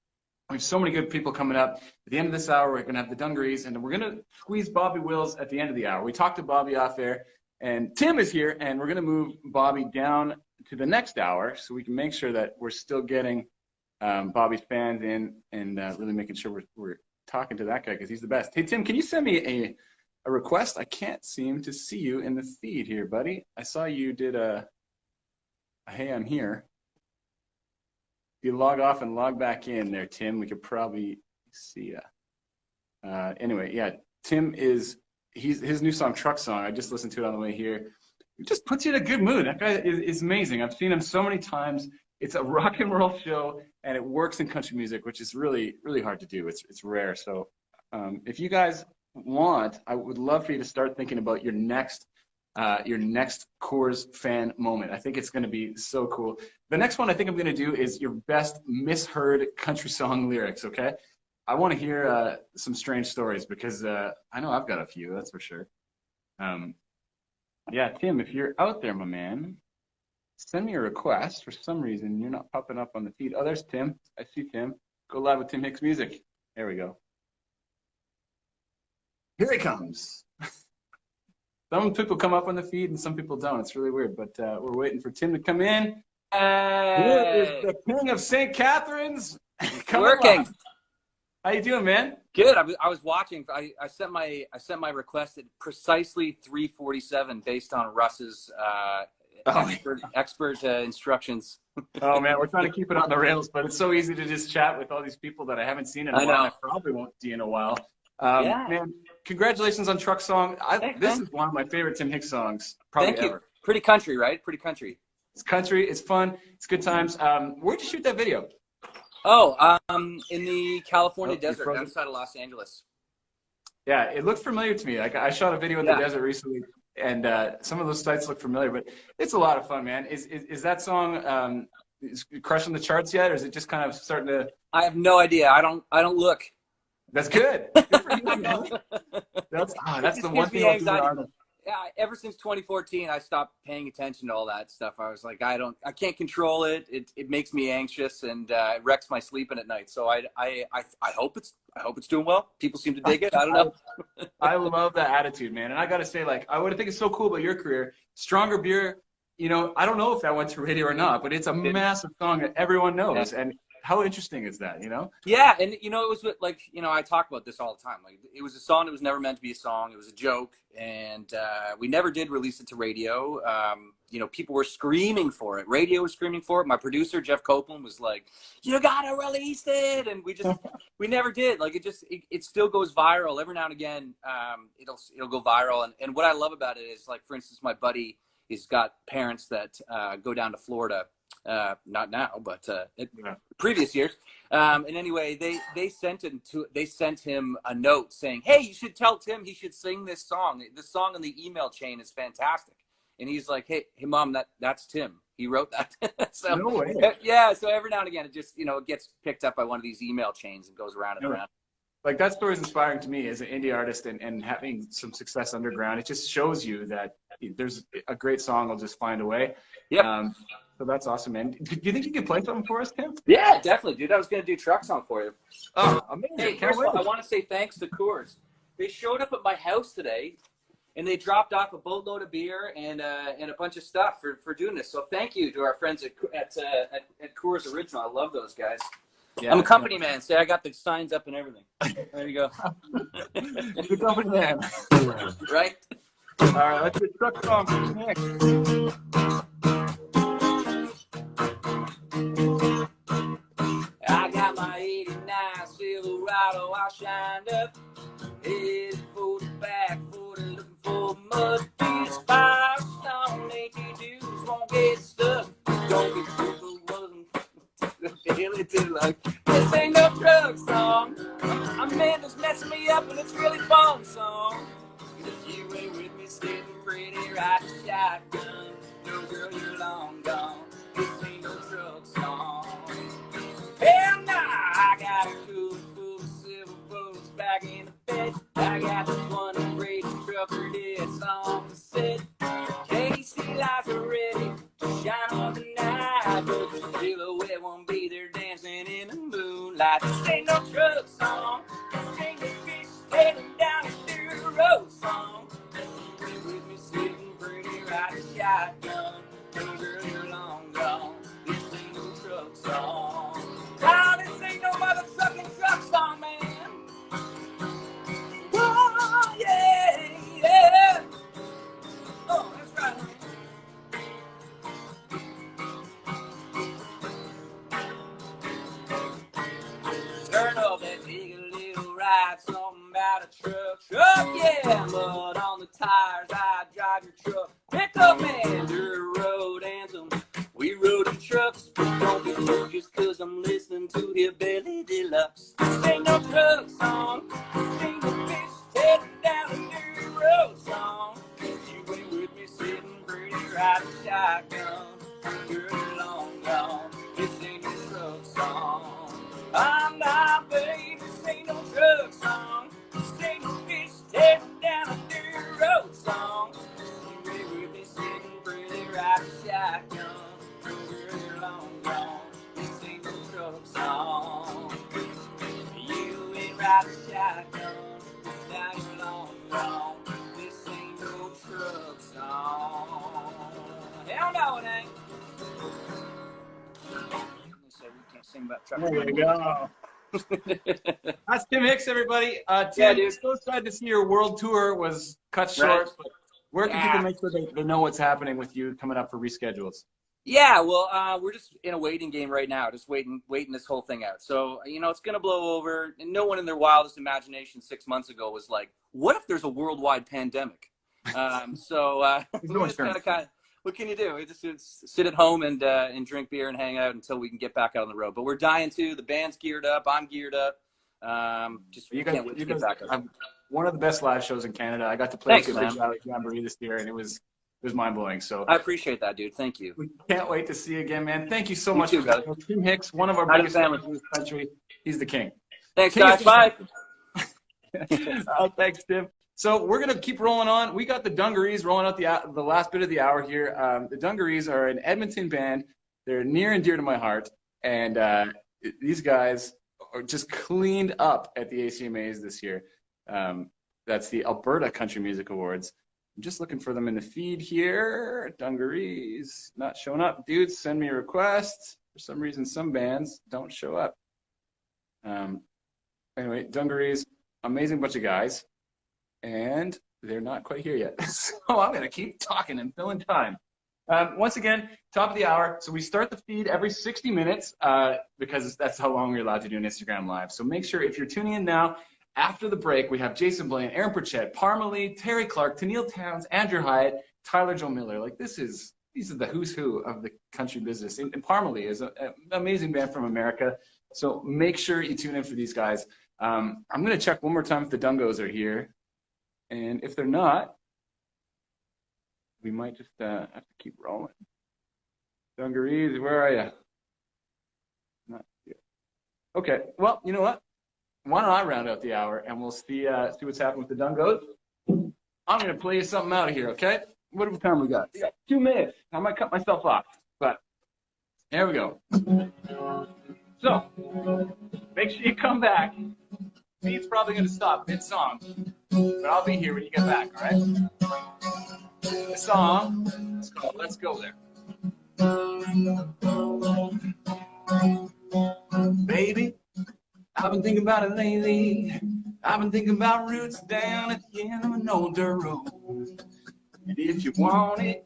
We have so many good people coming up. At the end of this hour, we're going to have the Dungarees, and we're going to squeeze Bobby Wills at the end of the hour. We talked to Bobby off air, and Tim is here, and we're going to move Bobby down to the next hour so we can make sure that we're still getting Bobby's fans in and really making sure we're talking to that guy because he's the best. Hey, Tim, can you send me a request? I can't seem to see you in the feed here, buddy. I saw you did a hey, I'm here. If you log off and log back in there, Tim, we could probably see you. Anyway, yeah, Tim his new song, Truck Song, I just listened to it on the way here. It just puts you in a good mood. That guy is amazing. I've seen him so many times. It's a rock and roll show, and it works in country music, which is really, really hard to do. It's rare. So if you guys want, I would love for you to start thinking about your next Coors fan moment. I think it's going to be so cool. The next one I think I'm going to do is your best misheard country song lyrics, okay? I want to hear some strange stories because I know I've got a few, that's for sure. Yeah, Tim, if you're out there, my man, send me a request. For some reason, you're not popping up on the feed. Oh, there's Tim. I see Tim. Go live with Tim Hicks Music. There we go. Here he comes. Some people come up on the feed and some people don't. It's really weird, but we're waiting for Tim to come in. Here is the King of St. Catharines. Working. How you doing, man? Good. I was watching. I sent my request at precisely 3:47 based on Russ's expert instructions. Oh man, we're trying to keep it on the rails, but it's so easy to just chat with all these people that I haven't seen in a while. I probably won't see in a while. Yeah. Man, congratulations on Truck Song. This is one of my favorite Tim Hicks songs, probably Thank you. ever. Pretty country, right? Pretty country. It's country. It's fun. It's good times. Where'd you shoot that video? Oh, in the California desert outside of Los Angeles. Yeah, it looked familiar to me. Like I shot a video in the desert recently, and some of those sites look familiar. But it's a lot of fun, man. Is that song is crushing the charts yet, or is it just kind of starting to? I have no idea. I don't look. That's good. Good for you, man. That's the one thing. Yeah, ever since 2014, I stopped paying attention to all that stuff. I was like, I can't control it. It makes me anxious and it wrecks my sleeping at night. So I hope it's doing well. People seem to dig it. I don't know. I love that attitude, man. And I got to say, like, what I think is so cool about your career, Stronger Beer, you know, I don't know if that went to radio or not, but it's a massive song that everyone knows. And how interesting is that, you know? Yeah, and you know, it was like, you know, I talk about this all the time. Like, it was a song that was never meant to be a song. It was a joke, and we never did release it to radio. You know, people were screaming for it. Radio was screaming for it. My producer, Jeff Copeland, was like, "You gotta release it," and we never did. Like, it still goes viral every now and again. It'll go viral, and what I love about it is, like, for instance, my buddy, he's got parents that go down to Florida. Not now, but previous years. And anyway, they sent him a note saying, "Hey, you should tell Tim he should sing this song. This song in the email chain is fantastic." And he's like, "Hey, mom, that's Tim. He wrote that." So, no way. Yeah. So every now and again, it just, you know, it gets picked up by one of these email chains and goes around and around. Like, that story is inspiring to me as an indie artist, and having some success underground. It just shows you that there's a great song will just find a way. Yeah. So that's awesome, man. Do you think you could play something for us, Tim? Yeah, definitely, dude. I was gonna do Truck Song for you. Oh, amazing! Hey, first of all, I want to say thanks to Coors. They showed up at my house today, and they dropped off a boatload of beer and a bunch of stuff for doing this. So thank you to our friends at Coors Original. I love those guys. Yeah, I'm a company man. Say, I got the signs up and everything. There you go. You're a company man. Right? All right, let's get Truck Song next. I got my 89 Silverado all shined up. Headed for the back, looking for mud. These Firestone AT2s won't get stuck. Don't get people wasn't. This ain't no man that's messing me up and it's really fun song. If you ain't with me sitting pretty right shotgun, no girl, you're long gone. This ain't no truck song. Hell nah, I got a cool full of silver folks back in the bed. I got this one great trucker that's on the set. KC lights are ready to shine on the night, but the silhouette won't be there dancing in the moonlight. This ain't no truck song. This ain't no fish sailing down through the road song. You ain't with me sitting pretty right shotgun. No girl, you're long gone. This ain't no truck song. Oh, this ain't no motherfucking truck song, man. Oh, yeah, yeah. Oh, that's right. Turn up that big little ride, something about a truck, yeah. Mud on the tires, I drive your truck. Pick up man, dirt road anthem. We rode in trucks, don't be fooled just cause I'm listening to Hillbilly Deluxe. This ain't no truck song, this ain't no fish heading down a dirt road song. You ain't with me sitting pretty riding shotgun. Girl, you're long gone, this ain't no truck song. I'm not, baby, this ain't no truck song. This ain't no fish heading down a dirt road song. You ain't with me sitting pretty riding shotgun. Girl, you're long gone. This ain't no truck song. You ain't riding shotgun. Now you're long gone. This ain't no truck song. Hell no, it ain't. So we can't sing about truck. There you go. That's Tim Hicks, everybody. Tim, Yeah, dude. So sad to see your world tour was cut short. Right. But where can people make sure they know what's happening with you coming up for reschedules? Yeah, well, we're just in a waiting game right now, just waiting this whole thing out. So, it's going to blow over. And no one in their wildest imagination 6 months ago was like, what if there's a worldwide pandemic? We just kind of, what can you do? We just sit at home and drink beer and hang out until we can get back out on the road. But we're dying to. The band's geared up. I'm geared up. Can't wait to get back out. One of the best live shows in Canada. I got to play Thanks, with man. Valley Jamboree this year, and it was mind blowing. So I appreciate that, dude. Thank you. We can't wait to see you again, man. Thank you so You much too, for brother. Tim Hicks, one of our biggest fans in this country. He's the king. Thanks, King guys. Bye. Thanks, Tim. So we're gonna keep rolling on. We got the Dungarees rolling out the last bit of the hour here. The Dungarees are an Edmonton band. They're near and dear to my heart, and these guys are just cleaned up at the ACMAs this year. That's the Alberta Country Music Awards. I'm just looking for them in the feed here. Dungarees not showing up. Dudes, send me a request. For some reason, some bands don't show up. Anyway, Dungarees, amazing bunch of guys. And they're not quite here yet. So I'm going to keep talking and filling time. Once again, top of the hour. So we start the feed every 60 minutes because that's how long we're allowed to do an Instagram Live. So make sure if you're tuning in now, after the break, we have Jason Blaine, Aaron Pritchett, Parmalee, Terry Clark, Tennille Towns, Andrew Hyatt, Tyler Joe Miller. Like these are the who's who of the country business. And Parmalee is an amazing band from America. So make sure you tune in for these guys. I'm going to check one more time if the Dungos are here. And if they're not, we might just have to keep rolling. Dungarees, where are you? Not here. Okay, well, you know what? Why don't I round out the hour and we'll see what's happening with the Dungos. I'm going to play you something out of here, okay? What time we got? We got 2 minutes. I might cut myself off, but there we go. So, make sure you come back. Feed's probably going to stop mid-song, but I'll be here when you get back, all right? The song is called Let's Go There. Baby, I've been thinking about it lately. I've been thinking about roots down at the end of an old dirt road. And if you want it,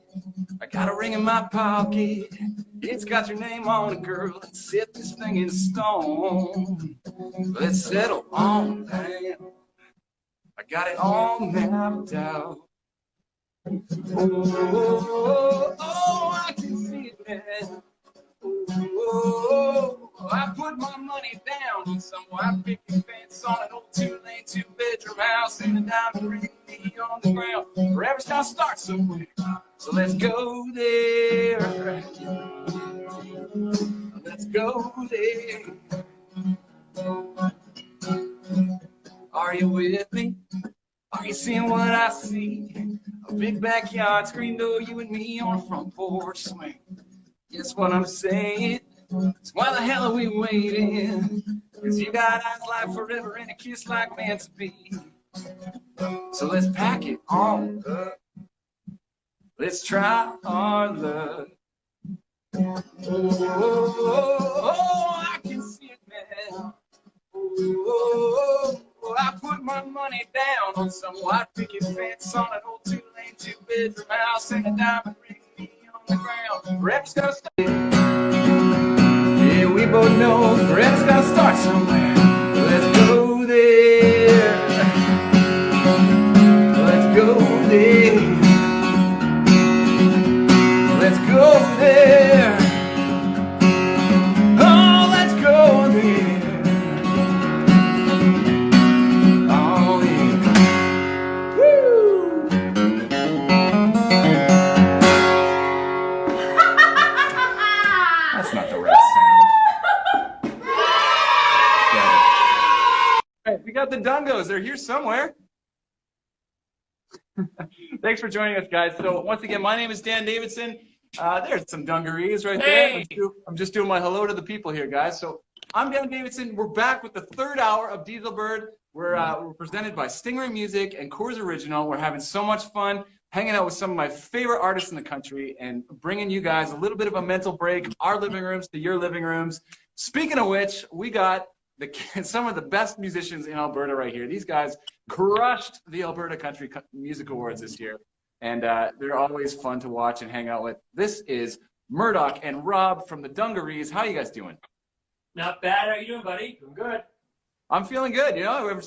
I got a ring in my pocket. It's got your name on it, girl. Let's set this thing in stone. Let's settle on down. I got it all mapped out. Oh, I can see it now. Oh, I put my money down on some white picket fence on an old 2-lane, 2-bedroom house and a diamond ring on the ground. Forever's gotta start somewhere, so let's go there. Let's go there. Are you with me? Are you seeing what I see? A big backyard, screen door, you and me on a front porch swing. Guess what I'm saying? So why the hell are we waiting? 'Cause you got eyes like forever and a kiss like meant to be. So let's pack it all up. Let's try our luck. Oh, I can see it now. Oh, I put my money down on some white picket fence on an old 2-lane, 2-bedroom house and a diamond ring on the ground. Forever's gotta start. Yeah, we both know forever's gotta start somewhere. Let's go there. Let's go there. Let's go there. Oh, let's go there. Oh, yeah. Woo! That's not the right sound. All right, we got the Dungos. They're here somewhere. Thanks for joining us, guys. So once again, my name is Dan Davidson. There's some dungarees right there. I'm just doing my hello to the people here, guys. So I'm Dan Davidson. We're back with the third hour of Diesel Bird. We're presented by Stingray Music and Coors Original. We're having so much fun hanging out with some of my favorite artists in the country and bringing you guys a little bit of a mental break, our living rooms to your living rooms. Speaking of which, we got some of the best musicians in Alberta right here. These guys crushed the Alberta Country Music Awards this year, and they're always fun to watch and hang out with. This is Murdoch and Rob from the Dungarees. How you guys doing? Not bad. How you doing, buddy? I'm good. I'm feeling good. You know, we're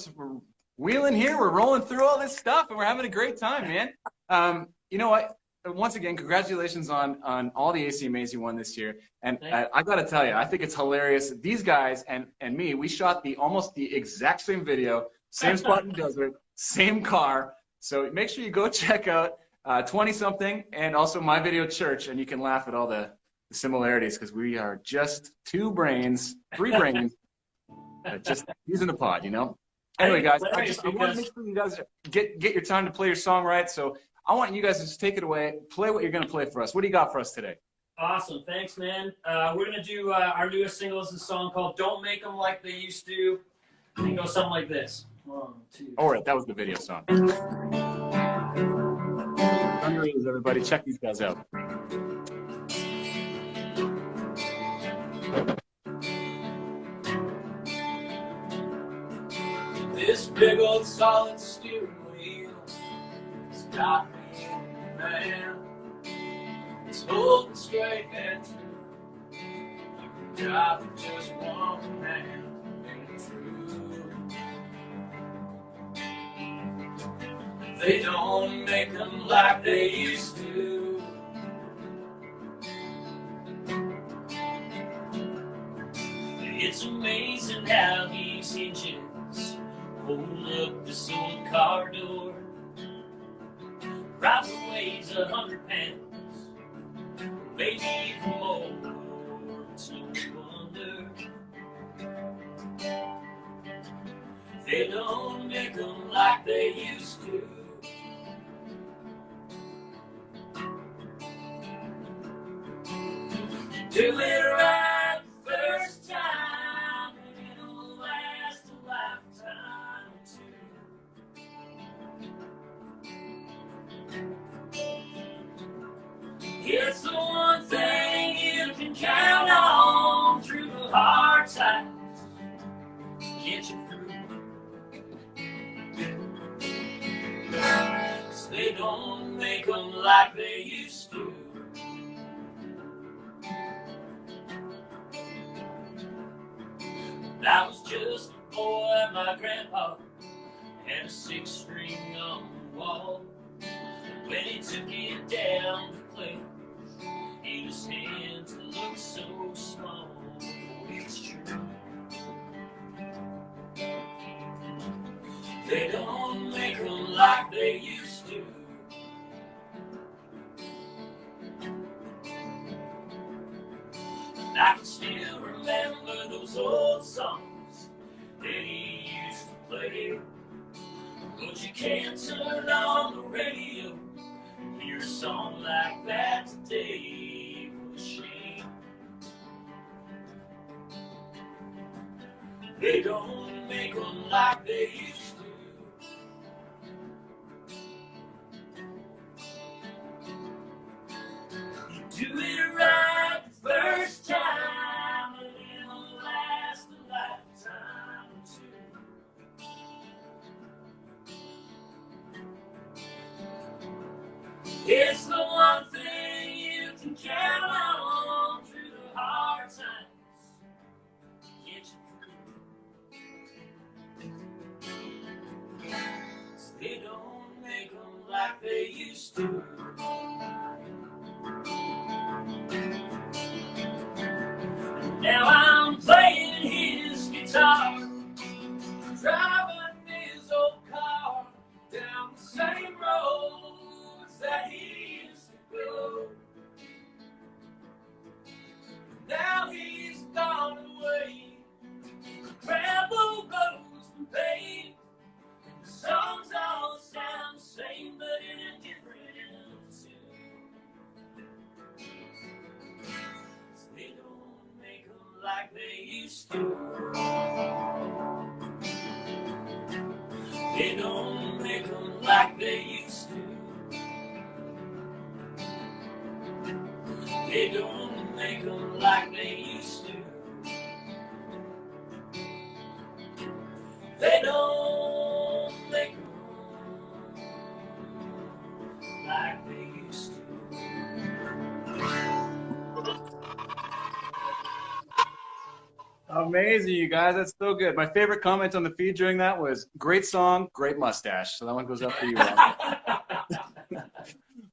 wheeling here. We're rolling through all this stuff, and we're having a great time, man. You know what? Once again, congratulations on all the ACMAs you won this year. And I got to tell you, I think it's hilarious. These guys and me, we shot almost the exact same video, same spot in the desert, same car. So make sure you go check out 20-something and also My Video Church, and you can laugh at all the similarities because we are just three brains, just using the pod, you know? Anyway, guys, I want to make sure you guys get your time to play your song right. So I want you guys to just take it away, play what you're going to play for us. What do you got for us today? Awesome. Thanks, man. We're going to do our newest single. Is a song called Don't Make Them Like They Used To. It goes something like this. 1, 2. All right, that was the video song. Dungarees, everybody. Check these guys out. This big old solid steering wheel has got me in the man. It's holding straight and true. You can drive with just one hand and true. They don't make them like they used to. It's amazing how these engines hold up this old car door. Driver weighs 100 pounds, maybe even more. It's no wonder they don't make them like they used to. Do it right the first time, and it'll last a lifetime too. It's the one thing you can count on through the hard times. Get you through. 'Cause they don't make them like they used to. I was just a boy, my grandpa had a 6-string on the wall. When he took it down to play, his hands looked so small. it's true. They don't make them like they used to. I can still remember those old songs that he used to play. But you can't turn on the radio, hear a song like that today. What a shame. They don't make them like they used to. You do it right the first time, and it'll last a lifetime or two. It's the one thing you can count on through the hard times. Get you through. So they don't make them like they used to. Now I'm playing his guitar, driving his old car down the same roads that he used to go. Now he's gone away, the gravel roads from pain. The songs all sound the same, but in a different tune. So they don't make them like they used to. They don't make them like they used to. They don't make them like they used to. They don't make them like they used to. Amazing, you guys. That's so good. My favorite comment on the feed during that was, great song, great mustache. So that one goes up for you, Rob.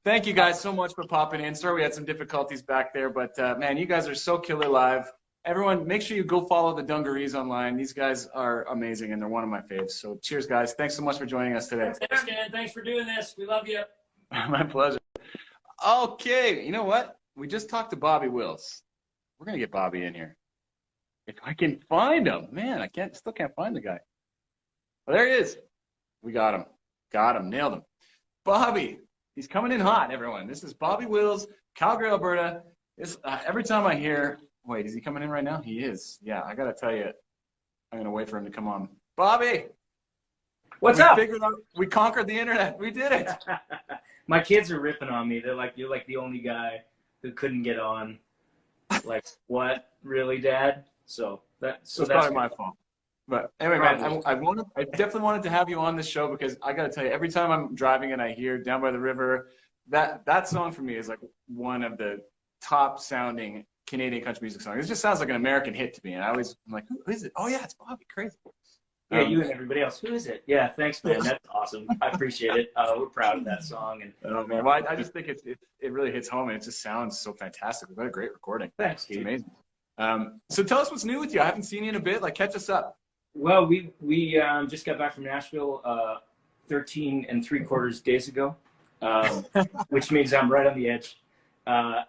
Thank you guys so much for popping in. Sorry we had some difficulties back there, but man, you guys are so killer live. Everyone, make sure you go follow the Dungarees online. These guys are amazing, and they're one of my faves. So cheers, guys. Thanks so much for joining us today. Thanks, Dan. Thanks for doing this. We love you. My pleasure. Okay, you know what? We just talked to Bobby Wills. We're going to get Bobby in here. If I can find him. Man, still can't find the guy. Well, there he is. We got him. Got him. Nailed him. Bobby. He's coming in hot, everyone. This is Bobby Wills, Calgary, Alberta. Every time I hear, wait, is he coming in right now? He is. Yeah, I got to tell you, I'm going to wait for him to come on. Bobby. What's up? We conquered the internet. We did it. My kids are ripping on me. They're like, you're like the only guy who couldn't get on. Like, what? Really, Dad? So that's probably my fault. But anyway, man, I definitely wanted to have you on this show because I got to tell you, every time I'm driving and I hear Down by the River, that song for me is like one of the top sounding Canadian country music songs. It just sounds like an American hit to me. And I'm like, who is it? Oh, yeah, it's Bobby. Crazy. Yeah, you and everybody else. Who is it? Yeah, thanks, man. That's awesome. I appreciate it. We're proud of that song. And oh, man. Well, I just think it really hits home, and it just sounds so fantastic. We've got a great recording. Thanks, It's amazing. So tell us what's new with you. I haven't seen you in a bit. Like, catch us up. Well, we just got back from Nashville 13 3/4 days ago, which means I'm right on the edge.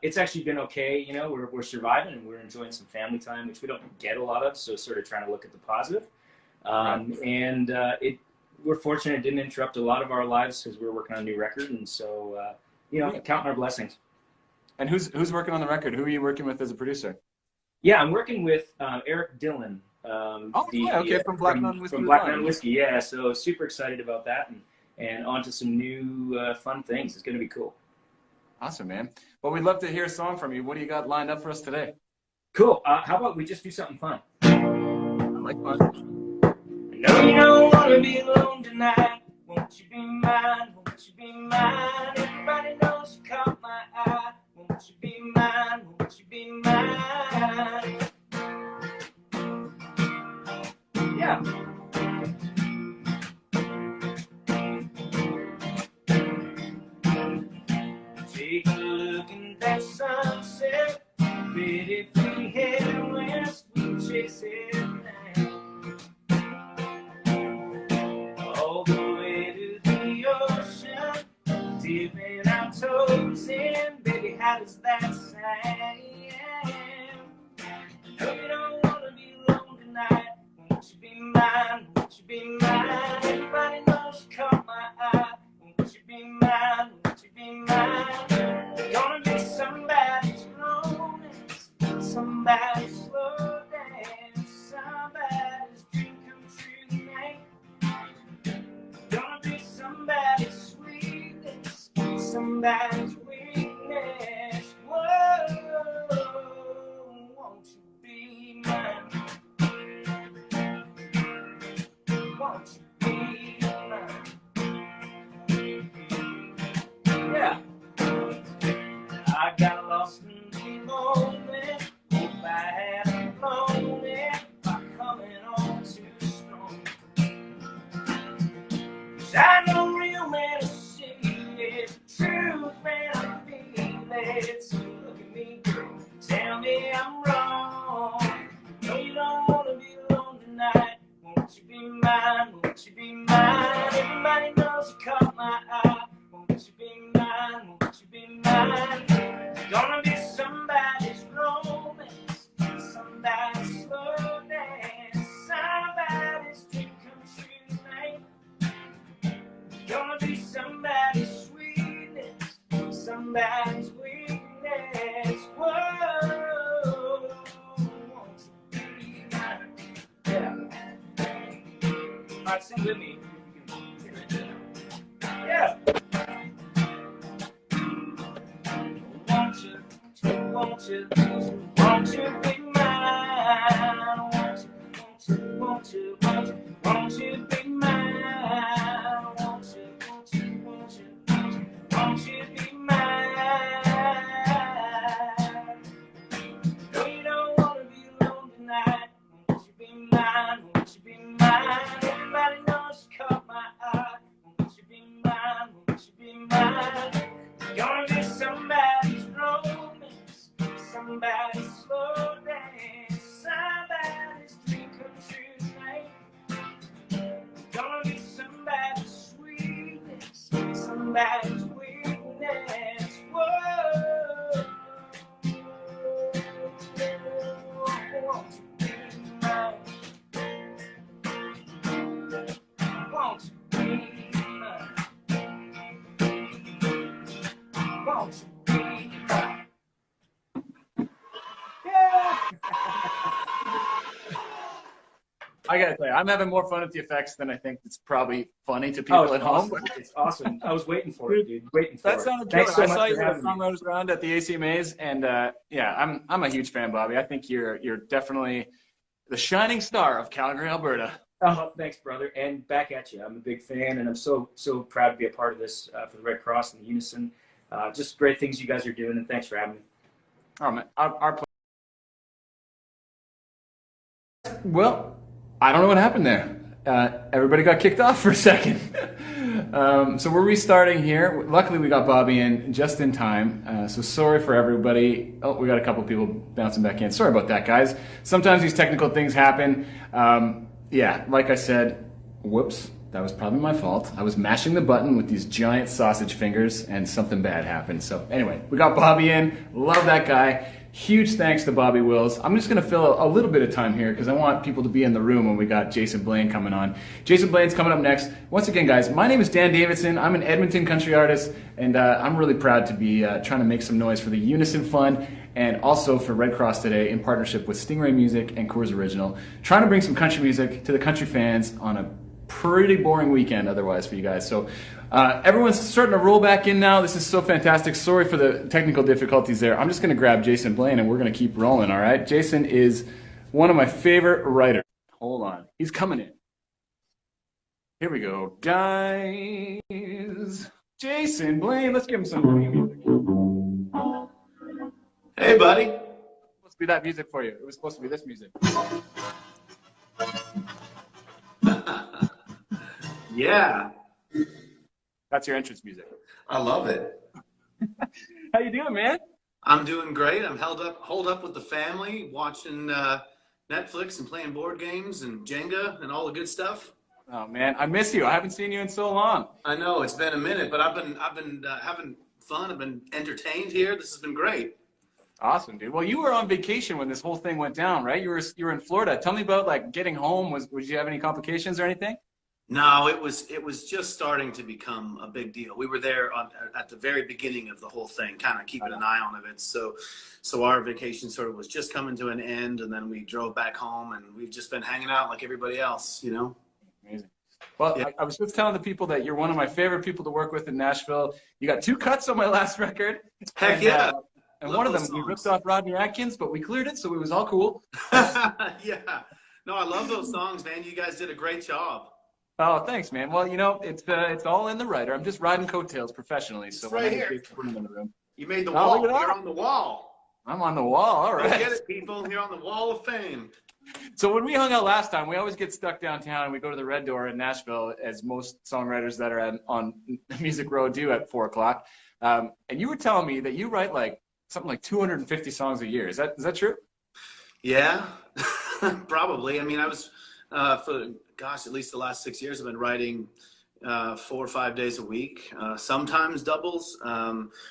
It's actually been okay. You know, we're surviving and we're enjoying some family time, which we don't get a lot of. So sort of trying to look at the positive. And we're fortunate it didn't interrupt a lot of our lives because we're working on a new record. And so, counting our blessings. And who's working on the record? Who are you working with as a producer? Yeah, I'm working with Eric Dillon. From Black Mountain Whiskey. From Black Mountain Whiskey, yeah. So super excited about that and on to some new fun things. It's going to be cool. Awesome, man. Well, we'd love to hear a song from you. What do you got lined up for us today? Cool. How about we just do something fun? I like fun. I know you don't want to be alone tonight. Won't you be mine? Won't you be mine? Everybody knows you caught my eye. Won't you be mine? Won't you be mine? Yeah. Take a look at that sunset. Bet if we head west, bad as that sounds. No, you don't wanna be alone tonight. Won't you be mine? Won't you be mine? Everybody knows you caught my eye. Won't you be mine? Won't you be mine? You're gonna be somebody's romance, somebody's slow dance, somebody's dream come true tonight. You're gonna be somebody's sweetness, somebody's weakness. Whoa, won't you be mine? Won't you be mine? Yeah. I got lost in the moment. Hope I hadn't blown it by coming on too strong. 'Cause I know real men see it, truth man I feel it. So look at me, girl, tell me I'm wrong. No, you don't wanna be alone tonight. Won't you be mine? Won't you be mine? Everybody knows you caught my eye. Won't you be mine? Won't you be mine? Gonna be somebody's romance, somebody's slow dance, somebody's dream come true tonight. Gonna be somebody's sweetness, somebody's weakness. Whoa, won't you be mine? Yeah. All right, sing with me. Yeah. Won't you, won't you, won't you be mine? Won't you, won't you, won't you, won't you be mine? Won't you, won't you, won't you, won't you be mine? No, you don't wanna be alone tonight. Won't you be mine? Won't you be mine? Everybody knows you caught my eye. Won't you be mine? Won't you be mine? Gonna be somebody's romance, somebody's slow dance, somebody's dream come true tonight. Gonna be somebody's sweetness, somebody's weakness. Whoa, won't you be mine? Won't you be mine? Won't you be mine? Yeah. I gotta tell you, I'm having more fun with the effects than I think it's probably funny to people at home. Awesome. It's awesome. I was waiting for it, dude. Waiting for That it. sounded Thanks good. so I saw much you for at having me. Songwriters Round at the ACMAs, and yeah, I'm a huge fan, Bobby. I think you're definitely the shining star of Calgary, Alberta. Oh, thanks, brother. And back at you. I'm a big fan, and I'm so proud to be a part of this for the Red Cross and the Unison. Just great things you guys are doing, and thanks for having me. Oh man, our well, I don't know what happened there. Everybody got kicked off for a second. So we're restarting here. Luckily, we got Bobby in just in time. So sorry for everybody. Oh, we got a couple people bouncing back in. Sorry about that, guys. Sometimes these technical things happen. Yeah, like I said, whoops, that was probably my fault. I was mashing the button with these giant sausage fingers and something bad happened. So anyway, we got Bobby in. Love that guy. Huge thanks to Bobby Wills. I'm just going to fill a little bit of time here because I want people to be in the room when we got Jason Blaine coming on. Jason Blaine's coming up next. Once again, guys, my name is Dan Davidson. I'm an Edmonton country artist, and I'm really proud to be trying to make some noise for the Unison Fund and also for Red Cross today in partnership with Stingray Music and Coors Original. Trying to bring some country music to the country fans on a pretty boring weekend otherwise for you guys. So everyone's starting to roll back in now. This is so fantastic. Sorry for the technical difficulties there. I'm just going to grab Jason Blaine and we're going to keep rolling, all right? Jason is one of my favorite writers. Hold on. He's coming in. Here we go, guys. Jason Blaine, let's give him some music. Hey, buddy. It was supposed to be that music for you. It was supposed to be this music. Yeah. That's your entrance music. I love it. How you doing, man? I'm doing great. I'm holed up with the family, watching Netflix and playing board games and Jenga and all the good stuff. Oh man, I miss you. I haven't seen you in so long. I know it's been a minute, but I've been having fun. I've been entertained here. This has been great. Awesome, dude. Well, you were on vacation when this whole thing went down, right? You were in Florida. Tell me about like getting home. Would you have any complications or anything? No, it was just starting to become a big deal. We were there at the very beginning of the whole thing, kind of keeping an eye on it. So our vacation sort of was just coming to an end, and then we drove back home, and we've just been hanging out like everybody else, you know. Amazing. Well, Yeah. I was just telling the people that you're one of my favorite people to work with in Nashville. You got 2 cuts on my last record. Heck yeah. And Love one of them, those we songs. ripped off Rodney Atkins, but we cleared it, so it was all cool. Yeah. No, I love those songs, man. You guys did a great job. Oh, thanks, man. Well, you know, it's all in the writer. I'm just riding coattails professionally. So It's right here. in the room. You made the Oh, wall. look at that. You're on the wall. I'm on the wall. All Go right. get it, people. You're on the wall of fame. So when we hung out last time, we always get stuck downtown and we go to the Red Door in Nashville, as most songwriters that are on Music Row do at 4 o'clock. And you were telling me that you write like something like 250 songs a year. Is that true? Yeah, probably. I mean, I was at least the last 6 years, I've been writing 4 or 5 days a week, sometimes doubles.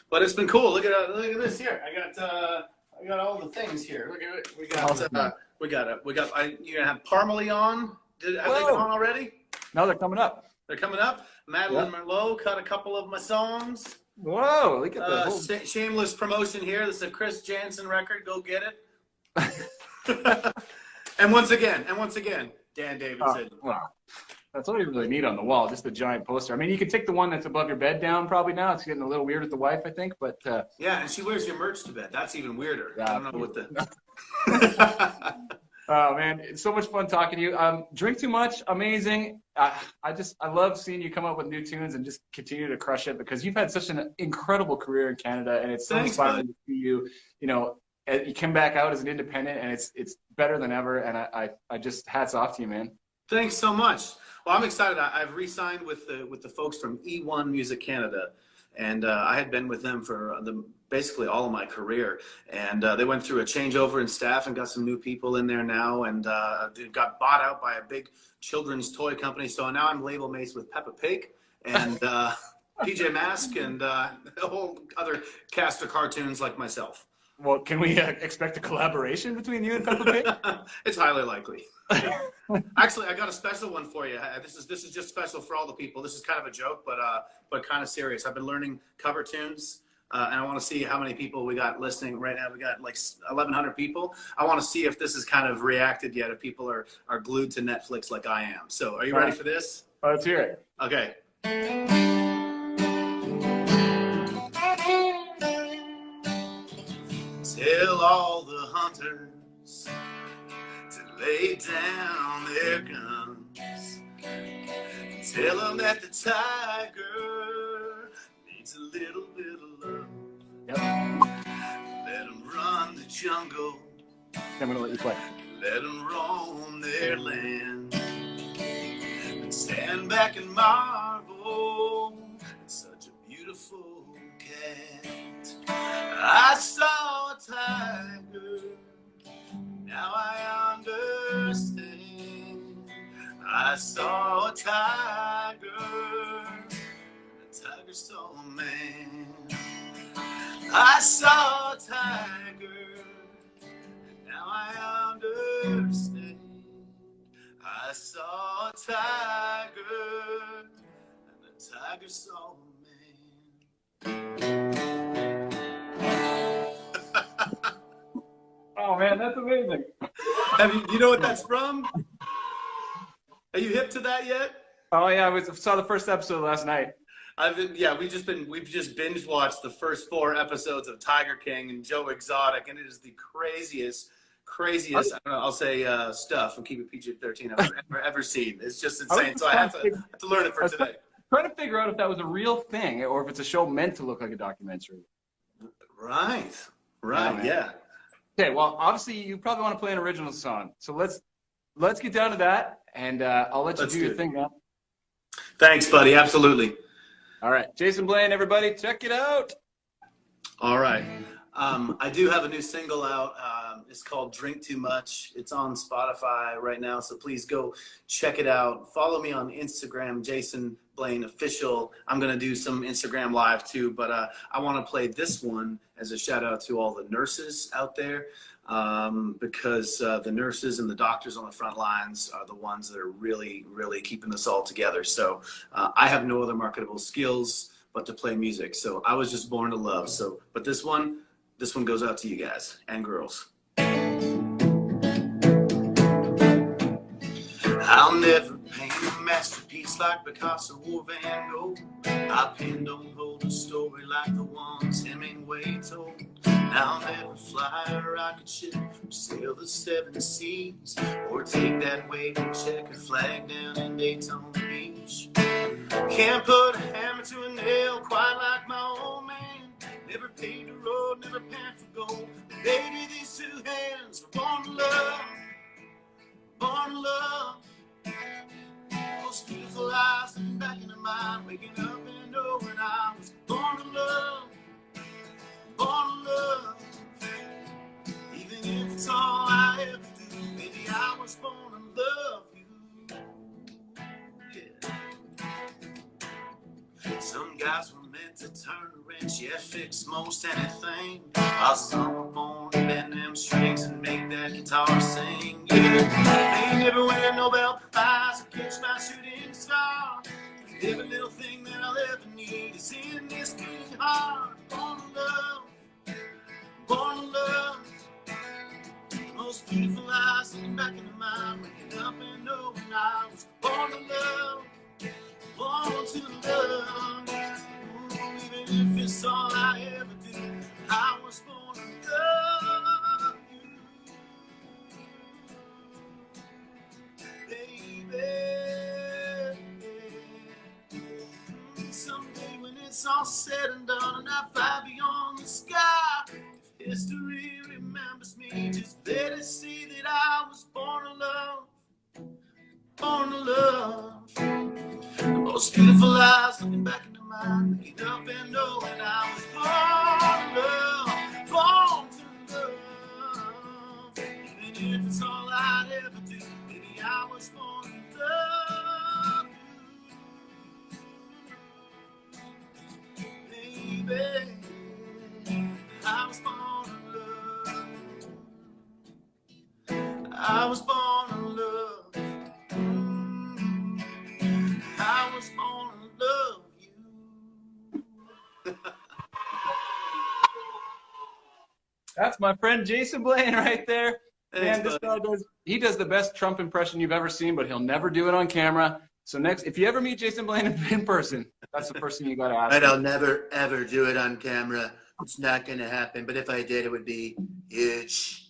But it's been cool. Look at this here. I got all the things here. Look at it. You're gonna have Parmalee on. Have they been on already? No, they're coming up. They're coming up. Madeline Merlot cut a couple of my songs. Whoa, look at that. Whole... Shameless promotion here. This is a Chris Jansen record. Go get it. and once again, Dan Davidson. Wow. That's all you really need on the wall, just a giant poster. I mean, you could take the one that's above your bed down probably now. It's getting a little weird with the wife, I think, but... Yeah, and she wears your merch to bed. That's even weirder. Yeah, I don't know what the... Oh, man, it's so much fun talking to you. Drink Too Much, amazing. I love seeing you come up with new tunes and just continue to crush it, because you've had such an incredible career in Canada, and it's so inspiring to see you, you know, you come back out as an independent, and it's better than ever, and I just hats off to you, man. Thanks so much. Well, I'm excited. I've re-signed with the folks from E1 Music Canada, and I had been with them for basically all of my career. And they went through a changeover in staff and got some new people in there now, and they got bought out by a big children's toy company. So now I'm label mates with Peppa Pig and PJ Masks and a whole other cast of cartoons like myself. Well, can we expect a collaboration between you and Peppa Pig? It's highly likely. Actually, I got a special one for you. This is just special for all the people. This is kind of a joke, but kind of serious. I've been learning cover tunes, and I want to see how many people we got listening right now. We got like 1,100 people. I want to see if this is kind of reacted yet, if people are glued to Netflix like I am. So, are you ready for this? Let's hear it. Okay. Tell all the hunters to lay down their guns. Tell them that the tiger needs a little bit of love. Let them run the jungle. I'm gonna let you play. Let them roam their land. And stand back and marvel at such a beautiful cat. I saw a tiger, now I understand. I saw a tiger saw a man. I saw a tiger, and now I understand. I saw a tiger, and the tiger saw a man. Oh man, that's amazing. You know what that's from? Are you hip to that yet? Oh yeah, I saw the first episode last night. We've just binge watched the first 4 episodes of Tiger King and Joe Exotic, and it is the craziest, I don't know, I'll say stuff and keep it PG-13 I've ever seen. It's just insane. So I have to learn it for today. Trying to figure out if that was a real thing or if it's a show meant to look like a documentary. Right, yeah. Okay, well, obviously you probably want to play an original song, so let's get down to that, and I'll let you do your thing now. Thanks, buddy. Absolutely. All right, Jason Blaine, everybody, check it out. All right. I do have a new single out. It's called Drink Too Much. It's on Spotify right now, so please go check it out. Follow me on Instagram, Jason Blaine Official. I'm going to do some Instagram Live too, but I want to play this one as a shout out to all the nurses out there, because the nurses and the doctors on the front lines are the ones that are really, really keeping this all together. So I have no other marketable skills but to play music. So I was just born to love. So, but this one goes out to you guys and girls. I'll never paint a masterpiece like Picasso or Van Gogh. My pen don't hold a story like the ones Hemingway told. I'll never fly a rocket ship or sail the seven seas or take that waving checkered flag down in Daytona Beach. Can't put a hammer to a nail quite like my old man. Never paved a road, never pant for gold. But baby, these two hands were born to love, born to love. Most beautiful eyes looking back into mine, waking up and know when I was born to love, born to love. Even if it's all I ever do, maybe I was born to love you. Yeah. Some guys were meant to turn a wrench, yeah, fix most anything. While some were born to bend them strings and make that guitar sing. Yeah, they never win a Nobel Prize or catch my shooting star. Every little thing that I'll ever need is in this beating heart. Born to love, born to love. Most beautiful eyes looking back into mine, waking up and knowing I was born to love, born to love. Ooh, even if it's all I ever do, I was born to love you, baby. Someday when it's all said and done and I fly beyond the sky, if history remembers me, just let it see that I was born to love, born to love. The most beautiful eyes looking back into mine, looking up and knowing I was born to love. Even if it's all I'd ever do, maybe I was born to love you, baby. I was born to love. I was born to love. I was born to love you. That's my friend Jason Blaine right there. Thanks, Man, this guy does the best Trump impression you've ever seen, but he'll never do it on camera. So next, if you ever meet Jason Blaine in person, that's the first thing you got to ask. And I'll never, ever do it on camera. It's not going to happen. But if I did, it would be huge.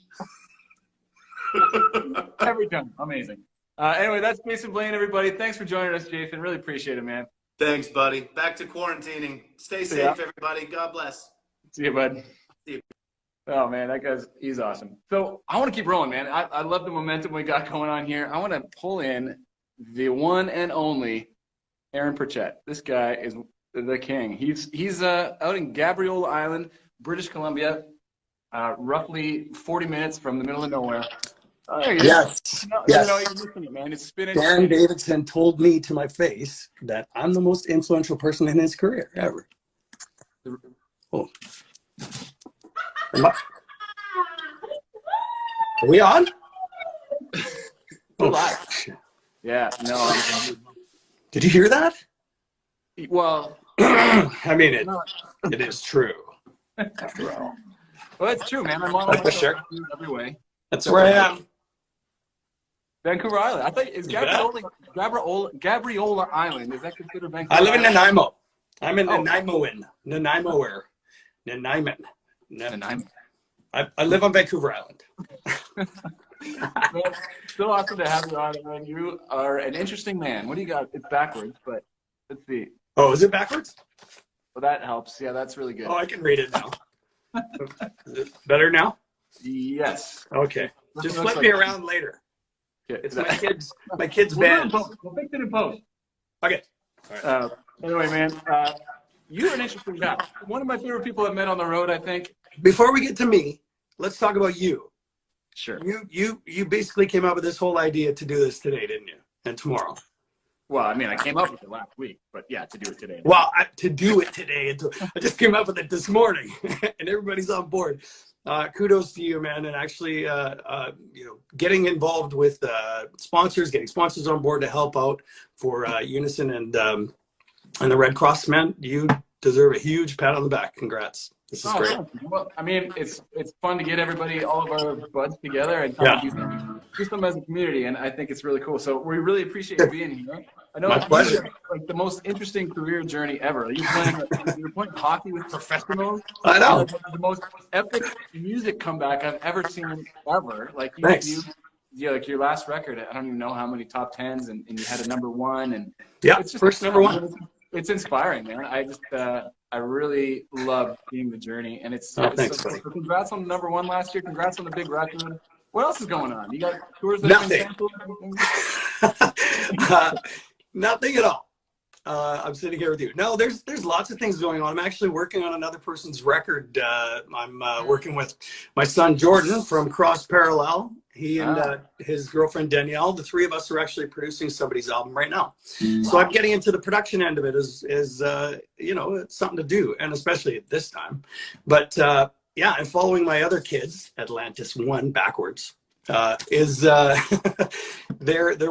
Every time. Amazing. Anyway, that's Jason Blaine, everybody. Thanks for joining us, Jason. Really appreciate it, man. Thanks, buddy. Back to quarantining. Stay safe, everybody. God bless. See you, bud. See you. Oh, man, he's awesome. So I want to keep rolling, man. I love the momentum we got going on here. I want to pull in the one and only Aaron Pritchett. This guy is the king. He's out in Gabriola Island, British Columbia, roughly 40 minutes from the middle of nowhere. There he is. Yes. No, Yes. you're missing it, man. It's spinach. Dan Davidson told me to my face that I'm the most influential person in his career ever. Oh. Are we on? We're live. Yeah, no. Did you hear that? Well, I mean, it is true, after all. Well, it's true, man. I'm on my Sure. every way. That's where I am. Vancouver Island. I think is Gabriola Island. Is that considered Vancouver? I live in Island? Nanaimo. I'm in Oh. Nanaimo. I live on Vancouver Island. Man, so awesome to have you on, man. You are an interesting man. What do you got? It's backwards, but let's see. Oh, is it backwards? Well, that helps. Yeah, that's really good. Oh, I can read it now. Is it better now? Yes. Okay. Just Looks flip me like- around later. Okay. It's my kid's We'll band. fix it in post. Okay. All right. Anyway, man, you're an interesting guy. One of my favorite people I've met on the road, I think. before we get to me, let's talk about you. Sure. You basically came up with this whole idea to do this today, didn't you? And tomorrow. Well, I mean, I came up with it last week, but yeah, to do it today. Well, to do it today. I just came up with it this morning, and everybody's on board. Kudos to you, man, and actually, getting involved with sponsors, getting sponsors on board to help out for Unison and the Red Cross, man. You deserve a huge pat on the back. Congrats. This is great. Well, I mean, it's fun to get everybody, all of our buds together and kind of do something as a community, and I think it's really cool. So we really appreciate you being here. I know My pleasure. You like the most interesting career journey ever. You're playing hockey with professionals. I know. The most epic music comeback I've ever seen ever. Like Thanks. like your last record, I don't even know how many top 10s, and you had a #1, and it's just first #1. It's inspiring, man. I just I really love seeing the journey, and it's thanks, so buddy. cool. Congrats on the #1 last year. Congrats on the big record. What else is going on? You got tours that Nothing. have been canceled? Nothing at all. I'm sitting here with you. No, there's lots of things going on. I'm actually working on another person's record. I'm working with my son Jordan from Cross Parallel. He and his girlfriend Danielle, the three of us are actually producing somebody's album right now. So I'm getting into the production end of it as it's something to do, and especially at this time. But yeah, and following my other kids, Atlantis One backwards, they're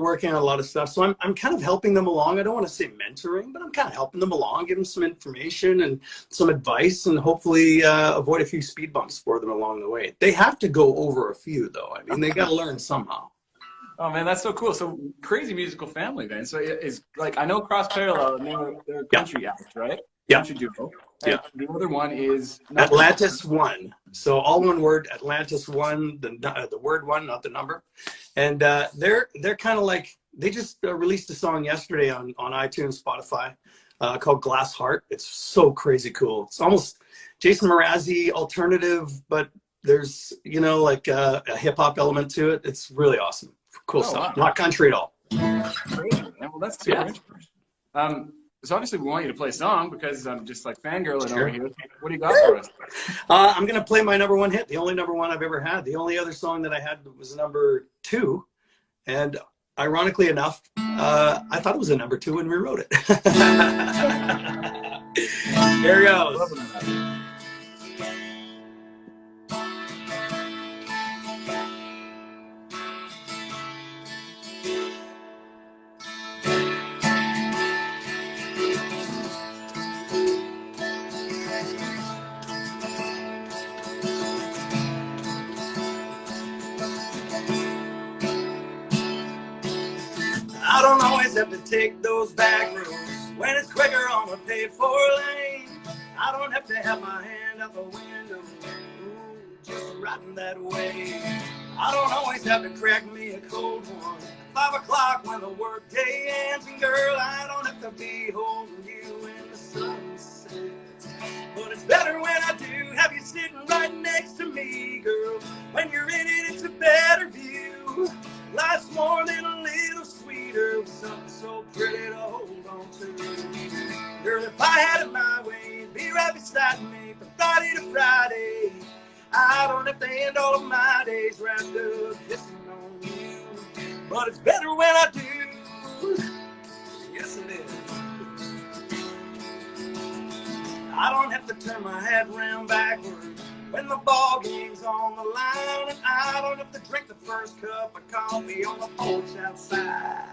working on a lot of stuff. So I'm kind of helping them along. I don't want to say mentoring, but I'm kind of helping them along, giving them some information and some advice, and hopefully avoid a few speed bumps for them along the way. They have to go over a few, though. I mean, they got to learn somehow. Oh man, that's so cool. So crazy musical family, then. So it's like, I know Cross Parallel, they're a country act, right? Yeah. Country duo. Yeah. The other one is Atlantis One. So all one word, Atlantis One, the word one, not the number. And they're kind of like, they just released a song yesterday on iTunes, Spotify, called Glass Heart. It's so crazy cool. It's almost Jason Mrazzi alternative, but there's like a hip hop element to it. It's really awesome. Cool stuff. Wow. Not country at all. Crazy, man. Well, that's super interesting. So obviously we want you to play a song because I'm just like fangirling over here. What do you got for us? I'm going to play my #1 hit, the only #1 I've ever had. The only other song that I had was #2. And ironically enough, I thought it was a #2 when we wrote it. Here it goes. I don't always have to take those back roads when it's quicker on the paid-for lane. I don't have to have my hand out the window, just riding that way. I don't always have to crack me a cold one at 5 o'clock when the workday ends. And girl, I don't have to be holding you in the sunset. But it's better when I do have you sitting right next to me, girl. When you're in it, it's a better view. Life's more than a little sweeter with something so pretty to hold on to. Girl, if I had it my way, you'd be right beside me from Friday to Friday. I don't have to end all of my days wrapped up kissing on you. But it's better when I do. Yes, it is. I don't have to turn my head round backwards when the ball game's on the line. And I don't have to drink the first cup of coffee on the porch outside.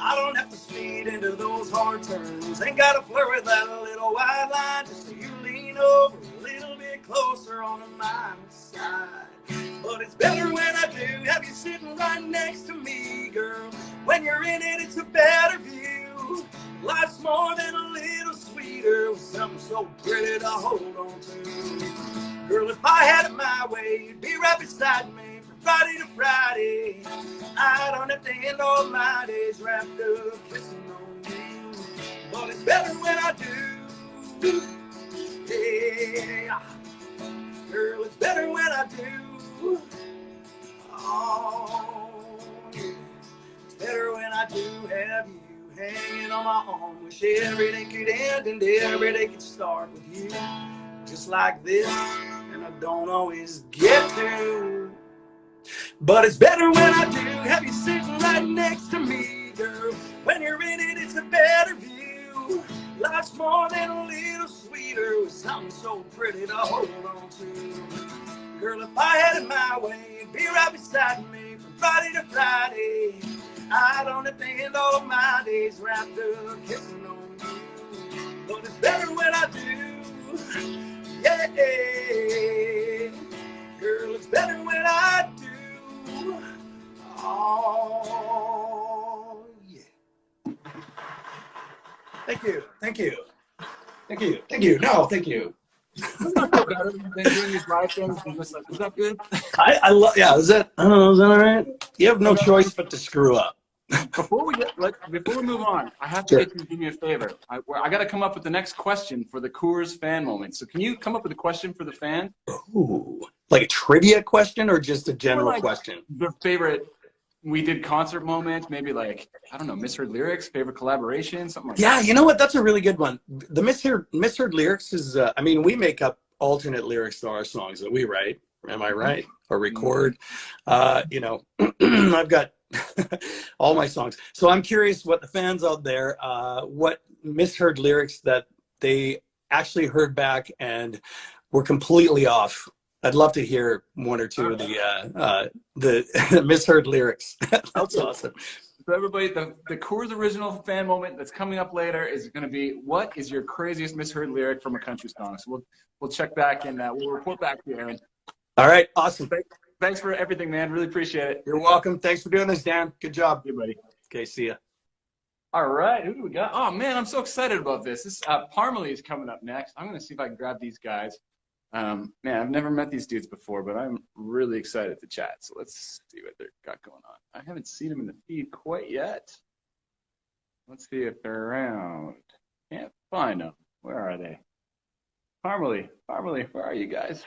I don't have to speed into those hard turns. Ain't got to flirt with that little white line. Just so you lean over a little bit closer on my side. But it's better when I do have you sitting right next to me, girl. When you're in it, it's a better view. Life's more than a little sweeter with something so pretty to hold on to. Girl, if I had it my way, you'd be right beside me from Friday to Friday. I don't have to end all my days wrapped up kissing on you. But it's better when I do. Yeah. Girl, it's better when I do. Oh, yeah. It's better when I do have you hanging on my arm. Wish every day could end and every day could start with you. just like this, and I don't always get to. But it's better when I do have you sitting right next to me, girl. When you're in it, it's a better view. Life's more than a little sweeter with something so pretty to hold on to. Girl, if I had it my way, you'd be right beside me from Friday to Friday. I don't have to end all of my days wrapped up kissing on you. But it's better when I do. Yeah. Girl, it's better when I do. Oh, yeah. Thank you. Thank you. Thank you. Thank you. No, thank you. Doesn't that feel better than doing these live things? Is that good? I love, yeah, is that all right? You have no choice but to screw up. Before we move on, I have to get you to do me a favor. I got to come up with the next question for the Coors fan moment. So can you come up with a question for the fan? Ooh, like a trivia question or just a general question? Their favorite, we did concert moment, maybe like, I don't know, misheard lyrics, favorite collaboration, something like that. Yeah, you know what? That's a really good one. The misheard lyrics is, I mean, we make up alternate lyrics to our songs that we write. Am I right? Or record. You know, I've got all my songs. So I'm curious what the fans out there, what misheard lyrics that they actually heard back and were completely off. I'd love to hear one or two of the misheard lyrics. That's awesome. So everybody, the Coors original fan moment that's coming up later is going to be, what is your craziest misheard lyric from a country song? So we'll check back and we'll report back to you, Aaron. All right, awesome. Thanks for everything, man. Really appreciate it. You're welcome. Thanks for doing this, Dan. Good job. Hey, buddy. Okay, see ya. All right, who do we got? Oh, man, I'm so excited about this. This Parmalee is coming up next. I'm going to see if I can grab these guys. Man, I've never met these dudes before, but I'm really excited to chat. So let's see what they've got going on. I haven't seen them in the feed quite yet. Let's see if they're around. Can't find them. Where are they? Parmalee, where are you guys?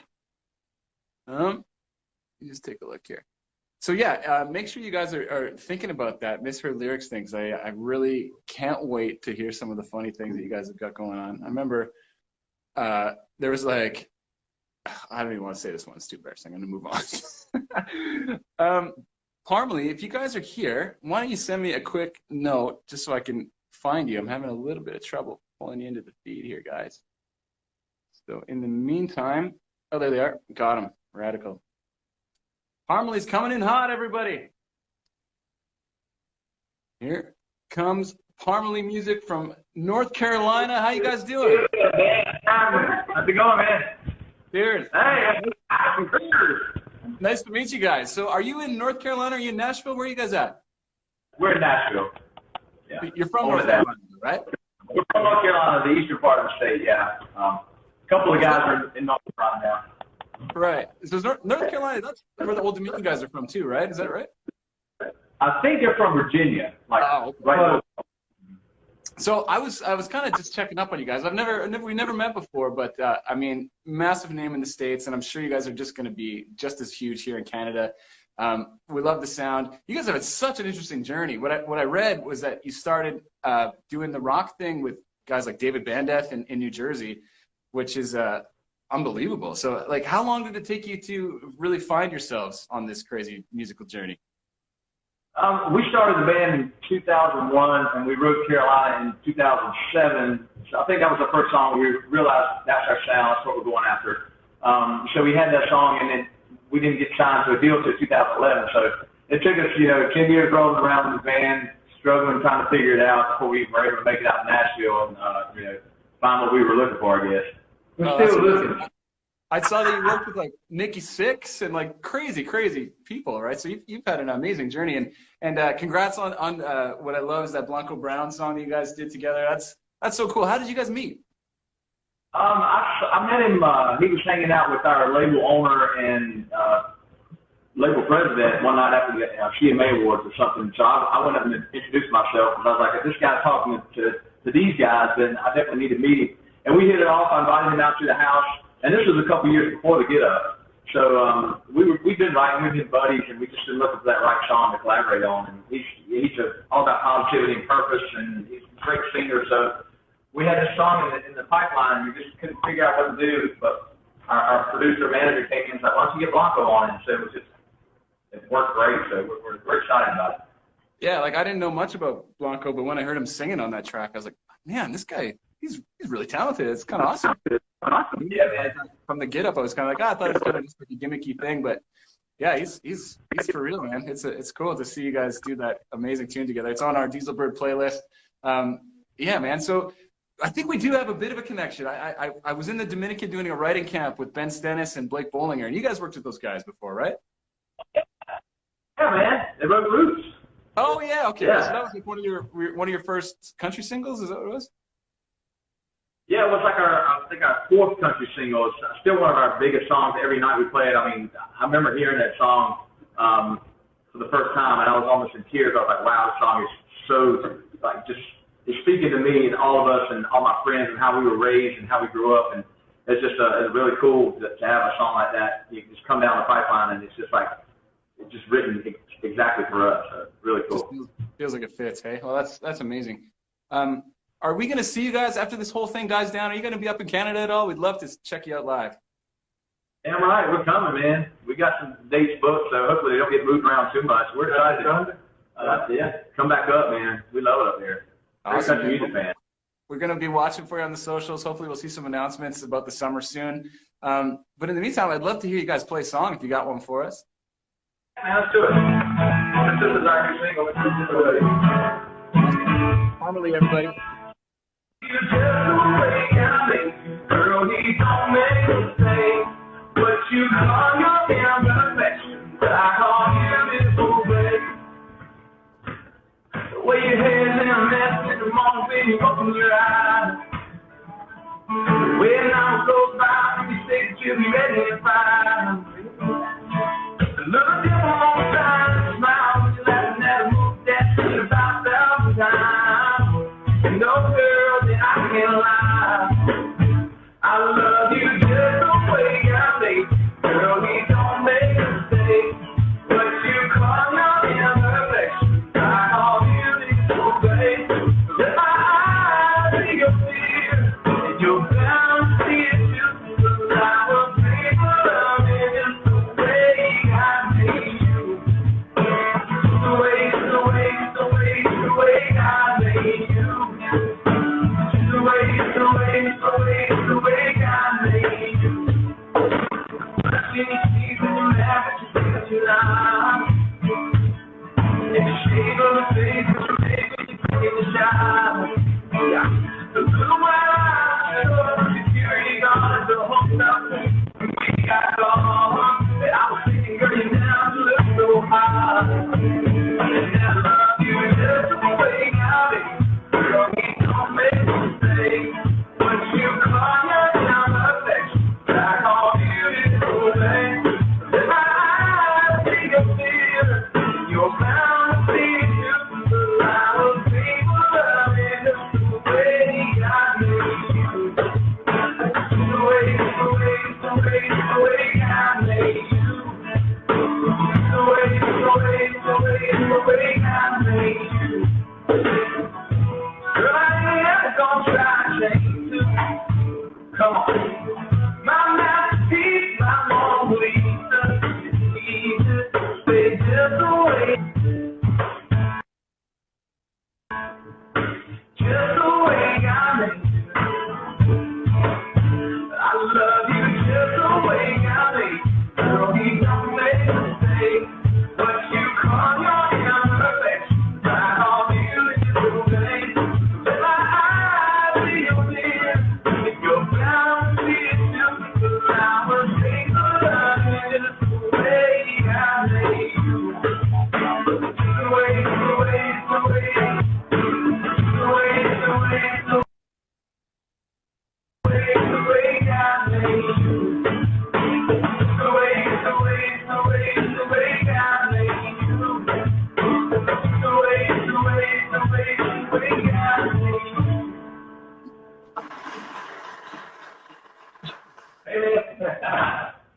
You just take a look here. So yeah, make sure you guys are thinking about that misheard lyrics things. I really can't wait to hear some of the funny things that you guys have got going on. I remember there was like, I don't even want to say this one. It's too embarrassing. I'm going to move on. Parmalee, if you guys are here, why don't you send me a quick note just so I can find you. I'm having a little bit of trouble pulling you into the feed here, guys. So in the meantime, oh, there they are. Got them. Radical. Parmalee's coming in hot, everybody. Here comes Parmalee music from North Carolina. How you guys doing? How's it going, man? Cheers. Hey, nice to meet you guys. So are you in North Carolina? Are you in Nashville? Where are you guys at? we're in Nashville. Yeah. You're from North Carolina, right? We're from North Carolina, the eastern part of the state, yeah. A couple of guys are in North Carolina now. Right. So North Carolina, that's where the Old Dominion guys are from too, right? Is that right? I think they're from Virginia. Like, right. So I was kind of just checking up on you guys. We never met before, but I mean, massive name in the States, and I'm sure you guys are just going to be just as huge here in Canada. We love the sound. You guys have had such an interesting journey. What I read was that you started doing the rock thing with guys like David Bandeth in New Jersey, which is unbelievable. So, like, how long did it take you to really find yourselves on this crazy musical journey? We started the band in 2001, and we wrote Carolina in 2007. So I think that was the first song we realized that's our sound, that's what we're going after. So we had that song, and then we didn't get signed to a deal until 2011. So it took us, 10 years rolling around with the band, struggling, trying to figure it out before we were able to make it out in Nashville and, find what we were looking for, I guess. We're still looking. I saw that you worked with like Nikki Sixx and like crazy people, right? So you've had an amazing journey, and congrats on what I love is that Blanco Brown song that you guys did together. That's so cool. How did you guys meet? I met him. He was hanging out with our label owner and label president one night after the CMA Awards or something. So I went up and introduced myself, and I was like, if this guy's talking to these guys, then I definitely need to meet him. And we hit it off. I invited him out to the house. And this was a couple years before the Get Up. So we've been writing, we've been buddies, and we just been looking for that right song to collaborate on. And he's all about positivity and purpose, and he's a great singer. So we had this song in the pipeline, and we just couldn't figure out what to do. But our producer manager came in and said, "Why don't you get Blanco on it?" So it worked great. So we're excited about it. Yeah, like I didn't know much about Blanco, but when I heard him singing on that track, I was like, man, this guy, he's really talented. It's kind of awesome. Yeah, man. From the get up, I was kind of like, I thought it was kind of just like a gimmicky thing, but yeah, he's for real, man. It's cool to see you guys do that amazing tune together. It's on our Dieselbird playlist. Yeah, man. So I think we do have a bit of a connection. I was in the Dominican doing a writing camp with Ben Stennis and Blake Bollinger, and you guys worked with those guys before, right? Yeah, man. They wrote Roots. Oh yeah, okay. Yeah. So that was like one of your first country singles. Is that what it was? Yeah, it was like I think our fourth country single. It's still one of our biggest songs. Every night we play it. I mean, I remember hearing that song for the first time, and I was almost in tears. I was like, wow, this song is so, like, just, it's speaking to me and all of us and all my friends and how we were raised and how we grew up. And it's just it's really cool to have a song like that. You just come down the pipeline, and it's just like, it's just written exactly for us. So really cool. Feels like it fits. Hey, well, that's amazing. Are we going to see you guys after this whole thing dies down? Are you going to be up in Canada at all? We'd love to check you out live. Damn right, we're coming, man. We got some dates booked, so hopefully they don't get moved around too much. We're excited. Yeah, come back up, man. We love it up here. Awesome, Country music fan. We're going to be watching for you on the socials. Hopefully we'll see some announcements about the summer soon. But in the meantime, I'd love to hear you guys play a song if you got one for us. Man, let's do it. This is our new single. Let's do it. Harmony, everybody. You just the way I make you, girl, he don't make a mistake. But you call your imperfections, I call you beautiful, babe. The way your hair's in a mess in the morning when you open your eyes. When I goes by, you say that you'll be ready to find. Look at you all the time, smile when you laugh and that move that shit about 1,000 times. You know, girl, that I can't lie. I love you just the way I make you. Girl, we don't make a mistake. But you call your imperfections, I call you beautiful, babe. Let my eyes see your fear, and you're bound to see it too. 'Cause I was made for loving just the way I made you. The way I made you. The way God made you. Can you see when you laugh at your face you lie? And the shade of the face that you make when you take the shower. Yeah. The little while I showed security guards the whole stuff when we got gone. And I was thinking, girl, you never look so high. And I love you just the way I made you. Girl, we don't make a mistake. When you call your imperfection, I call you beautiful, babe. Let my eyes see your fear, you're bound to see it too. 'Cause I was made for loving just the way I made you. The way I made you. The way I made you. Girl, I ain't ever gonna try to change you. Come on. My masterpiece, my Mona Lisa. Stay just the way. Just the way I made you. I love you just the way I made you. Girl, he don't make a mistake. But you call your imperfections, I call you beautiful, babe. Let my eyes see your fear, if you're bound to see it too. 'Cause I was made for loving just the way I made you. The way I made you. The way I made you. The way I made you. Hey,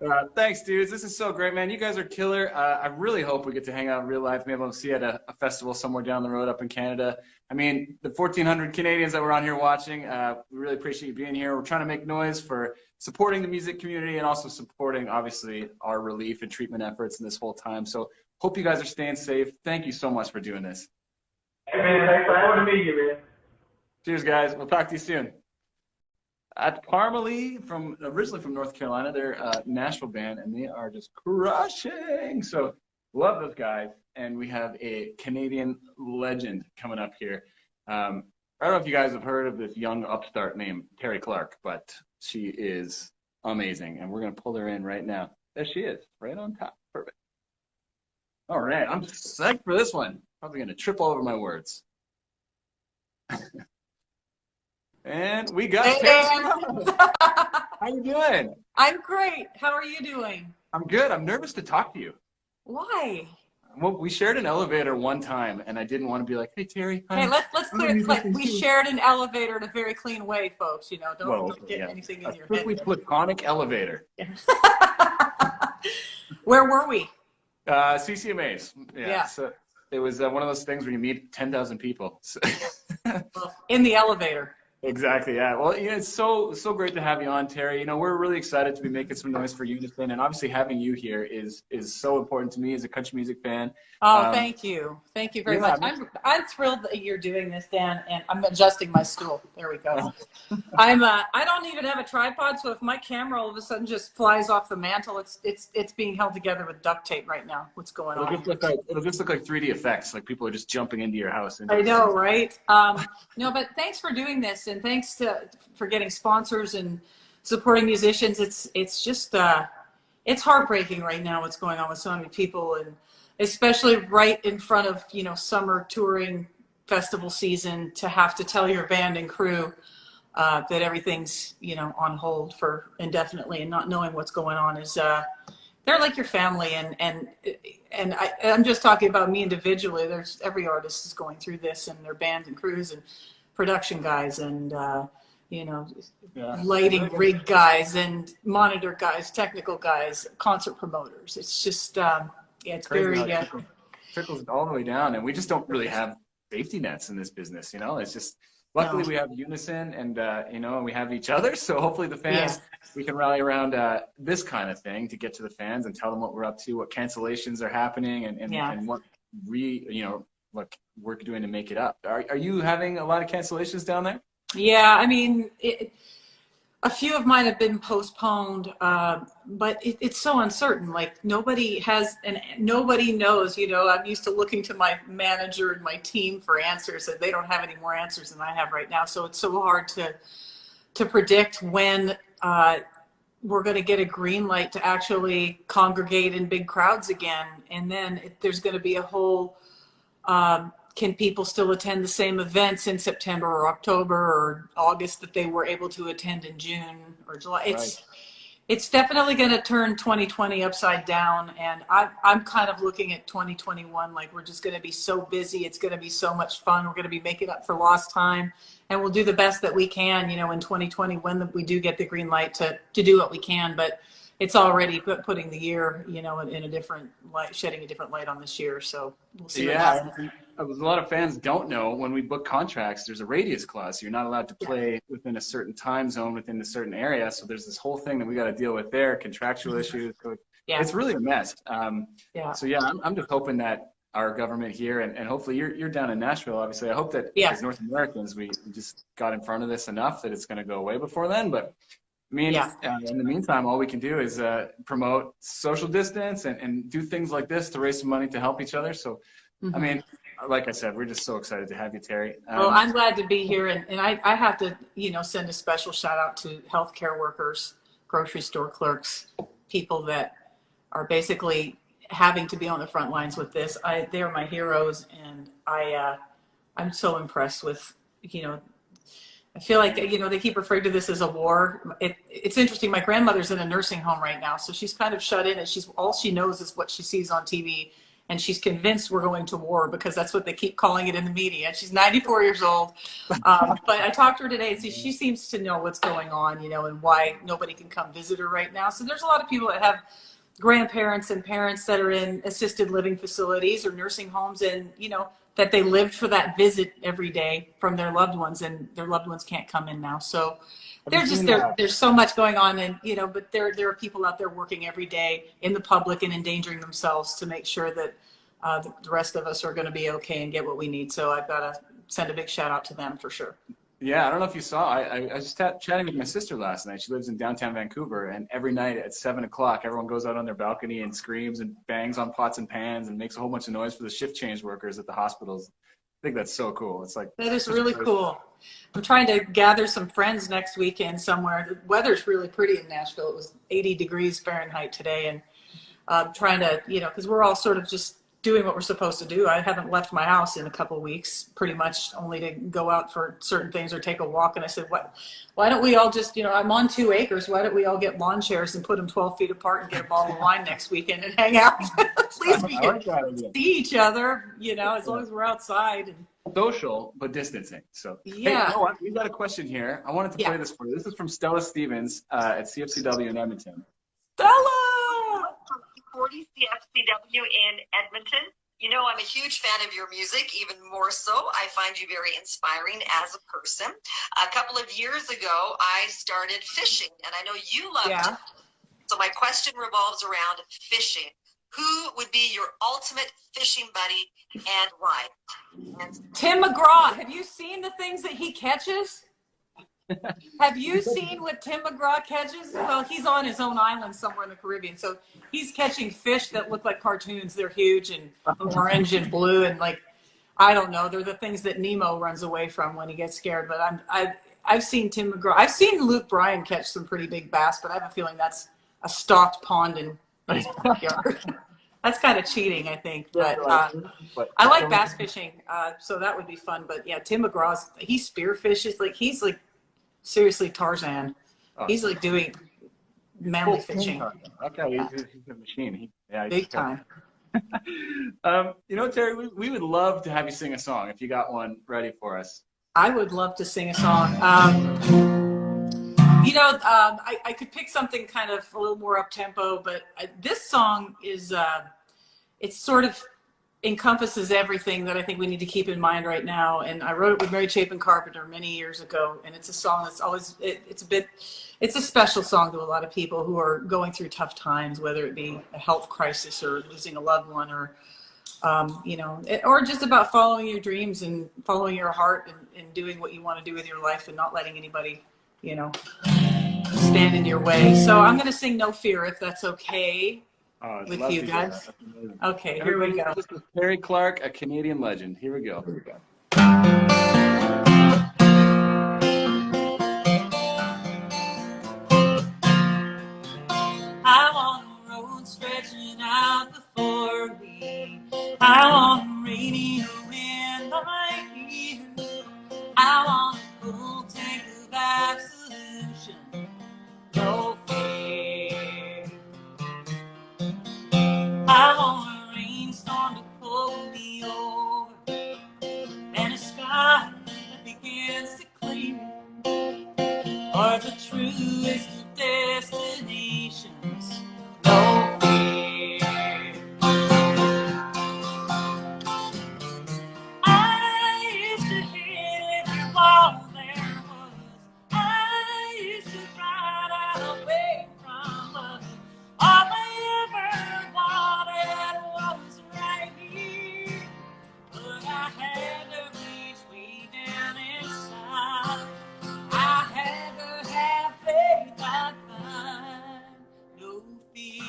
man. Thanks, dudes. This is so great, man. You guys are killer. I really hope we get to hang out in real life, maybe able to see you at a festival somewhere down the road up in Canada. I mean, the 1,400 Canadians that were on here watching, we really appreciate you being here. We're trying to make noise for supporting the music community and also supporting, obviously, our relief and treatment efforts in this whole time. So hope you guys are staying safe. Thank you so much for doing this. Hey, man, thanks for meeting you, man. Cheers, guys. We'll talk to you soon. At Parmalee, originally from North Carolina, they're a Nashville band, and they are just crushing. So love those guys. And we have a Canadian legend coming up here. I don't know if you guys have heard of this young upstart named Terry Clark, but she is amazing. And we're going to pull her in right now. There she is, right on top. Perfect. All right, I'm psyched for this one. Probably going to trip all over my words. And we got Dan. How you doing? I'm great. How are you doing? I'm good. I'm nervous to talk to you. Why? Well, we shared an elevator one time, and I didn't want to be like, "Hey, Terry." Hey, let's clear. We shared an elevator in a very clean way, folks. You know, don't get anything in your head. A platonic elevator. Where were we? CCMAs. Yeah. So it was one of those things where you meet 10,000 people. In the elevator. Exactly. Yeah. Well, it's so great to have you on, Terry. We're really excited to be making some noise for Unison, and obviously having you here is so important to me as a country music fan. Oh, thank you very much. I'm thrilled that you're doing this, Dan, and I'm adjusting my stool. There we go. I don't even have a tripod, so if my camera all of a sudden just flies off the mantle, it's being held together with duct tape right now. What's going on? It'll just look like 3D effects, like people are just jumping into your house. I know, right? No, but thanks for doing this, and thanks for getting sponsors and supporting musicians. It's just it's heartbreaking right now what's going on with so many people, and especially right in front of summer touring festival season, to have to tell your band and crew that everything's on hold for indefinitely, and not knowing what's going on is they're like your family, and I'm just talking about me individually. There's every artist is going through this, and their band and crews and production guys and lighting rig guys and monitor guys, technical guys, concert promoters. It's just it's Crazy very trickles all the way down, and we just don't really have safety nets in this business. It's just luckily we have Unison, and and we have each other. So hopefully the fans, we can rally around this kind of thing to get to the fans and tell them what we're up to, what cancellations are happening, and what what we're doing to make it up. Are you having a lot of cancellations down there? Yeah, I mean, a few of mine have been postponed, but it's so uncertain. Like nobody knows. I'm used to looking to my manager and my team for answers, and they don't have any more answers than I have right now. So it's so hard to predict when we're going to get a green light to actually congregate in big crowds again, and then there's going to be a whole. Can people still attend the same events in September or October or August that they were able to attend in June or July? It's definitely going to turn 2020 upside down, and I'm kind of looking at 2021 like we're just going to be so busy. It's going to be so much fun. We're going to be making up for lost time, and we'll do the best that we can, in 2020 when we do get the green light to do what we can. But it's already putting the year, in a different light, shedding a different light on this year. So we'll see what happens. A lot of fans don't know when we book contracts, there's a radius clause. So you're not allowed to play within a certain time zone within a certain area. So there's this whole thing that we got to deal with there, contractual issues. So it's really a mess. So I'm just hoping that our government here, and hopefully you're down in Nashville, obviously. I hope that as North Americans, we just got in front of this enough that it's going to go away before then. But I mean, in the meantime, all we can do is promote social distance and do things like this to raise some money to help each other. So, I mean, like I said, we're just so excited to have you, Terry. Well, I'm glad to be here, and I have to, send a special shout out to healthcare workers, grocery store clerks, people that are basically having to be on the front lines with this. They're my heroes, and I'm so impressed with, I feel like, they keep referring to this as a war. It's interesting. My grandmother's in a nursing home right now, so she's kind of shut in, and all she knows is what she sees on TV. and she's convinced we're going to war because that's what they keep calling it in the media. She's 94 years old. But I talked to her today, and she seems to know what's going on, you know, and why nobody can come visit her right now. So there's a lot of people that have grandparents and parents that are in assisted living facilities or nursing homes, and, you know, that they lived for that visit every day from their loved ones, and their loved ones can't come in now. So there's so much going on, and, you know, but there are people out there working every day in the public and endangering themselves to make sure that the rest of us are going to be okay and get what we need. So I've got to send a big shout out to them for sure. Yeah, I don't know if you saw, I was just chatting with my sister last night. She lives in downtown Vancouver, and every night at 7 o'clock, everyone goes out on their balcony and screams and bangs on pots and pans and makes a whole bunch of noise for the shift change workers at the hospitals. I think that's so cool. It's like, that is really cool. I'm trying to gather some friends next weekend somewhere. The weather's really pretty in Nashville. It was 80 degrees Fahrenheit today, and I'm trying to, you know, because we're all sort of just doing what we're supposed to do. I haven't left my house in a couple of weeks, pretty much, only to go out for certain things or take a walk. And I said, why don't we all just, you know, I'm on 2 acres. Why don't we all get lawn chairs and put them 12 feet apart and get a bottle of wine next weekend and hang out? At least we can see each other, you know, as long as we're outside. And social, but distancing. So, yeah. Hey, you know what? We've got a question here. I wanted to play this for you. This is from Stella Stevens at CFCW in Edmonton. Stella! 40 CFCW in Edmonton. You know, I'm a huge fan of your music, even more so. I find you very inspiring as a person. A couple of years ago, I started fishing, and I know you love it. So my question revolves around fishing. Who would be your ultimate fishing buddy and why? Tim McGraw. Have you seen the things that he catches? Have you seen what Tim McGraw catches? Well, he's on his own island somewhere in the Caribbean. So he's catching fish that look like cartoons. They're huge and orange and blue. And like, I don't know. They're the things that Nemo runs away from when he gets scared. But I've seen Tim McGraw. I've seen Luke Bryan catch some pretty big bass, but I have a feeling that's a stocked pond in his backyard. That's kind of cheating, I think. But I like bass fishing. So that would be fun. But yeah, Tim McGraw's, he spearfishes. Like, he's like, seriously, Tarzan. He's like doing manly fishing. Okay, he's a machine. Big time. You know, Terry, we would love to have you sing a song if you got one ready for us. I would love to sing a song. You know, I could pick something kind of a little more up tempo, but this song is, it sort of encompasses everything that I think we need to keep in mind right now. And I wrote it with Mary Chapin Carpenter many years ago. And it's a song that's always, it's a special song to a lot of people who are going through tough times, whether it be a health crisis or losing a loved one, or, you know, or just about following your dreams and following your heart and doing what you want to do with your life and not letting anybody, you know, stand in your way. So I'm going to sing No Fear, if that's okay. With you guys. Okay, here we go. This is Terry Clark, a Canadian legend. Here we go. I'm on the road stretching out before me. I'm on the radio in my ear. I'm on a full tank of absolution. No fear. I'm on a rainstorm to pull me over, and a sky that begins to clear, are the truest of destinations. No fear. I used to hit every wall there was. I used to ride out away from love. All I ever wanted was right here, but I had to reach way down inside. I had to have faith I find no fear.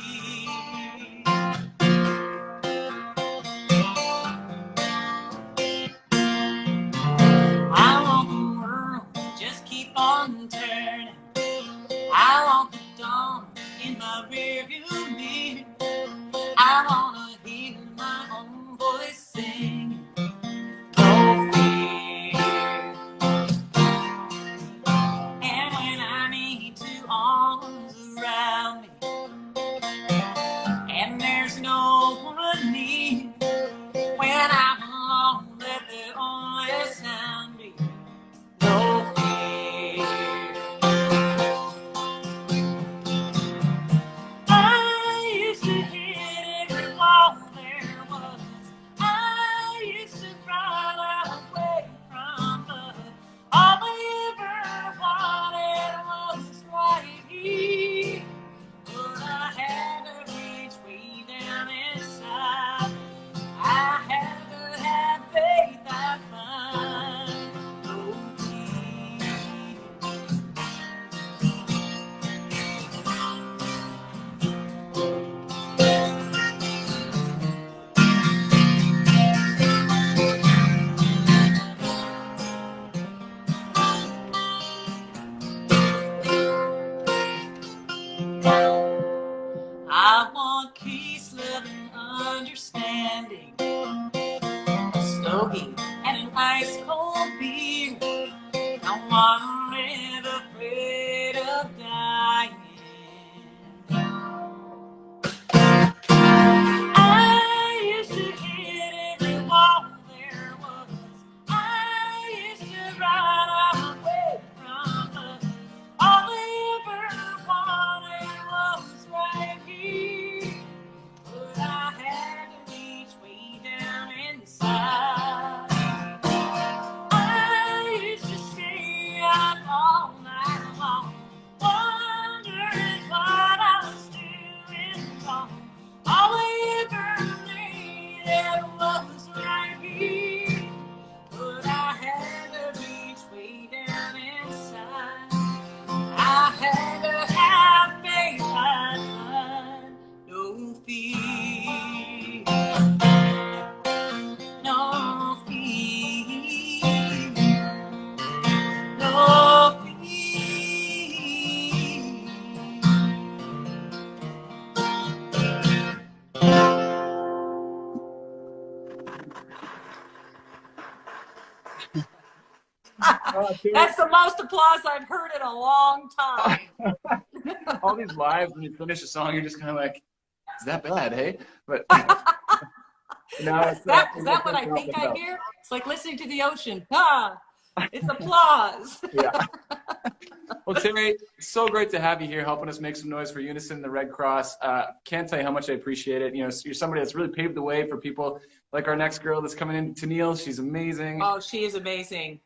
I'm on the That's the most applause I've heard in a long time. All these lives, when you finish a song, you're just kind of like, is that bad, hey? But no, Is that what I think I hear? It's like listening to the ocean. Ah, it's applause. Yeah. Well, Terry, so great to have you here helping us make some noise for Unison, the Red Cross. Can't tell you how much I appreciate it. You know, you're somebody that's really paved the way for people like our next girl that's coming in, Tennille. She's amazing. Oh, she is amazing.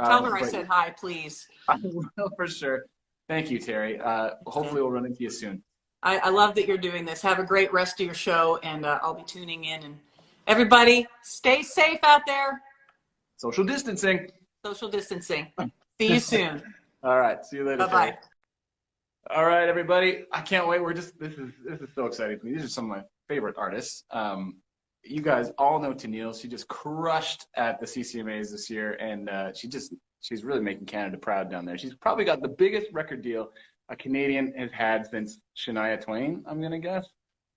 Tell her I said hi, please. I will, for sure. Thank you, Terry. Hopefully we'll run into you soon. I love that you're doing this. Have a great rest of your show, and I'll be tuning in. And everybody, stay safe out there. Social distancing. Social distancing. See you soon. All right. See you later. Bye-bye. All right, everybody. I can't wait. This is so exciting to me. These are some of my favorite artists. You guys all know Tennille. She just crushed at the CCMAs this year, and she's really making Canada proud down there. She's probably got the biggest record deal a Canadian has had since Shania Twain, I'm gonna guess.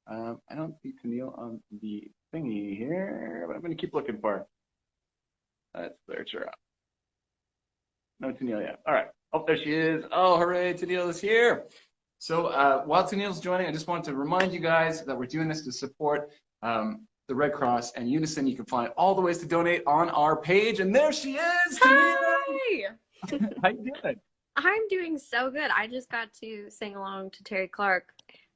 I don't see Tennille on the thingy here, but I'm gonna keep looking for her. Let's search her up. No Tennille yet. All right. Oh, there she is. Oh, hooray, Tennille is here. So while Tennille's joining, I just wanted to remind you guys that we're doing this to support the Red Cross and Unison. You can find all the ways to donate on our page. And there she is, Tennille. Hi! How you doing? I'm doing so good. I just got to sing along to Terry Clark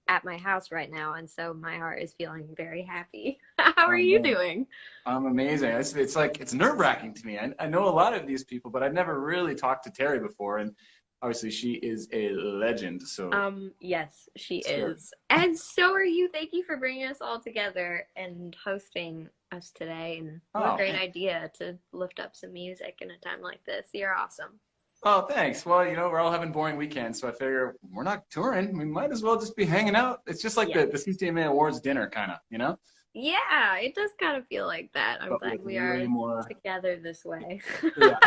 at my house right now, and so my heart is feeling very happy. How are you doing? I'm amazing. It's like, it's nerve-wracking to me. I know a lot of these people, but I've never really talked to Terry before, and obviously she is a legend. So yes, she is. And so are you. Thank you for bringing us all together and hosting us today. And what a great idea to lift up some music in a time like this. You're awesome. Oh, thanks. Well, you know, we're all having boring weekends, so I figure we're not touring. We might as well just be hanging out. It's just like the CCMA Awards dinner, kind of, you know? Yeah, it does kind of feel like that. I'm But glad with we are way more- together this way. Yeah.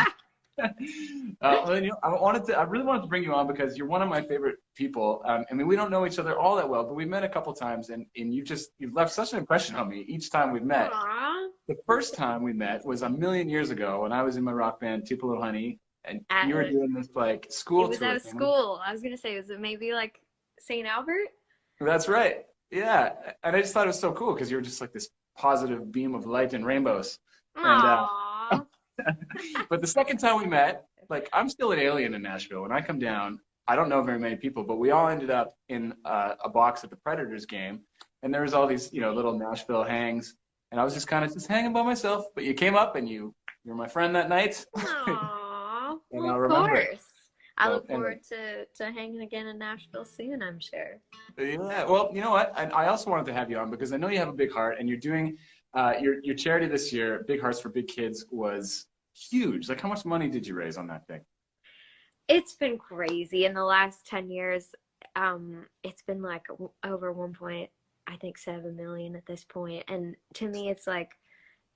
Well, you know, I really wanted to bring you on because you're one of my favorite people. I mean, we don't know each other all that well, but we met a couple times, and you've left such an impression on me each time we've met. Aww. The first time we met was a million years ago when I was in my rock band, Tupelo Honey, and you were doing this like school It was tour at a thing. school. I was going to say, was it maybe like St. Albert? That's right. Yeah, and I just thought it was so cool because you were just like this positive beam of light and rainbows. Aww. But the second time we met, like, I'm still an alien in Nashville. When I come down, I don't know very many people, but we all ended up in a box at the Predators game, and there was all these, you know, little Nashville hangs, and I was just kind of just hanging by myself. But you came up, and you were my friend that night. Aww. And Well, I'll of remember it. course. I So, look forward anyway. to hanging again in Nashville soon, I'm sure. Yeah, well, you know what? I also wanted to have you on because I know you have a big heart, and you're doing your charity this year, Big Hearts for Big Kids, was huge. Like, how much money did you raise on that thing? It's been crazy. In the last 10 years, it's been like over 1.7 million at this point. And to me, it's like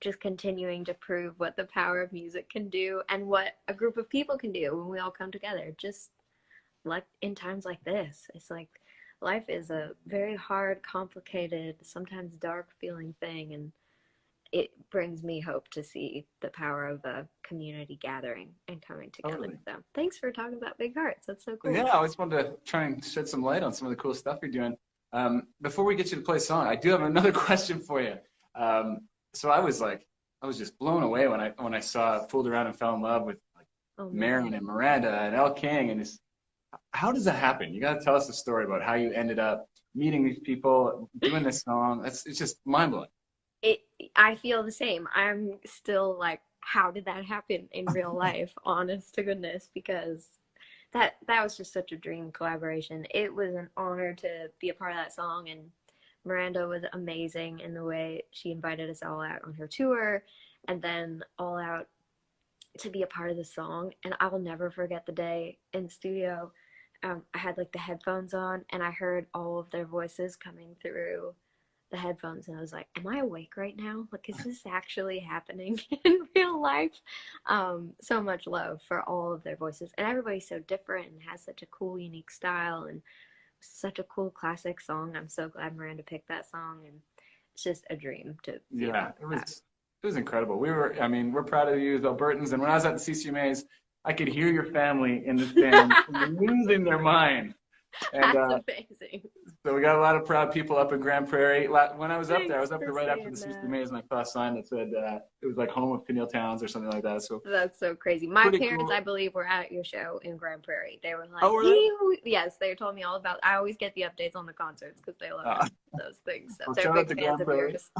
just continuing to prove what the power of music can do and what a group of people can do when we all come together. Just like in times like this, it's like life is a very hard, complicated, sometimes dark feeling thing. And it brings me hope to see the power of a community gathering and coming together. Totally. So thanks for talking about Big Hearts. That's so cool. Yeah, I always wanted to try and shed some light on some of the cool stuff you're doing. Before we get you to play a song, I do have another question for you. So I was just blown away when I saw Fooled Around and Fell in Love with Marin and Miranda and Elle King, and how does that happen? You got to tell us the story about how you ended up meeting these people, doing this song. It's just mind blowing. I feel the same. I'm still like, how did that happen in real life? Honest to goodness, because that was just such a dream collaboration. It was an honor to be a part of that song, and Miranda was amazing in the way she invited us all out on her tour, and then all out to be a part of the song. And I'll never forget the day in the studio. I had like the headphones on, and I heard all of their voices coming through the headphones, and I was like, am I awake right now? Like, is this actually happening in real life? So much love for all of their voices, and everybody's so different and has such a cool, unique style, and such a cool classic song. I'm so glad Miranda picked that song, and it's just a dream to Yeah, it was incredible. We're proud of you as Albertans, and when I was at the CCMAs, I could hear your family in the stand losing their mind. And, That's amazing. so we got a lot of proud people up in Grand Prairie. When I was up there, I was up there Thanks right for after the saying Sister that. Mays, and I saw a sign that said it was like home of Peniel Towns or something like that. So That's so crazy. My pretty parents, cool. I believe, were at your show in Grand Prairie. They were like, Oh, were they? "Ew." Yes, they told me all about. I always get the updates on the concerts because they love those things. So Well, they're shout out big to fans Grand of Prairie. yours.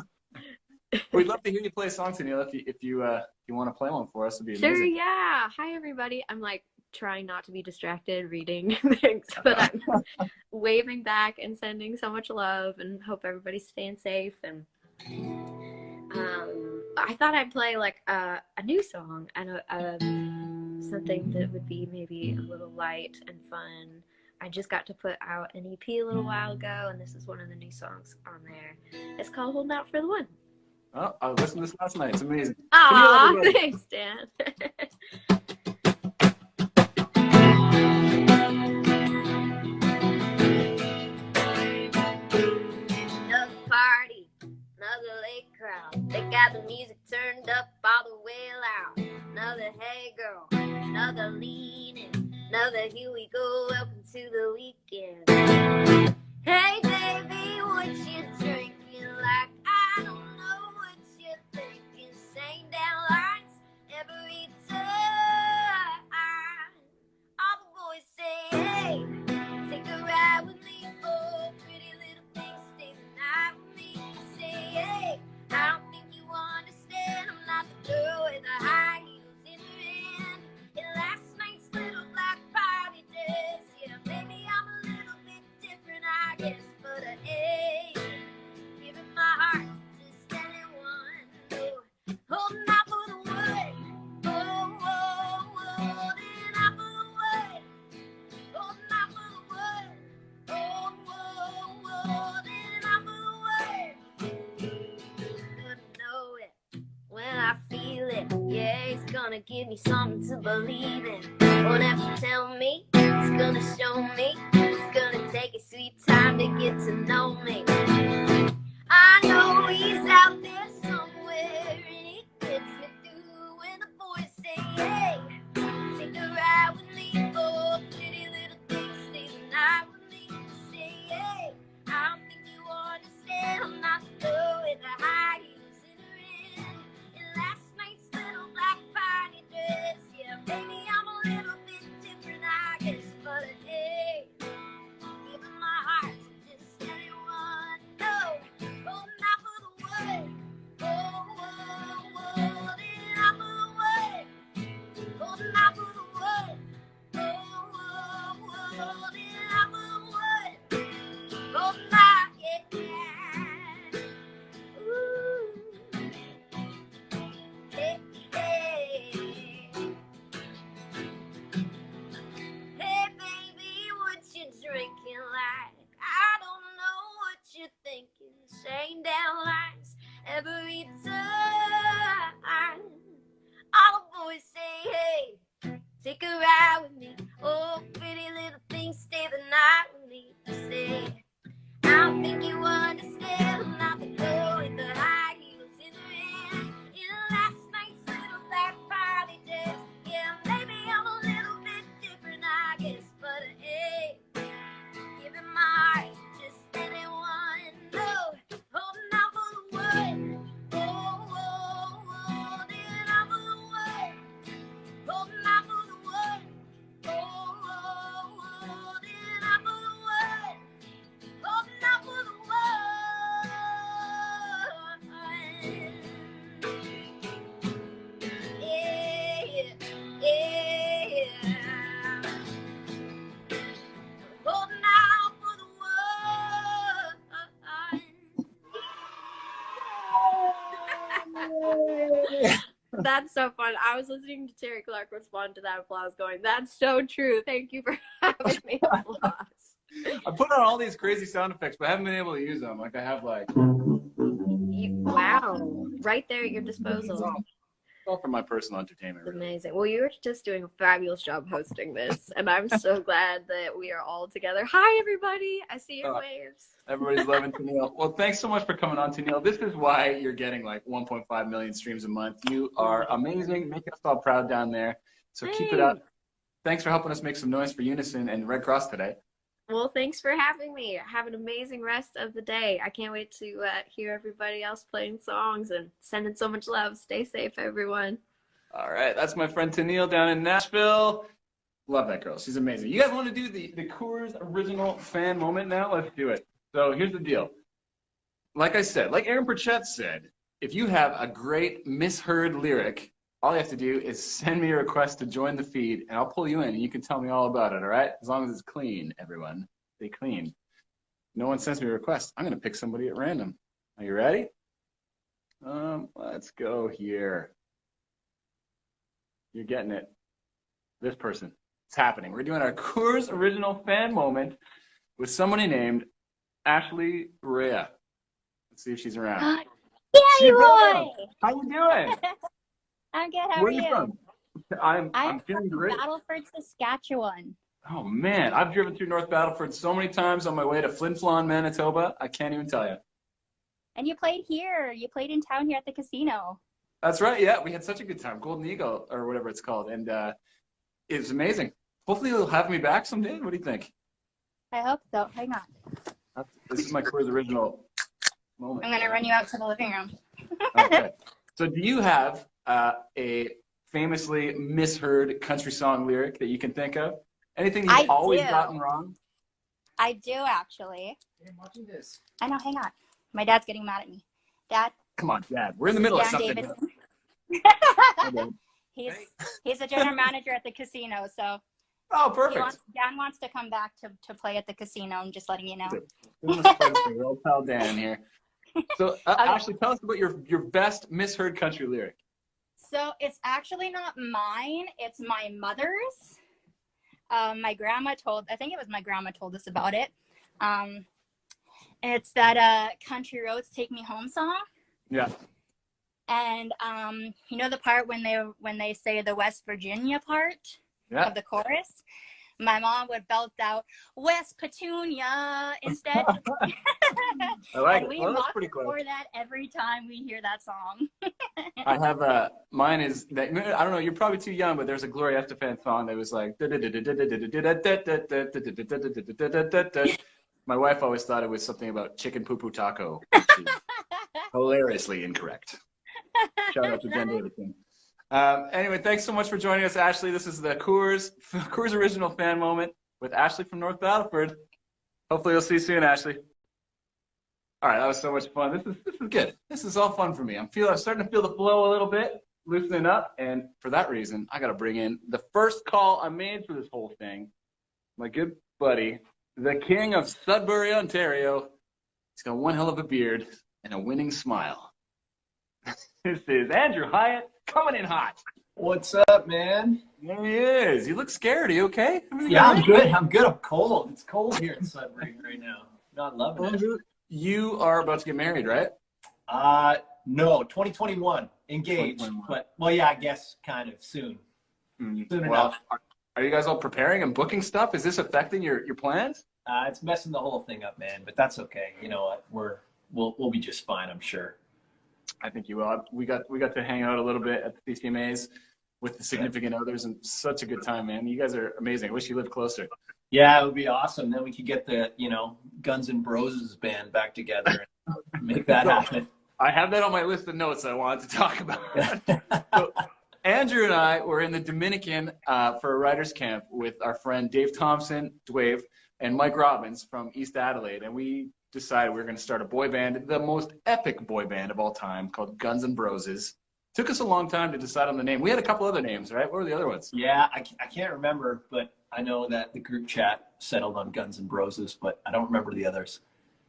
We'd love to hear you play a song, Tennille, if you want to play one for us. It'd be Sure, amazing. yeah. Hi, everybody. I'm like trying not to be distracted reading things, but I'm waving back and sending so much love and hope everybody's staying safe. And I thought I'd play like a new song and something that would be maybe a little light and fun. I just got to put out an EP a little while ago, and this is one of the new songs on there. It's called Holding Out for the One. Oh, I listened to this last night. It's amazing. Aw, Tennille, everybody. thanks, Dan. Another party, another late crowd. They got the music turned up all the way loud. Another hey girl, another leaning, another here we go, welcome to the weekend. Hey baby, what you drinking like? I don't know what you're thinking. Same down lines every time. All the boys say, hey, take a ride with me. Oh, pretty little thing, stay the night with me. Say, hey, I don't think you understand. I'm not the girl with the high heels in her hand. In last night's little black party dress. Yeah, maybe I'm a little bit different, I guess. But hey, giving my heart to just anyone. Oh, holding out for the one. Oh, oh, holding out for the one. Holding out for the one. Oh, oh, holding out for the one. Gonna know it when I feel it. Yeah, it's gonna give me something to believe in. Won't have to tell me, it's gonna show me. It's gonna take a sweet time to get to know me. I know he's out there somewhere, and he gets me through when the boys say, hey, take a ride with me. Oh, pretty little thing, stay the night with me. Say, hey, I don't think you understand. I'm not the girl with the high heels in her hand. In last night's little black party dress. Yeah, maybe I'm a little bit different, I guess. But hey, giving my heart to just anyone. No, holding out for the one. Oh, oh, holding out for the one. Holding out for the one. Oh, oh, holding out for the one. Holding out, yeah. Ooh. Hey, hey. Hey, baby, what you drinking like? I don't know what you're thinking. Saying down lines every time. All the boys say, hey, take a ride with me. Oh, pretty little thing, stay the night with me. Say, I don't think you understand. I'm not the girl with the high heels in her hand. In last night's little black party dress. Yeah, maybe I'm a little bit different, I guess. But hey, giving my heart to just anyone. No, holding out for the one. Oh, oh, holding out for the one. Holding out for the one. Oh, oh, holding out for the one. Holding out for the one. Yeah, yeah. Holding out for the one. That's so fun. I was listening to Terry Clark respond to that applause going, that's so true. Thank you for having me applause. I put on all these crazy sound effects, but I haven't been able to use them. Like I have Wow. Right there at your disposal. all for my personal entertainment. Really. Amazing. Well, you were just doing a fabulous job hosting this, and I'm so glad that we are all together. Hi, everybody. I see your waves. Everybody's loving Tennille. Well, thanks so much for coming on, Tennille. This is why you're getting like 1.5 million streams a month. You are amazing, making us all proud down there. So keep it up. Thanks for helping us make some noise for Unison and Red Cross today. Well, thanks for having me. Have an amazing rest of the day. I can't wait to hear everybody else playing songs and sending so much love. Stay safe, everyone. All right, that's my friend Tennille down in Nashville. Love that girl. She's amazing. You guys want to do the Coors original fan moment now? Let's do it. So here's the deal. Like I said, like Aaron Burchett said, if you have a great misheard lyric, all you have to do is send me a request to join the feed, and I'll pull you in, and you can tell me all about it, all right? As long as it's clean, everyone. Stay clean. No one sends me a request. I'm going to pick somebody at random. Are you ready? Let's go here. You're getting it. This person. It's happening. We're doing our Coors original fan moment with somebody named Ashley Rhea. Let's see if she's around. Yeah, Roy! How you doing? I'm good. How Where are you? From? I'm feeling from great. Battleford, Saskatchewan. Oh man, I've driven through North Battleford so many times on my way to Flin Flon, Manitoba. I can't even tell you. And you played here. You played in town here at the casino. That's right. Yeah, we had such a good time. Golden Eagle or whatever it's called, and it was amazing. Hopefully, you'll have me back someday. What do you think? I hope so. Hang on. This is my Coors original moment. I'm gonna run you out to the living room. Okay. So, do you have a famously misheard country song lyric that you can think of? Anything you've always gotten wrong? I do actually. I'm watching this. I know. Hang on. My dad's getting mad at me. Dad. Come on, Dad. We're in the middle of Dan something. Davidson. He's a general manager at the casino, so. Oh, perfect. Dan wants to come back to play at the casino. I'm just letting you know. Old pal Dan here. So, Okay. Ashley, tell us about your best misheard country lyric. So it's actually not mine. It's my mother's. My grandma told us about it. It's that Country Roads Take Me Home song. Yeah. And you know the part when they say the West Virginia part of the chorus? My mom would belt out West Petunia instead. I like and it. we Well, that's mock pretty her close. for that every time we hear that song. I have mine is that I don't know. You're probably too young, but there's a Gloria Estefan song that was like. My wife always thought it was something about chicken poo poo taco. Hilariously incorrect. Shout out to Dan Davidson. Anyway, thanks so much for joining us, Ashley. This is the Coors original fan moment with Ashley from North Battleford. Hopefully, you'll see you soon, Ashley. All right, that was so much fun. This is good. This is all fun for me. I'm starting to feel the flow a little bit, loosening up, and for that reason, I got to bring in the first call I made for this whole thing. My good buddy, the king of Sudbury, Ontario. He's got one hell of a beard and a winning smile. This is Andrew Hyatt coming in hot. What's up, man? There he is. You look scared. Are you okay? Yeah, I'm good. I'm cold. It's cold here in Sudbury right now. Not loving it. You are about to get married, right? No, 2021. Engaged. 2021. But, well, yeah, I guess kind of soon. Soon enough. Are you guys all preparing and booking stuff? Is this affecting your plans? It's messing the whole thing up, man, but that's okay. You know what? We'll be just fine, I'm sure. I think you will. We got to hang out a little bit at the CCMAs with the significant others, and such a good time, man. You guys are amazing. I wish you lived closer. Yeah, it would be awesome. Then we could get the, Guns N' Roses band back together and make that happen. I have that on my list of notes I wanted to talk about. So, Andrew and I were in the Dominican for a writer's camp with our friend Dave Thompson, Dwave, and Mike Robbins from East Adelaide, and we decided we were going to start a boy band, the most epic boy band of all time, called Guns N' Roses. Took us a long time to decide on the name. We had a couple other names, right? What were the other ones? Yeah, I can't remember, but I know that the group chat settled on Guns N' Roses, but I don't remember the others.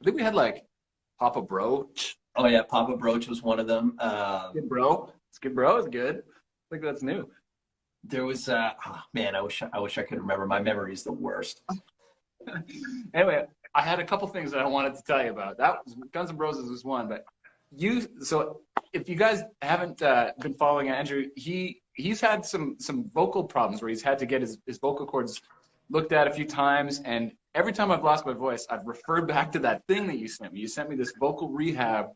I think we had like Papa Broach. Oh yeah, Papa Broach was one of them. Skid Bro. Skid Bro is good. I think that's new. There was I wish I could remember. My memory is the worst. Anyway, I had a couple things that I wanted to tell you about. That was, Guns N' Roses was one, but so if you guys haven't been following Andrew, he's had some vocal problems where he's had to get his vocal cords looked at a few times, and every time I've lost my voice, I've referred back to that thing that you sent me. You sent me this vocal rehab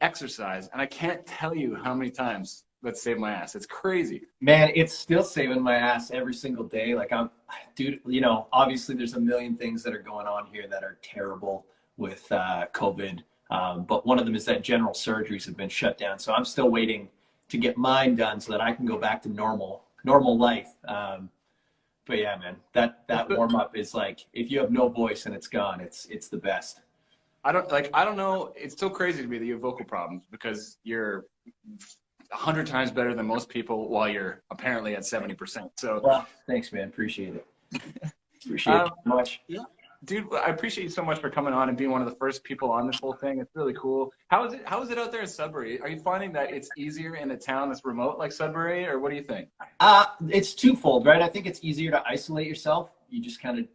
exercise, and I can't tell you how many times that saved my ass. It's crazy. Man, it's still saving my ass every single day. Like dude, you know, obviously there's a million things that are going on here that are terrible with COVID. But one of them is that general surgeries have been shut down. So I'm still waiting to get mine done so that I can go back to normal life. But yeah, man, that warm up is like, if you have no voice and it's gone, it's the best. I don't know. It's so crazy to me that you have vocal problems because you're 100 times better than most people while you're apparently at 70%. So, well, thanks, man. Appreciate it. Appreciate it so much. Yeah. Dude, I appreciate you so much for coming on and being one of the first people on this whole thing. It's really cool. How is it out there in Sudbury? Are you finding that it's easier in a town that's remote like Sudbury, or what do you think? It's twofold, right? I think it's easier to isolate yourself. You just kind of,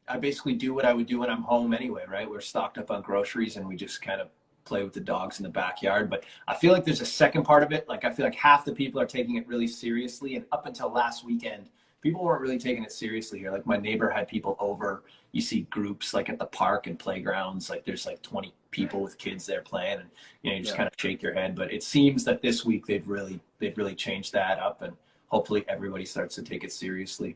I basically do what I would do when I'm home anyway, right? We're stocked up on groceries and we just kind of play with the dogs in the backyard. But I feel like there's a second part of it. Like I feel like half the people are taking it really seriously. And up until last weekend, people weren't really taking it seriously here. Like my neighbor had people over. You see groups like at the park and playgrounds. Like there's like 20 people with kids there playing, and you know, you just kind of shake your head. But it seems that this week they've really changed that up, and hopefully everybody starts to take it seriously.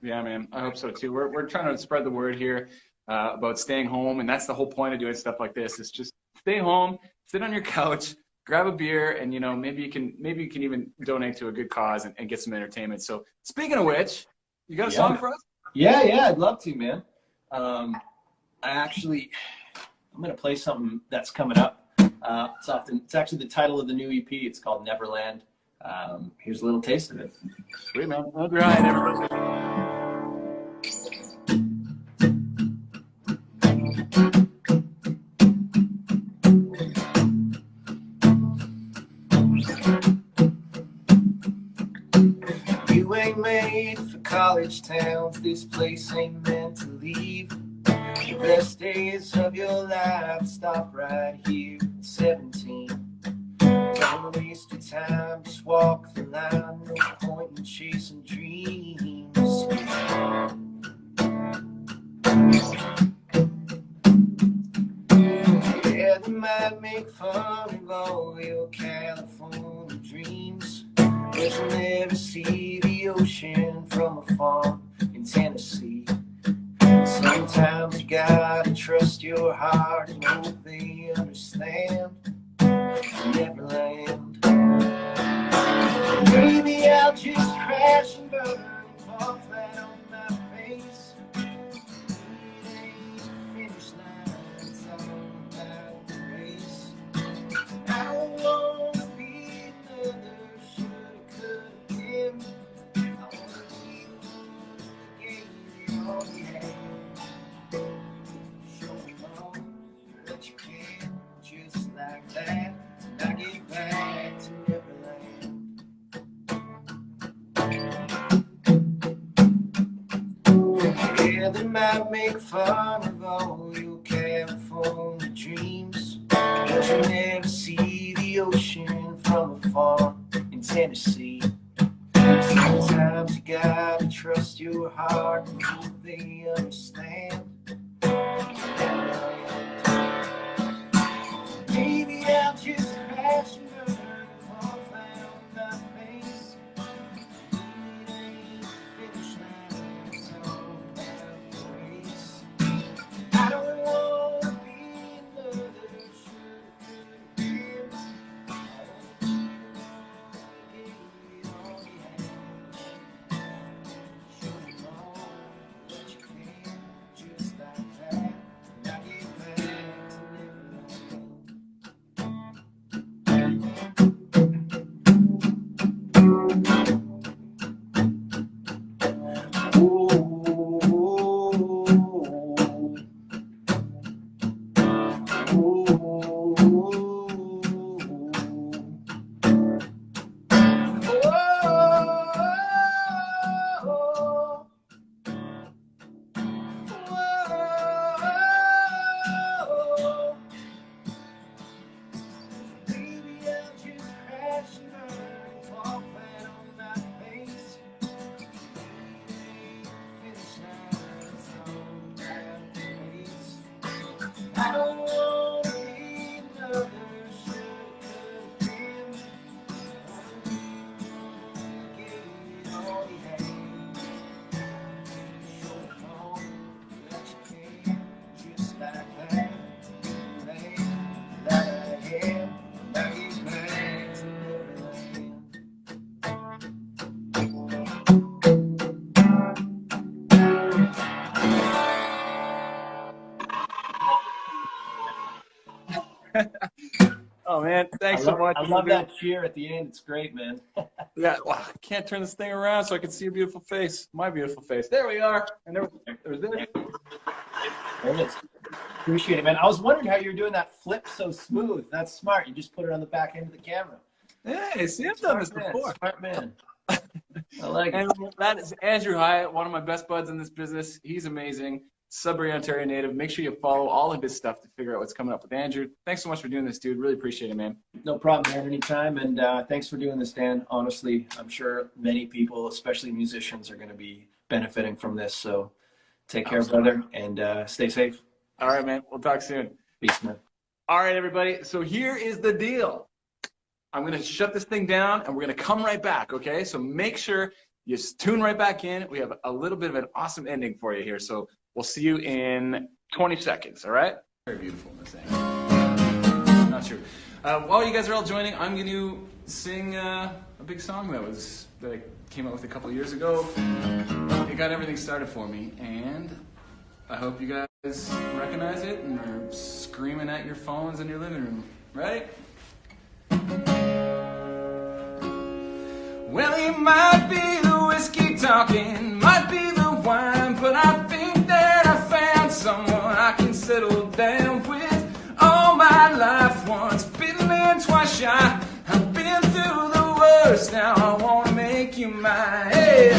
Yeah, man. I hope so too. We're trying to spread the word here about staying home, and that's the whole point of doing stuff like this. Is just stay home, sit on your couch, grab a beer, and you know, maybe you can even donate to a good cause and get some entertainment. So speaking of which, you got a song for us? Yeah, I'd love to, man. I'm gonna play something that's coming up. It's actually the title of the new EP. It's called Neverland. Here's a little taste of it. Sweet, man. All right, everybody. You ain't made for college towns. This place ain't meant to leave. The best days of your life stop right here at 17. Don't waste your time, just walk the line. No point in chasing dreams. Yeah, they might make fun of all your California dreams, but you'll never see the ocean from afar in Tennessee. Sometimes you gotta trust your heart and hope they understand. Neverland. Maybe I'll just crash and burn and fall flat on my face. It ain't the finish line, it's all about the race. I don't wanna be another shoulda, coulda been. I wanna be the one that gave you all you had. Show me all that you can, just like that. And I get back to Neverland. Yeah, they might make fun of all your California dreams, but you'll never see the ocean from afar in Tennessee. Sometimes you gotta trust your heart and hope they understand. Maybe I'll just crash and burn and fall flat on my face. It ain't the finish line, it's all about the race. I don't wanna be another shoulda, coulda been. I wanna be the one that gave you all you had. Show me all that you can, just like that. And I get back to Neverland. Maybe I'll just crash and burn and fall flat on my face. Finish line, it's all about the race. I don't wanna be another shoulda, coulda been. I wanna be Oh man, thanks so much. I love that cheer at the end. It's great, man. Yeah, wow, I can't turn this thing around so I can see your beautiful face. My beautiful face. There we are. And there was this. There it is. Appreciate it, man. I was wondering how you're doing that flip so smooth. That's smart. You just put it on the back end of the camera. Hey, see, I've done this before. Smart man. I like And it. that is Andrew Hyatt, one of my best buds in this business. He's amazing. Sudbury, Ontario native. Make sure you follow all of his stuff to figure out what's coming up with Andrew. Thanks so much for doing this, dude. Really appreciate it, man. No problem, man. Anytime. And thanks for doing this, Dan. Honestly, I'm sure many people, especially musicians, are going to be benefiting from this. So take care, brother, and stay safe. All right, man. We'll talk soon. Peace, man. All right, everybody. So here is the deal. I'm going to shut this thing down, and we're going to come right back, okay? So make sure you tune right back in. We have a little bit of an awesome ending for you here. So we'll see you in 20 seconds, all right? Very beautiful in this thing. Not sure. While you guys are all joining, I'm going to sing a big song that I came up with a couple years ago. It got everything started for me, and I hope you guys recognize it and are screaming at your phones in your living room. Ready? Well, it might be the whiskey talking, might be the wine, but I think that I found someone I can settle down with. All my life, once bitten and twice shy, I've been through the worst, now I want to make you mine. Hey.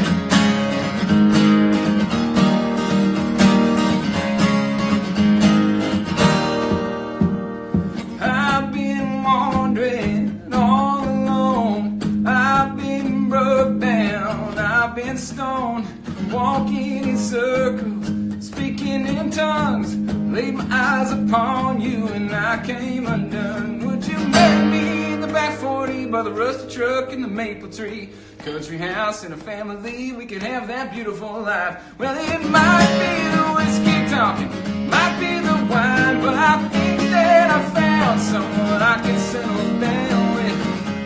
I've been wandering all alone, I've been broke down, I've been stoned, walking in circles, speaking in tongues, laid my eyes upon you and I came undone. Would you marry me in the back 40 by the rusty truck and the maple tree? Country house and a family, we could have that beautiful life. Well, it might be the whiskey talking, might be the wine, but I think that I found someone I can settle down with.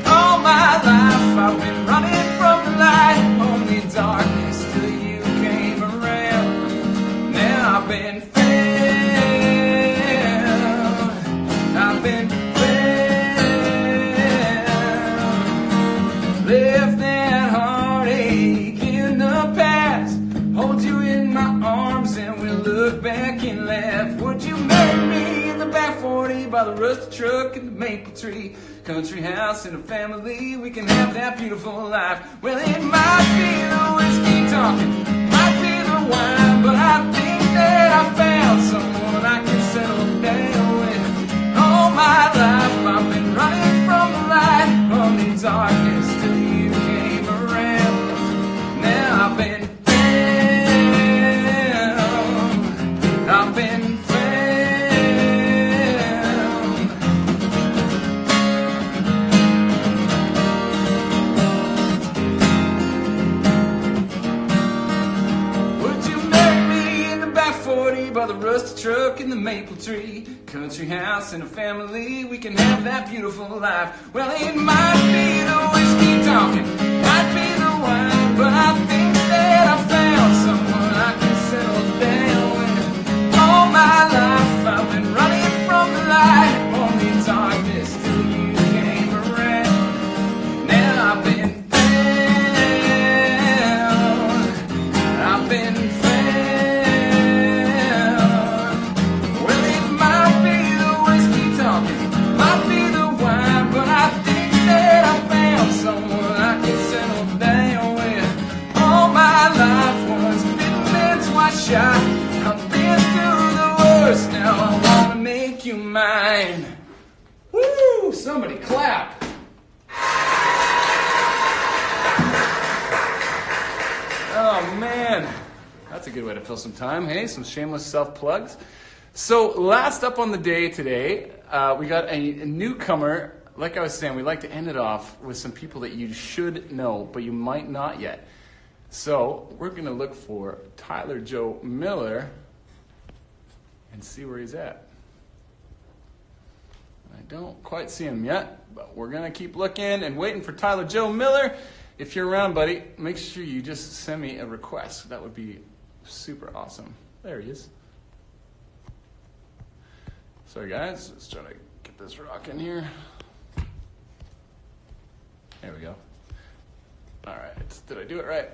All my life I've been running from the light, only darkness till you came around. Now I've been found, I've been found, left that heartache in the past, hold you in my arms and we'll look back and laugh. Would you marry me in the back 40 by the rusty truck and the maple tree? Country house and a family, we can have that beautiful life. Well, it might be the whiskey talking, might be the wine, but I think that I found someone I can settle down with. All my life I've been running from the light, from the darkness till you came around. Now I've been found, I've been found. By the rusty truck and the maple tree, country house and a family, we can have that beautiful life. Well, it might be the whiskey talking, might be the wine, but I think that I found someone I can settle down with. All my life I've been running from the light, only darkness till you came around. Now I've been found, I've been found. Someone I can settle down with. All my life was bitten and twice shy, I've been through the worst, now I wanna make you mine. Woo! Somebody clap. Oh man, that's a good way to fill some time. Hey, some shameless self-plugs. So last up on the day today, we got a newcomer. Like I was saying, we like to end it off with some people that you should know, but you might not yet. So we're going to look for Tyler Joe Miller and see where he's at. I don't quite see him yet, but we're going to keep looking and waiting for Tyler Joe Miller. If you're around, buddy, make sure you just send me a request. That would be super awesome. There he is. Sorry, guys. Let's try to get this rocking here. There we go. All right, did I do it right?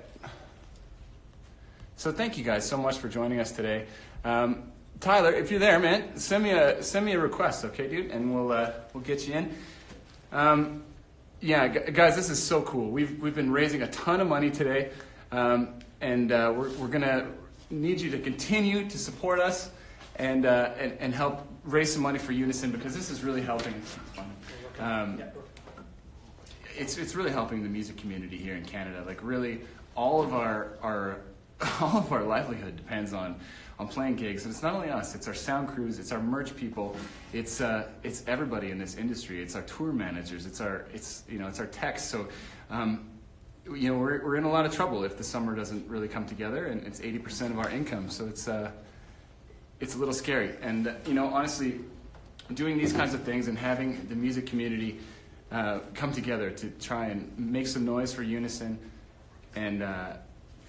So thank you guys so much for joining us today. Tyler, if you're there, man, send me a request, okay, dude, and we'll get you in. Yeah, guys, this is so cool. We've been raising a ton of money today, and we're gonna need you to continue to support us and help raise some money for Unison, because this is really helping. It's really helping the music community here in Canada. Like, really, all of our livelihood depends on playing gigs, and it's not only us. It's our sound crews, it's our merch people, it's everybody in this industry. It's our tour managers, it's our techs. So, we're in a lot of trouble if the summer doesn't really come together, and it's 80% of our income. So it's a little scary. And honestly, doing these kinds of things and having the music community come together to try and make some noise for Unison, and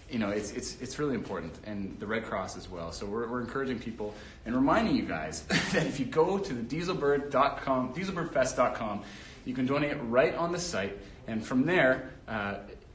it's really important, and the Red Cross as well. So we're encouraging people and reminding you guys that if you go to the dieselbirdfest.com, you can donate right on the site, and from there,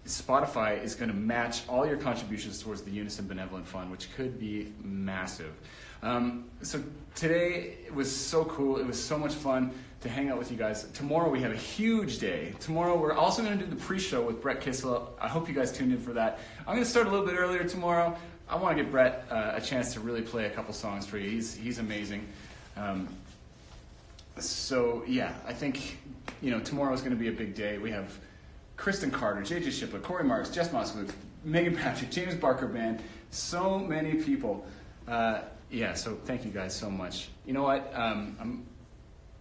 Spotify is going to match all your contributions towards the Unison Benevolent Fund, which could be massive. So today it was so cool. It was so much fun to hang out with you guys. Tomorrow we have a huge day. Tomorrow we're also going to do the pre-show with Brett Kissel. I hope you guys tuned in for that. I'm going to start a little bit earlier tomorrow. I want to give Brett a chance to really play a couple songs for you. He's amazing. So yeah, I think tomorrow is going to be a big day. We have Kristen Carter, JJ Shipley, Corey Marks, Jess Mosswood, Megan Patrick, James Barker Band, so many people. Yeah, so thank you guys so much. You know what?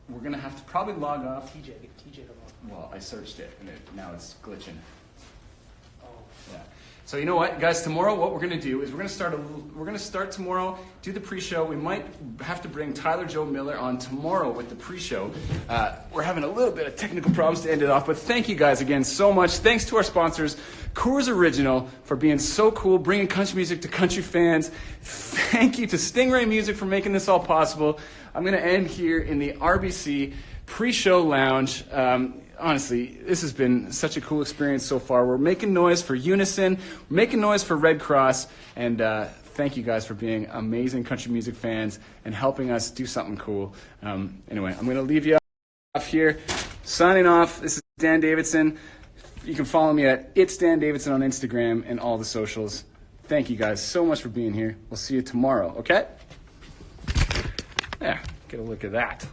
We're gonna have to probably log off. TJ. Well, I searched it and now it's glitching. Oh. Yeah. So you know what, guys? Tomorrow, what we're gonna do is we're gonna start tomorrow. Do the pre-show. We might have to bring Tyler Joe Miller on tomorrow with the pre-show. We're having a little bit of technical problems to end it off, but thank you guys again so much. Thanks to our sponsors, Coors Original, for being so cool, bringing country music to country fans. Thank you to Stingray Music for making this all possible. I'm going to end here in the RBC pre-show lounge. Honestly, this has been such a cool experience so far. We're making noise for Unison, we're making noise for Red Cross, and thank you guys for being amazing country music fans and helping us do something cool. Anyway, I'm going to leave you off here. Signing off, this is Dan Davidson. You can follow me at It's Dan Davidson on Instagram and all the socials. Thank you guys so much for being here. We'll see you tomorrow, okay? Yeah, get a look at that.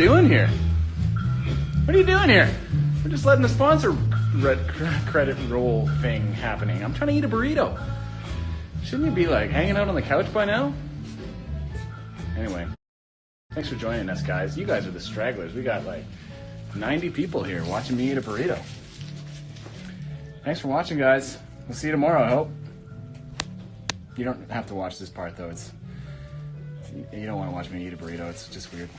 doing here? What are you doing here? We're just letting the sponsor credit roll thing happening. I'm trying to eat a burrito. Shouldn't you be like hanging out on the couch by now? Anyway, thanks for joining us, guys. You guys are the stragglers. We got like 90 people here watching me eat a burrito. Thanks for watching, guys. We'll see you tomorrow, I hope. You don't have to watch this part, though. You don't want to watch me eat a burrito. It's just weird.